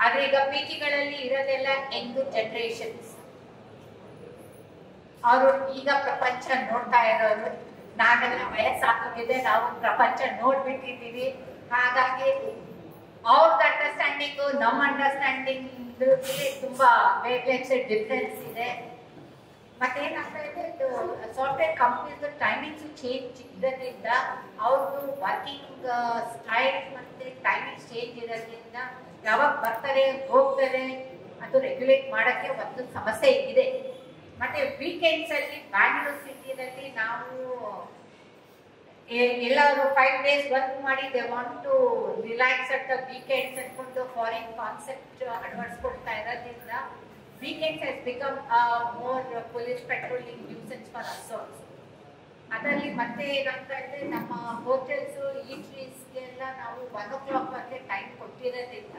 ಆದ್ರೆ ಈಗ ಪಿಜಿಗಳಲ್ಲಿ ಇರೋದೆಲ್ಲ ಯಂಗ್ ಜನರೇಷನ್ಸ್, ಅವರು ಈಗ ಪ್ರಪಂಚ ನೋಡ್ತಾ ಇರೋರು. ನಾವೆಲ್ಲ ವಯಸ್ಸಾಗೋಗಿದೆ, ನಾವು ಪ್ರಪಂಚ ನೋಡ್ಬಿಟ್ಟಿದ್ದೀವಿ. ಹಾಗಾಗಿ ಅವ್ರದ್ದು ಮತ್ತೇನಾಗ್ತಾ ಇದೆ, ಇದು ಸಾಫ್ಟ್ವೇರ್ ಕಂಪ್ನೀಸ್ ಟೈಮಿಂಗ್ಸ್ ಚೇಂಜ್ ಇರೋದ್ರಿಂದ ಅವ್ರದ್ದು ವರ್ಕಿಂಗ್ ಸ್ಟೈಲ್ ಮತ್ತೆ ಟೈಮಿಂಗ್ ಚೇಂಜ್ ಇರೋದ್ರಿಂದ ಯಾವಾಗ ಬರ್ತಾರೆ ಹೋಗ್ತಾರೆ ಅದು ರೆಗ್ಯುಲೇಟ್ ಮಾಡೋಕ್ಕೆ ಒಂದು ಸಮಸ್ಯೆ ಇದೆ. ಮತ್ತೆ ವೀಕೆಂಡ್ಸ್ ಅಲ್ಲಿ ಬ್ಯಾಂಗ್ಳೂರ್ ಸಿಟಿನಲ್ಲಿ ನಾವು ಎಲ್ಲರೂ 5 days ವರ್ಕ್ ಮಾಡಿ they want to relax at the weekends ಅನ್ಕೊಂಡು ಫಾರಿನ್ ಕಾನ್ಸೆಪ್ಟ್ ಅಳವಡಿಸ್ಕೊಡ್ತಾ ಇರೋದ್ರಿಂದ weekends has become more police patrolling nuisance for us also. ಅದರಲ್ಲಿ ಮತ್ತೆ ಏನಾಗ್ತಾ ಇದೆ, ನಮ್ಮ ಹೋಟೆಲ್ಸ್ ಈಟ್ರೀಸ್ಗೆಲ್ಲ ನಾವು 1 o'clock ವರೆಗೆ ಟೈಮ್ ಕೊಟ್ಟಿರೋದ್ರಿಂದ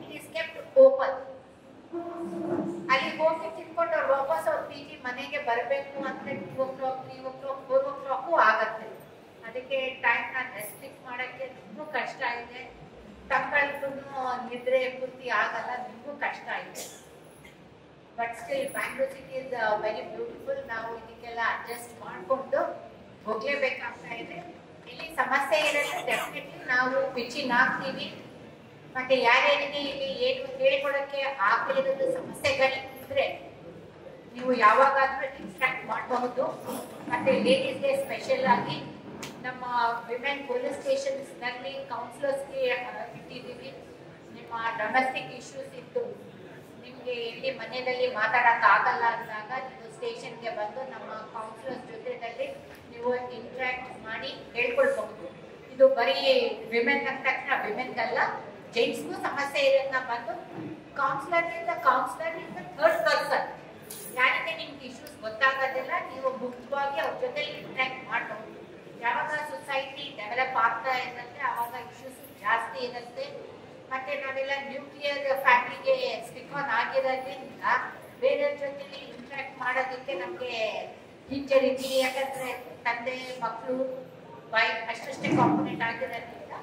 ಇಟ್ ಇಸ್ ಕೆಪ್ಟ್ ಓಪನ್. ಅಲ್ಲಿ ಹೋಗಿ ತಿನ್ಕೊಂಡು ಅವ್ರು ವಾಪಸ್ ಅವ್ರ ಪಿ ಜಿ ಮನೆಗೆ ಬರಬೇಕು ಅಂದ್ರೆ 2 o'clock 3 o'clock 4 o'clock ಆಗತ್ತೆ. ಅದಕ್ಕೆ ಟೈಮ್ನ ರೆಸ್ಟ್ರಿಕ್ಟ್ ಮಾಡೋಕ್ಕೆ ನಿಮಗೂ ಕಷ್ಟ ಇದೆ, ತಕ್ಕಳಿಗೂ ನಿದ್ರೆ ಪೂರ್ತಿ ಆಗಲ್ಲ, ನಿಮಗೂ ಕಷ್ಟ ಇದೆ. But still Bangalore city is very beautiful. ನಾವು ಇದಕ್ಕೆಲ್ಲ ಅಡ್ಜಸ್ಟ್ ಮಾಡಿಕೊಂಡು ಹೋಗ್ಲೇಬೇಕಾಗ್ತಾ ಇದೆ. ಇಲ್ಲಿ ಸಮಸ್ಯೆ ಇರೋದು ಡೆಫಿನೆಟ್ಲಿ ನಾವು ಪಿಚಿಂಗ್ ಹಾಕ್ತೀವಿ. ಮತ್ತೆ ಯಾರ್ಯಾರಿಗೆ ಇಲ್ಲಿ ಏನು ಹೇಳ್ಕೊಡಕ್ಕೆ ಆಗದೇ ಇರೋದು ಸಮಸ್ಯೆಗಳಿದ್ರೆ ನೀವು ಯಾವಾಗಾದ್ರೂ ಇನ್ಸ್ಟ್ರಕ್ಟ್ ಮಾಡಬಹುದು. ಮತ್ತೆ ಲೇಡೀಸ್ಗೆ ಸ್ಪೆಷಲ್ ಆಗಿ ನಮ್ಮ ವಿಮೆನ್ ಪೊಲೀಸ್ ಸ್ಟೇಷನ್ಸ್ನಲ್ಲಿ ಕೌನ್ಸಿಲರ್ಸ್ಗೆ ಇಟ್ಟಿದ್ದೀವಿ. ನಿಮ್ಮ ಡೊಮೆಸ್ಟಿಕ್ ಇಶ್ಯೂಸ್ ಇದ್ದು ನಿಮಗೆ ಇಲ್ಲಿ ಮನೆಯಲ್ಲಿ ಮಾತಾಡಕ್ ಆಗಲ್ಲ ಅಂದಾಗ ನೀವು ಸ್ಟೇಷನ್ಗೆ ಬಂದು ನಮ್ಮ ಕೌನ್ಸಿಲರ್ಸ್ ಜೊತೆಯಲ್ಲಿ ನೀವು ಇಂಟ್ರಾಕ್ಟ್ ಮಾಡಿ ಹೇಳ್ಕೊಳ್ಬಹುದು. ಇದು ಬರೀ ವಿಮೆನ್ ಅಂದ ತಕ್ಷಣ ವಿಮೆನ್ಗಲ್ಲ, ಜೆಂಟ್ಸ್ಗೂ ಸಮಸ್ಯೆ ಇರೋದನ್ನ ಬಂದು ಕೌನ್ಸಿಲರ್ ಇಸ್ ಥರ್ಡ್ ಪರ್ಸನ್. ಯಾರಿಗೆ ನಿಮ್ಗೆ ಇಶ್ಯೂಸ್ ಗೊತ್ತಾಗೋದಿಲ್ಲ ನೀವು ಮುಖ್ಯವಾಗಿ ಅವ್ರ ಜೊತೆ ಇಂಟ್ರಾಕ್ಟ್ ಮಾಡಬಹುದು. ಯಾವಾಗ ಸೊಸೈಟಿ ಡೆವಲಪ್ ಆಗ್ತಾ ಇರುತ್ತೆ ಆವಾಗ ಇಶ್ಯೂಸ್ ಜಾಸ್ತಿ ಇರುತ್ತೆ. ಮತ್ತೆ ನಾವೆಲ್ಲ ನ್ಯೂಕ್ಲಿಯರ್ ಫ್ಯಾಮಿಲಿಗೆ ಸ್ಟಿಕ್ ಆನ್ ಆಗಿರೋದ್ರಿಂದ ಬೇರೆ ಜೊತೆಲಿ ಇಂಟ್ರಾಕ್ಟ್ ಮಾಡೋದಕ್ಕೆ ನಮಗೆ ಹಿಂಜರಿತೀವಿ. ಯಾಕಂದ್ರೆ ತಂದೆ ಮಕ್ಕಳು ವೈಫ್ ಅಷ್ಟೇ ಕಾಂಪೊನೆಂಟ್ ಆಗಿರೋದ್ರಿಂದ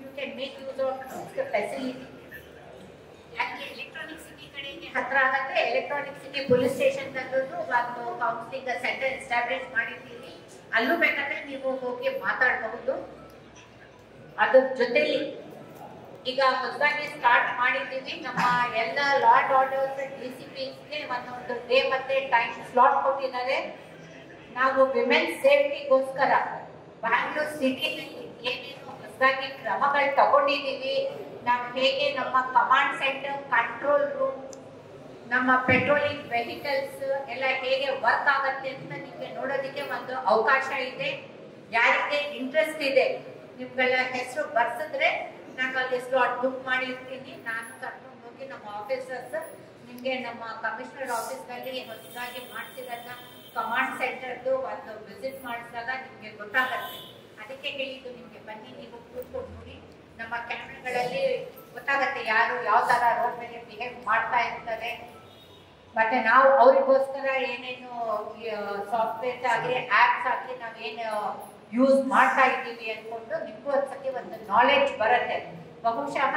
you can make use of facility. ಯಾಕೆ ಎಲೆಕ್ಟ್ರಾನಿಕ್ ಸಿಟಿ ಕಡೆಗೆ ಹತ್ರ ಆಗುತ್ತೆ. ಎಲೆಕ್ಟ್ರಾನಿಕ್ ಸಿಟಿ ಪೊಲೀಸ್ ಸ್ಟೇಷನ್ ಒಂದು ಕೌನ್ಸಿಲಿಂಗ್ ಸೆಂಟರ್ ಎಸ್ಟಾಬ್ಲಿಷ್ ಮಾಡಿದ್ದೀವಿ. ಅಲ್ಲೂ ಬೇಕಾದ್ರೆ ನೀವು ಹೋಗಿ ಮಾತಾಡಬಹುದು. ಅದ್ರ ಜೊತೆಲಿ ಈಗ ಹೊಸದಾಗಿ ಸ್ಟಾರ್ಟ್ ಮಾಡಿದ್ದೀವಿ. ನಮ್ಮ ಎಲ್ಲ ಲಾ ಅಂಡ್ ಆರ್ಡರ್ಸ್ DCPsಗೆ ಒಂದೊಂದು ಡೇ ಮತ್ತೆ ಟೈಮ್ ಸ್ಲಾಟ್ ಕೊಟ್ಟಿದ್ದಾರೆ. ನಾವು ವಿಮೆನ್ ಸೇಫ್ಟಿಗೋಸ್ಕರ ಬ್ಯಾಂಗ್ಳೂರ್ ಸಿಟಿನಲ್ಲಿ ಏನೇನು ಹೊಸದಾಗಿ ಕ್ರಮಗಳು ತಗೊಂಡಿದ್ದೀವಿ, ನಾವು ಹೇಗೆ ನಮ್ಮ ಕಮಾಂಡ್ ಸೆಂಟರ್, ಕಂಟ್ರೋಲ್ ರೂಮ್, ನಮ್ಮ ಪೆಟ್ರೋಲಿಂಗ್ ವೆಹಿಕಲ್ಸ್ ಎಲ್ಲ ಹೇಗೆ ವರ್ಕ್ ಆಗತ್ತೆ ಅಂತ ನಿಮಗೆ ನೋಡೋದಕ್ಕೆ ಒಂದು ಅವಕಾಶ ಇದೆ. ಯಾರಿಗೆ ಇಂಟ್ರೆಸ್ಟ್ ಇದೆ ನಿಮ್ಗೆಲ್ಲ ಹೆಸರು ಬರ್ಸಿದ್ರೆ ನಾನು ಅಲ್ಲಿ ಸ್ಲಾಟ್ ಬುಕ್ ಮಾಡಿರ್ತೀನಿ. ನಾನು ಕರ್ಕೊಂಡು ಹೋಗಿ ನಮ್ಮ ಆಫೀಸರ್ಸ್ ನಿಮಗೆ ನಮ್ಮ ಕಮಿಷನರ್ ಆಫೀಸ್ನಲ್ಲಿ ಹೊಸದಾಗಿ ಮಾಡ್ತಿರೋದನ್ನ ಕಮಾಂಡ್ ಸೆಂಟರ್ದು ಒಂದು ವಿಸಿಟ್ ಮಾಡಿಸಿದಾಗ ನಿಮಗೆ ಗೊತ್ತಾಗತ್ತೆ. ಅದಕ್ಕೆ ಹೇಳಿದ್ದು ನಿಮಗೆ ಬನ್ನಿ, ನೀವು ಕೂತ್ಕೊಂಡು ನೋಡಿ. ನಮ್ಮ ಕ್ಯಾಮ್ರಾಗಳಲ್ಲಿ ಗೊತ್ತಾಗತ್ತೆ ಯಾರು ಯಾವ ಥರ ರೋಡ್ ಮೇಲೆ ಬಿಹೇವ್ ಮಾಡ್ತಾ ಇರ್ತಾರೆ. ಮತ್ತೆ ನಾವು ಅವ್ರಿಗೋಸ್ಕರ ಏನೇನು ಸಾಫ್ಟ್ವೇರ್ಸ್ ಆಗಲಿ ಆ್ಯಪ್ಸ್ ಆಗಲಿ ನಾವೇನು ಯೂಸ್ ಮಾಡ್ತಾ ಇದ್ದೀವಿ ಅಂದ್ಕೊಂಡು ನಿಮಗೂ ಒಂದ್ಸತಿ ಒಂದು ನಾಲೆಡ್ಜ್ ಬರುತ್ತೆ. ಬಹುಶಃ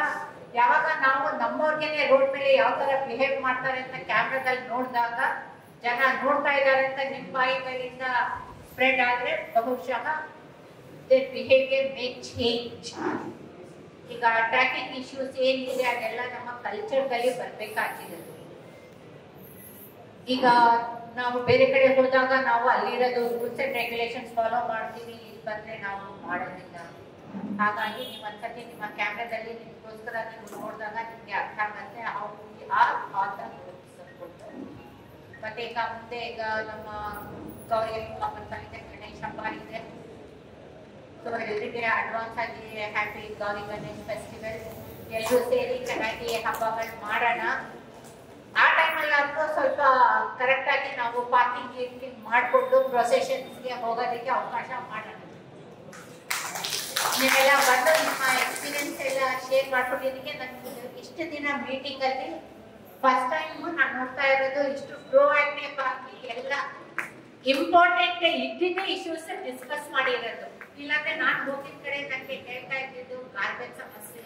ಯಾವಾಗ ನಾವು ನಮ್ಮವ್ರಿಗೇನೆ ರೋಡ್ ಮೇಲೆ ಯಾವ ಥರ ಬಿಹೇವ್ ಮಾಡ್ತಾರೆ ಅಂತ ಕ್ಯಾಮ್ರಾದಲ್ಲಿ ನೋಡಿದಾಗ ಜನ ನೋಡ್ತಾ ಇದ್ದಾರೆ ಅಂತ ನಿಮ್ಮ ಬಾಯಿಗಳಿಂದ ಸ್ಪ್ರೆಡ್ ಆದರೆ ಬಹುಶಃ their behavior may change. ಈಗ ಟ್ರಾಫಿಕ್ ಇಶ್ಯೂಸ್ ಏನಿದೆ ಅದೆಲ್ಲ ನಮ್ಮ ಕಲ್ಚರ್ದಲ್ಲಿ ಬರಬೇಕಾಗಿದೆ. ಈಗ ನಾವು ಬೇರೆ ಕಡೆ ಹೋದಾಗ ನಾವು ಅಲ್ಲಿರೋದು ರೂಲ್ಸ್ ಅಂಡ್ ರೆಗ್ಯುಲೇಷನ್ಸ್ ಫಾಲೋ ಮಾಡ್ತೀವಿ, ಇಲ್ಲಿ ಬಂದ್ರೆ ನಾವು ಮಾಡೋದಿಲ್ಲ. ಹಾಗಾಗಿ ನೀವು ಒಂದ್ಸತಿ ನಿಮ್ಮ ಕ್ಯಾಮ್ರಾದಲ್ಲಿ ನಿಮಗೋಸ್ಕರ ನೀವು ನೋಡಿದಾಗ ನಿಮಗೆ ಅರ್ಥ ಆಗುತ್ತೆ how we are on the rules. ಮತ್ತೆ ಈಗ ಮುಂದೆ ಈಗ ನಮ್ಮ ಗೌರಿ ಹಬ್ಬ ಇದೆ, ಗಣೇಶ ಹಬ್ಬ ಇದೆ. ಸೊ ಎಲ್ರಿಗೆ ಅಡ್ವಾನ್ಸ್ ಆಗಿ ಹ್ಯಾಪಿ ಗೌರಿ ಗಣೇಶ್ ಫೆಸ್ಟಿವಲ್. ಎಲ್ಲರೂ ಸೇರಿ ಚೆನ್ನಾಗಿ ಹಬ್ಬಗಳು ಮಾಡೋಣ. ಆ ಟೈಮಲ್ಲಾದ್ರೂ ಸ್ವಲ್ಪ ಕರೆಕ್ಟಾಗಿ ನಾವು ಪಾರ್ಕಿಂಗ್ ಮಾಡಿಕೊಂಡು ಪ್ರೊಸೆಷನ್ಸ್ಗೆ ಹೋಗೋದಕ್ಕೆ ಅವಕಾಶ ಮಾಡೋಣ. ನೀವೆಲ್ಲ ಬಂದು ನಿಮ್ಮ ಎಕ್ಸ್ಪೀರಿಯನ್ಸ್ ಎಲ್ಲ ಶೇರ್ ಮಾಡ್ಕೊಂಡಿದ್ದಕ್ಕೆ ನನಗೆ ಇಷ್ಟು ದಿನ ಮೀಟಿಂಗಲ್ಲಿ ಫಸ್ಟ್ ಟೈಮು ನಾನು ನೋಡ್ತಾ ಇರೋದು ಇಷ್ಟು ಪ್ರೋಆಕ್ಟಿವ್ ಆಗಿ ಎಲ್ಲ ಇಂಪಾರ್ಟೆಂಟ್ ಇದ್ದಿದ್ದೇ ಇಶ್ಯೂಸ್ ಡಿಸ್ಕಸ್ ಮಾಡಿರೋದು. ಇಲ್ಲಾಂದ್ರೆ ನಾನು ಹೋಗಿದ ಕಡೆ ನನಗೆ ಹೇಳ್ತಾ ಇದ್ದಿದ್ದು ಗಾರ್ಬೇಜ್ ಸಮಸ್ಯೆ,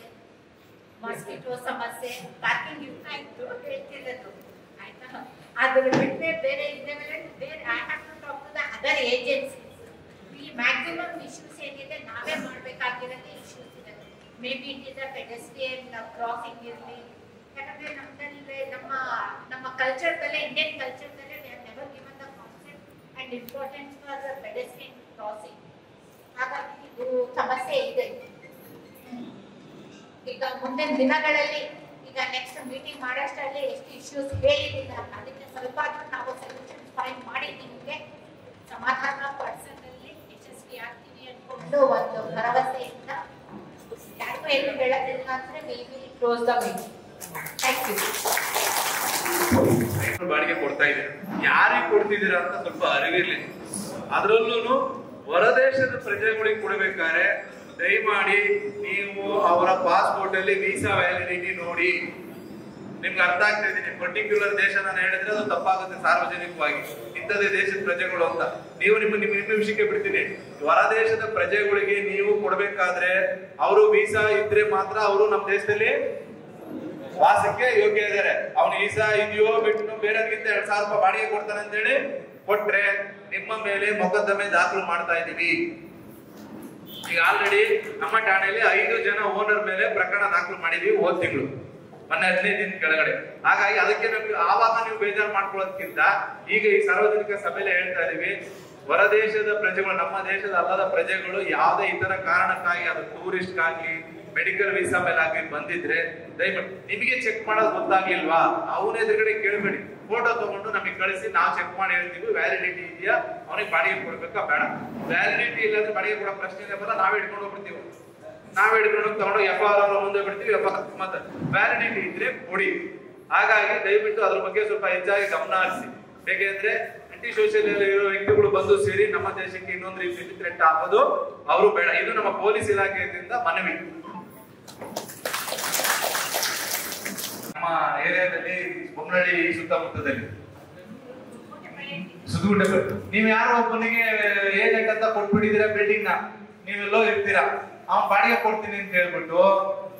ಮಾಸ್ಕಿಟೋ ಸಮಸ್ಯೆ, ಪಾರ್ಕಿಂಗ್ ಇರ್ತಾ ಇತ್ತು ಹೇಳ್ತಿರೋದು ಆಯ್ತಾ. ಅದ್ರ ಬಿಟ್ಟರೆ ಬೇರೆ ಇದ್ದೇವೆ ಬೇರೆ I have to talk to the other agencies. ಈ ಮ್ಯಾಕ್ಸಿಮಮ್ ಇಶ್ಯೂಸ್ ಏನಿದೆ ನಾವೇ ಮಾಡಬೇಕಾಗಿರೋದೇ ಇಶ್ಯೂಸ್ ಇದೆ. Maybe it is a pedestrian crossing ಇರಲಿ. ಯಾಕಂದ್ರೆ ನಮ್ಮ ಕಲ್ಚರ್ದಲ್ಲೇ ಇಂಡಿಯನ್ ಕಲ್ಚರ್ದಲ್ಲೇ we have never given the and important for the pedestrian crossing. ಹಾಗಾಗಿ ಇದು ಸಮಸ್ಯೆ ಇದೆ. ಈಗ ಮುಂದಿನ ದಿನಗಳಲ್ಲಿ ಈಗ ನೆಕ್ಸ್ಟ್ ಮೀಟಿಂಗ್ ಮಾಡೋಷ್ಟರಲ್ಲಿ ಎಷ್ಟು ಇಶ್ಯೂಸ್ ಹೇಳಿದಿಲ್ಲ, ಅದಕ್ಕೆ ಸ್ವಲ್ಪ ನಾವು ಸೊಲ್ಯೂಷನ್ ಫೈಂಡ್ ಮಾಡಿ ನಿಮಗೆ ಸಮಾಧಾನ ಪಡಿಸೋದ್ರಲ್ಲಿ ಯಶಸ್ವಿ ಆಗ್ತೀವಿ ಅನ್ಕೊಂಡು ಒಂದು ಭರವಸೆಯಿಂದ ಯಾರಿಗೂ ಏನು ಹೇಳೋದಿಲ್ಲ ಅಂದ್ರೆ we will close the meeting. Thank you. ಬಾಡಿಗೆ ಕೊಡ್ತಾ ಇದ್ದೀರಾ, ಯಾರಿಗೆ ಕೊಡ್ತಿದ್ದೀರಾ ಅಂತ ಸ್ವಲ್ಪ ಅರಿವಿರ್ಲಿ. ಅದರಲ್ಲೂ ಹೊರದೇಶದ ಪ್ರಜೆಗಳಿಗೆ ಕೊಡಬೇಕಾದ್ರೆ ದಯಮಾಡಿ ನೀವು ಅವರ ಪಾಸ್ಪೋರ್ಟ್ ಅಲ್ಲಿ ವೀಸಾ ವ್ಯಾಲಿಡಿಟಿ ನೋಡಿ. ನಿಮ್ಗೆ ಅರ್ಥ ಆಗ್ತಾ ಇದೆ, ಪರ್ಟಿಕ್ಯುಲರ್ ದೇಶ ನಾನು ಹೇಳಿದ್ರೆ ಅದು ತಪ್ಪಾಗುತ್ತೆ ಸಾರ್ವಜನಿಕವಾಗಿ, ಇಂಥದೇ ದೇಶದ ಪ್ರಜೆಗಳು ಅಂತ. ನೀವು ನಿಮ್ಮ ವಿಷಯಕ್ಕೆ ಬಿಡ್ತೀನಿ. ಹೊರ ದೇಶದ ಪ್ರಜೆಗಳಿಗೆ ನೀವು ಕೊಡ್ಬೇಕಾದ್ರೆ ಅವರು ವೀಸಾ ಇದ್ರೆ ಮಾತ್ರ ಅವರು ನಮ್ಮ ದೇಶದಲ್ಲಿ ವಾಸಕ್ಕೆ ಯೋಗ್ಯ ಇದ್ದಾರೆ. ಅವನು ವೀಸಾ ಇದೆಯೋ ಬಿಟ್ಟು ಬೇರೆಗಿಂತ 2,000 ರೂಪಾಯಿ ಬಾಡಿಗೆ ಕೊಡ್ತಾನೆ ಅಂತ ಹೇಳಿ ಕೊಟ್ರೆ ನಿಮ್ಮ ಮೇಲೆ ಮೊಕದ್ದಮೆ ದಾಖಲು ಮಾಡ್ತಾ ಇದೀವಿ. ಈಗ ಆಲ್ರೆಡಿ ನಮ್ಮ ಠಾಣೆಯಲ್ಲಿ 5 ಜನ ಓನರ್ ಮೇಲೆ ಪ್ರಕರಣ ದಾಖಲು ಮಾಡಿದೀವಿ ಹೋದ್ ತಿಂಗಳು, ಮೊನ್ನೆ 15 ದಿನ ಕೆಳಗಡೆ. ಹಾಗಾಗಿ ಅದಕ್ಕೆ ನಮ್ಗೆ ಆವಾಗ ನೀವು ಬೇಜಾರು ಮಾಡ್ಕೊಳ್ಳೋದಕ್ಕಿಂತ ಈಗ ಈ ಸಾರ್ವಜನಿಕ ಸಭೆಯಲ್ಲಿ ಹೇಳ್ತಾ ಇದೀವಿ, ಹೊರದೇಶದ ಪ್ರಜೆಗಳು, ನಮ್ಮ ದೇಶದ ಅಲ್ಲದ ಪ್ರಜೆಗಳು ಯಾವುದೇ ಇತರ ಕಾರಣಕ್ಕಾಗಿ, ಅದು ಟೂರಿಸ್ಟ್ ಆಗ್ಲಿ ಮೆಡಿಕಲ್ ವೀಸಾ ಮೇಲೆ ಆಗಿ ಬಂದಿದ್ರೆ ದಯವಿಟ್ಟು ನಿಮಗೆ ಚೆಕ್ ಮಾಡೋದು ಗೊತ್ತಾಗ್ಲಿಲ್ವಾ, ಅವನ ಎದುರುಗಡೆ ಕೇಳಬೇಡಿ, ಫೋಟೋ ತಗೊಂಡು ನಮಗೆ ಕಳಿಸಿ, ನಾವು ಚೆಕ್ ಮಾಡಿ ಹೇಳ್ತೀವಿ ವ್ಯಾಲಿಡಿಟಿ ಇದೆಯಾ, ಅವನಿಗೆ ಬಾಡಿಗೆ ಕೊಡ್ಬೇಕಾ ಬೇಡ. ವ್ಯಾಲಿಡಿಟಿ ಇಲ್ಲಾಂದ್ರೆ ಬಾಡಿಗೆ ಕೊಡೋ ಪ್ರಶ್ನೆ ಬರಲ್ಲ, ನಾವೇ ಹಿಡ್ಕೊಂಡು ಹೋಗ್ಬಿಡ್ತೀವಿ. ನಾವೇ ಹಿಡ್ಕೊಂಡು ತಗೊಂಡು FR ಮುಂದೆ ಬಿಡ್ತೀವಿ. ಮತ್ತೆ ವ್ಯಾಲಿಡಿಟಿ ಇದ್ರೆ ಕೊಡಿ. ಹಾಗಾಗಿ ದಯವಿಟ್ಟು ಅದ್ರ ಬಗ್ಗೆ ಸ್ವಲ್ಪ ಹೆಚ್ಚಾಗಿ ಗಮನ ಹರಿಸಿ. ಹೇಗೆಂದ್ರೆ ಆಂಟಿ ಸೋಷಿಯಲ್ ಇರೋ ವ್ಯಕ್ತಿಗಳು ಬಂದು ಸೇರಿ ನಮ್ಮ ದೇಶಕ್ಕೆ ಇನ್ನೊಂದು ರೀತಿಯಲ್ಲಿ ಥ್ರೆಟ್ ಆಗೋದು ಅವರು ಬೇಡ. ಇದು ನಮ್ಮ ಪೊಲೀಸ್ ಇಲಾಖೆಯಿಂದ ಮನವಿ. ನಮ್ಮ ಏರಿಯಾದಲ್ಲಿ ಬೊಮ್ಮನಹಳ್ಳಿ ಸುತ್ತಮುತ್ತದಲ್ಲಿ ಸುತ್ತಮುತ್ತ ನೀವ್ ಯಾರೋ ಒಬ್ಬನಿಗೆ ಏಜೆಂಟ್ ಅಂತ ಕೊಟ್ಬಿಟ್ಟಿದ್ದೀರಾ ಬಿಲ್ಡಿಂಗ್ ನ, ನೀವೆಲ್ಲೋ ಇರ್ತೀರಾ, ಅವ್ನ್ ಬಾಡಿಗೆ ಕೊಡ್ತೀನಿ ಅಂತ ಹೇಳ್ಬಿಟ್ಟು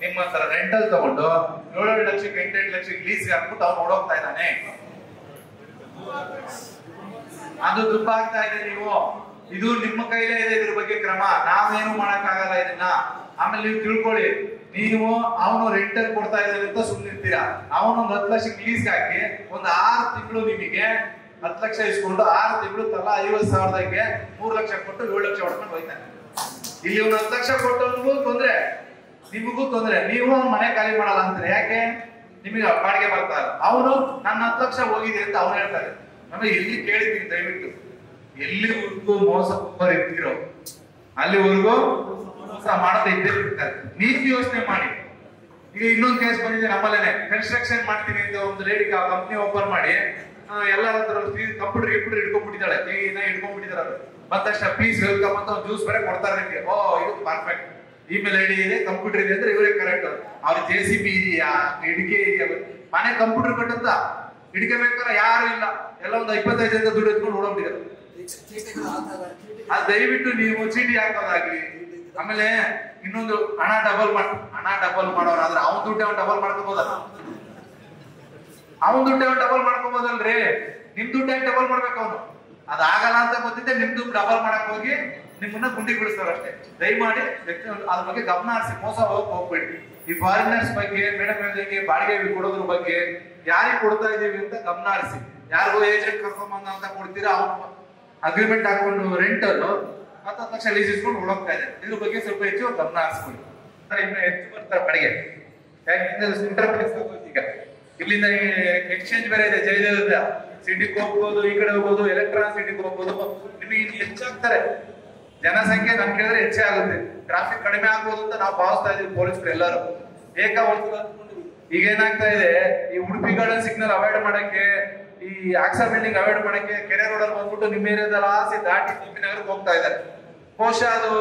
ನಿಮ್ಮ ಹತ್ರ ರೆಂಟಲ್ ತಗೊಂಡು 7 ಲಕ್ಷಕ್ಕೆ 8 ಲಕ್ಷಕ್ಕೆ ಲೀಸ್ ಹಾಕ್ಬಿಟ್ಟು ಅವ್ನು ಓಡೋಗ್ತಾ ಇದ್ದಾನೆ. ಅದು ದುಬ್ಬ ಆಗ್ತಾ ಇದೆ. ನೀವು ಇದು ನಿಮ್ಮ ಕೈಲೇ ಇದೆ, ಇದ್ರ ಬಗ್ಗೆ ಕ್ರಮ ನಾವೇನು ಮಾಡಕ್ ಆಗಲ್ಲ ಇದನ್ನ. ಆಮೇಲೆ ನೀವು ತಿಳ್ಕೊಳ್ಳಿ, ನೀವು ಅವನು ರೆಂಟಲ್ ಕೊಡ್ತಾ ಇದ್ದಾನೆ ಅಂತ ಸುಮ್ಮನಿರ್ತೀರಾ, ಅವನು 10 ಲಕ್ಷಕ್ಕೆ ಲೀಸ್ ಹಾಕಿ ಒಂದು 6 ತಿಂಗಳು ನಿಮಗೆ 10 ಲಕ್ಷ ಇಸ್ಕೊಂಡು 6 ತಿಂಗಳು ತಲಾ 50,000ಗೆ 3 ಲಕ್ಷ ಕೊಟ್ಟು 7 ಲಕ್ಷ ಹೊಡ್ಕೊಂಡು ಹೋಯ್ತಾನೆ. ಇಲ್ಲಿ ಒಂದು 10 ಲಕ್ಷ ಕೊಟ್ಟವನಿಗೂ ತೊಂದ್ರೆ, ನಿಮಗೂ ತೊಂದ್ರೆ. ನೀವು ಅವ್ನ ಮನೆ ಖಾಲಿ ಮಾಡಲ್ಲ ಅಂತಾರೆ, ಯಾಕೆ? ನಿಮಗೆ ಬಾಡಿಗೆ ಬರ್ತಾರೆ. ಅವನು ನನ್ನ 10 ಲಕ್ಷ ಹೋಗಿದೆ ಅಂತ ಅವ್ನು ಹೇಳ್ತಾರೆ. ನಮಗೆ ಎಲ್ಲಿ ಕೇಳಿದ್ದೀನಿ, ದಯವಿಟ್ಟು ಎಲ್ಲಿವರೆಗೂ ಮೋಸ ಇರ್ತಿರೋ ಅಲ್ಲಿವರೆಗೂ ಮೋಸ ಮಾಡದೇ ಇದ್ದೇ ಇರ್ತಾರೆ. ನೀತಿ ಯೋಚನೆ ಮಾಡಿ. ಈಗ ಇನ್ನೊಂದು ಕೇಸ್ ಬಂದಿದೆ ನಮ್ಮಲ್ಲೇನೆ, ಕನ್ಸ್ಟ್ರಕ್ಷನ್ ಮಾಡ್ತೀನಿ ಅಂತ ಒಂದು ಲೇಡಿ ಕಂಪ್ನಿ ಓಪನ್ ಮಾಡಿ ಎಲ್ಲರ ಹತ್ರ ಕಂಪ್ಯೂಟರ್ ಇಟ್ಕೊಂಡ್ಬಿಟ್ಟಿದ್ದಾಳೆ, ಇಟ್ಕೊಂಡ್ಬಿಟ್ಟಿದ್ದಾರೆ. ಅದು ಬಂದ ತಕ್ಷಣ ಪ್ಲೀಸ್ ವೆಲ್ಕಮ್ ಅಂತ ಒಂದು ಜ್ಯೂಸ್ ಬೇರೆ ಕೊಡ್ತಾರೆ ನಿಮಗೆ. ಓ ಇದು ಪರ್ಫೆಕ್ಟ್, ಇಮೇಲ್ ಐಡಿ ಇದೆ, ಕಂಪ್ಯೂಟರ್ ಇದೆ ಅಂದ್ರೆ ಇವರೇ ಕರೆಕ್ಟ್. ಅವ್ರ JCB ಇದೆಯಾ, ಇಡಿಕೆ ಇದೆಯಾ, ಮನೆ ಕಂಪ್ಯೂಟರ್ ಕಟ್ಟಂತ ಇಡಿಕೆ ಬೇಕಾದ್ರೆ ಯಾರು ಇಲ್ಲ, ಎಲ್ಲ ಒಂದು 25 ಜನ ದುಡ್ಡು ಎತ್ಕೊಂಡು ಓಡೋಗ್ಬಿಟ್ಟಿದ್ದಾರೆ. ಅದು ದಯವಿಟ್ಟು ನೀವು ಚೀಟಿ ಹಾಕೋದಾಗ್ಲಿ. ಆಮೇಲೆ ಇನ್ನೊಂದು ಹಣ ಡಬಲ್ ಮಾಡೋರಾದ್ರೆ ಅವನ್ ದುಡ್ಡು ಅವ್ನು ಡಬಲ್ ಮಾಡ್ಕೋಬೋದಲ್ಲ, ಅವನ್ ದುಡ್ಡು ಅವ್ನು ಡಬಲ್ ಮಾಡ್ಕೋಬೋದಲ್ರಿ. ನಿಮ್ ದುಡ್ಡು ಹೆಂಗ್ ಡಬಲ್ ಮಾಡ್ಬೇಕು ಅವನು? ಅದಾಗಲ್ಲ ಅಂತ ಗೊತ್ತಿದ್ದೆ ನಿಮ್ ದುಡ್ಡು ಡಬಲ್ ಮಾಡಕ್ ಹೋಗಿ ನಿಮ್ಮನ್ನ ಗುಂಡಿ ಬಿಡಿಸ್ತಾರ ಅಷ್ಟೇ. ದಯಮಾಡಿ ಅದ್ರ ಬಗ್ಗೆ ಗಮನ ಹರಿಸಿ, ಮೋಸ ಹೋಗ್ಬೇಡಿ. ಈ ಫಾರಿನರ್ಸ್ ಬಗ್ಗೆ, ಮೇಡಮ್ ಹೇಳಿದಂಗೆ ಬಾಡಿಗೆ ಕೊಡೋದ್ರ ಬಗ್ಗೆ ಯಾರಿಗೆ ಕೊಡ್ತಾ ಇದೀವಿ ಅಂತ ಗಮನ ಹರಿಸಿ. ಯಾರಿಗೋ ಏಜೆಂಟ್ ಕರ್ಕೊಂಬಂದ ಅಂತ ಕೊಡ್ತೀರಾ, ಅವ್ನು ಅಗ್ರಿಮೆಂಟ್ ಹಾಕೊಂಡು ರೆಂಟಲ್ 10 ಲಕ್ಷ ಲೀಸ್ ಇಸ್ಕೊಂಡು ಹೊಡೋಗ್ತಾ ಇದೆ. ಇದ್ರ ಬಗ್ಗೆ ಸ್ವಲ್ಪ ಹೆಚ್ಚು ಗಮನ ಹರಿಸ್ಕೊಳ್ಳಿ. ಇನ್ನು ಹೆಚ್ಚು ಬರ್ತಾರೆ ಬಾಡಿಗೆ. ಈಗ ಇಲ್ಲಿಂದ ಎಕ್ಸ್ಚೇಂಜ್ ಬೇರೆ ಇದೆ, ಜಯದೇವ ಸಿಟಿಗೆ ಹೋಗ್ಬೋದು, ಈ ಕಡೆ ಹೋಗ್ಬೋದು, ಎಲೆಕ್ಟ್ರಾನಿಕ್ ಸಿಟಿಗೆ ಹೋಗ್ಬೋದು. ನಿಮಗೆ ಹೆಚ್ಚಾಗ್ತಾರೆ ಜನಸಂಖ್ಯೆ, ನನ್ ಕೇಳಿದ್ರೆ ಹೆಚ್ಚೇ ಆಗುತ್ತೆ. ಟ್ರಾಫಿಕ್ ಕಡಿಮೆ ಆಗ್ಬೋದು ಅಂತ ನಾವು ಭಾವಿಸ್ತಾ ಇದೀವಿ ಪೊಲೀಸರು ಎಲ್ಲರೂ. ಈಗ ಏನಾಗ್ತಾ ಇದೆ, ಈ ಉಡುಪಿ ಗಾರ್ಡನ್ ಸಿಗ್ನಲ್ ಅವಾಯ್ಡ್ ಮಾಡಕ್ಕೆ, ಈ ಆಕ್ಸಾ ಬಿಲ್ಡಿಂಗ್ ಅವಾಯ್ಡ್ ಮಾಡಕ್ಕೆ ಕೆರೆ ರೋಡಲ್ಲಿ ಬಂದ್ಬಿಟ್ಟು ನಿಮ್ಮ ಏರಿಯಾದಲ್ಲಿ ಆಸಿ ದಾಟಿ ಟಿಪಿ ನಗರಕ್ಕೆ ಹೋಗ್ತಾ ಇದ್ದಾರೆ. ಬಹುಶಃ ಅದು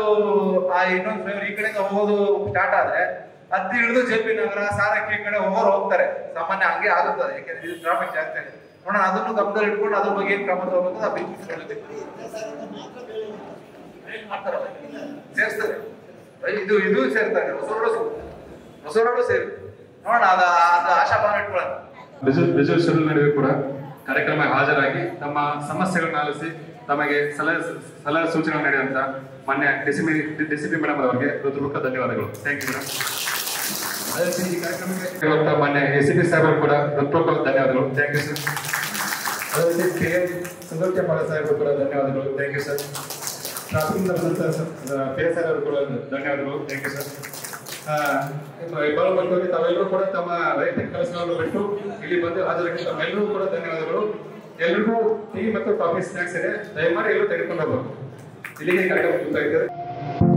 ಆ ಇನ್ನೊಂದು ಫ್ಲೇವರ್ ಈ ಕಡೆಯಿಂದ ಹೋಗೋದು ಸ್ಟಾರ್ಟ್ ಆದ್ರೆ ಹತ್ತಿ ಹಿಡಿದು JP ನಗರ, ಸಾರಕ್ಕಿ ಕಡೆ ಹೋಗ್ತಾರೆ. ಸಾಮಾನ್ಯ ಹಂಗೆ ಆಗುತ್ತದೆ, ಯಾಕೆಂದ್ರೆ ಇದು ಟ್ರಾಫಿಕ್ ಜಾಸ್ತಿ ಆಗಿದೆ. ನೋಡೋಣ, ಅದನ್ನು ಗಮನದಲ್ಲಿ ಇಟ್ಕೊಂಡು ಅದ್ರ ಬಗ್ಗೆ ಏನ್ ಕ್ರಮ ತಗೋಬೇಕು ಸೇರಿಸ್ತಾರೆ. ಇದು ಸೇರ್ತಾರೆ, ಹೊಸರೋಡು ಸೇರಿ ನೋಡೋಣ. ಅದು ಆಶಾಭಾವ ಇಟ್ಕೊಳ್ಳೋಣ. ರಿಸರ್ವೇಶನ್ ನಡುವೆ ಕೂಡ ಕಾರ್ಯಕ್ರಮ ಹಾಜರಾಗಿ ತಮ್ಮ ಸಮಸ್ಯೆಗಳನ್ನು ಆಲಿಸಿ ತಮಗೆ ಸಲಹೆ ಸೂಚನೆ ನೀಡಿದಂತ ಮಾನ್ಯ ಡಿಸಿಪಿ ಮೇಡಮ್ ಅವರಿಗೆ ಹೃದಯಪೂರ್ವಕ ಧನ್ಯವಾದಗಳು. Thank you madam. ಅದೇ ರೀತಿ ಈ ಕಾರ್ಯಕ್ರಮಕ್ಕೆ ಮಾನ್ಯ ACP ಸಾಹೇಬರು ಕೂಡ ಹೃದಯಪೂರ್ವಕ ಧನ್ಯವಾದಗಳು. Thank you sir. ಅದೇ ರೀತಿ KM ಸುಂದರಕೆಂಪಾಳ ಸಾಹೇಬರು ಕೂಡ ಧನ್ಯವಾದಗಳು. Thank you sir. ಟ್ರಾಫಿಕ್ನ ಬಂದಂತ PSR ಅವರು ಕೂಡ ಧನ್ಯವಾದಗಳು. Thank you sir. ಇಬ್ಬರು ಬಂದವರಿಗೆ ತಾವೆಲ್ಲರೂ ಕೂಡ ತಮ್ಮ ವೈಯಕ್ತಿಕ ಕೆಲಸಗಳನ್ನು ಬಿಟ್ಟು ಇಲ್ಲಿ ಬಂದು ಹಾಜರಾಗಿ ತಮ್ಮೆಲ್ಲರೂ ಕೂಡ ಧನ್ಯವಾದಗಳು. ಎಲ್ರಿಗೂ ಟೀ ಮತ್ತು ಕಾಫಿ ಸ್ನಾಕ್ಸ್ ಇದೆ, ದಯಮಾಡಿ ಎಲ್ಲರೂ ತೆಗೆದುಕೊಂಡು ಹೋಗಬೇಕು. ಇಲ್ಲಿಗೆ ಕಾರ್ಯಕ್ರಮ ಮುಕ್ತಾಯ.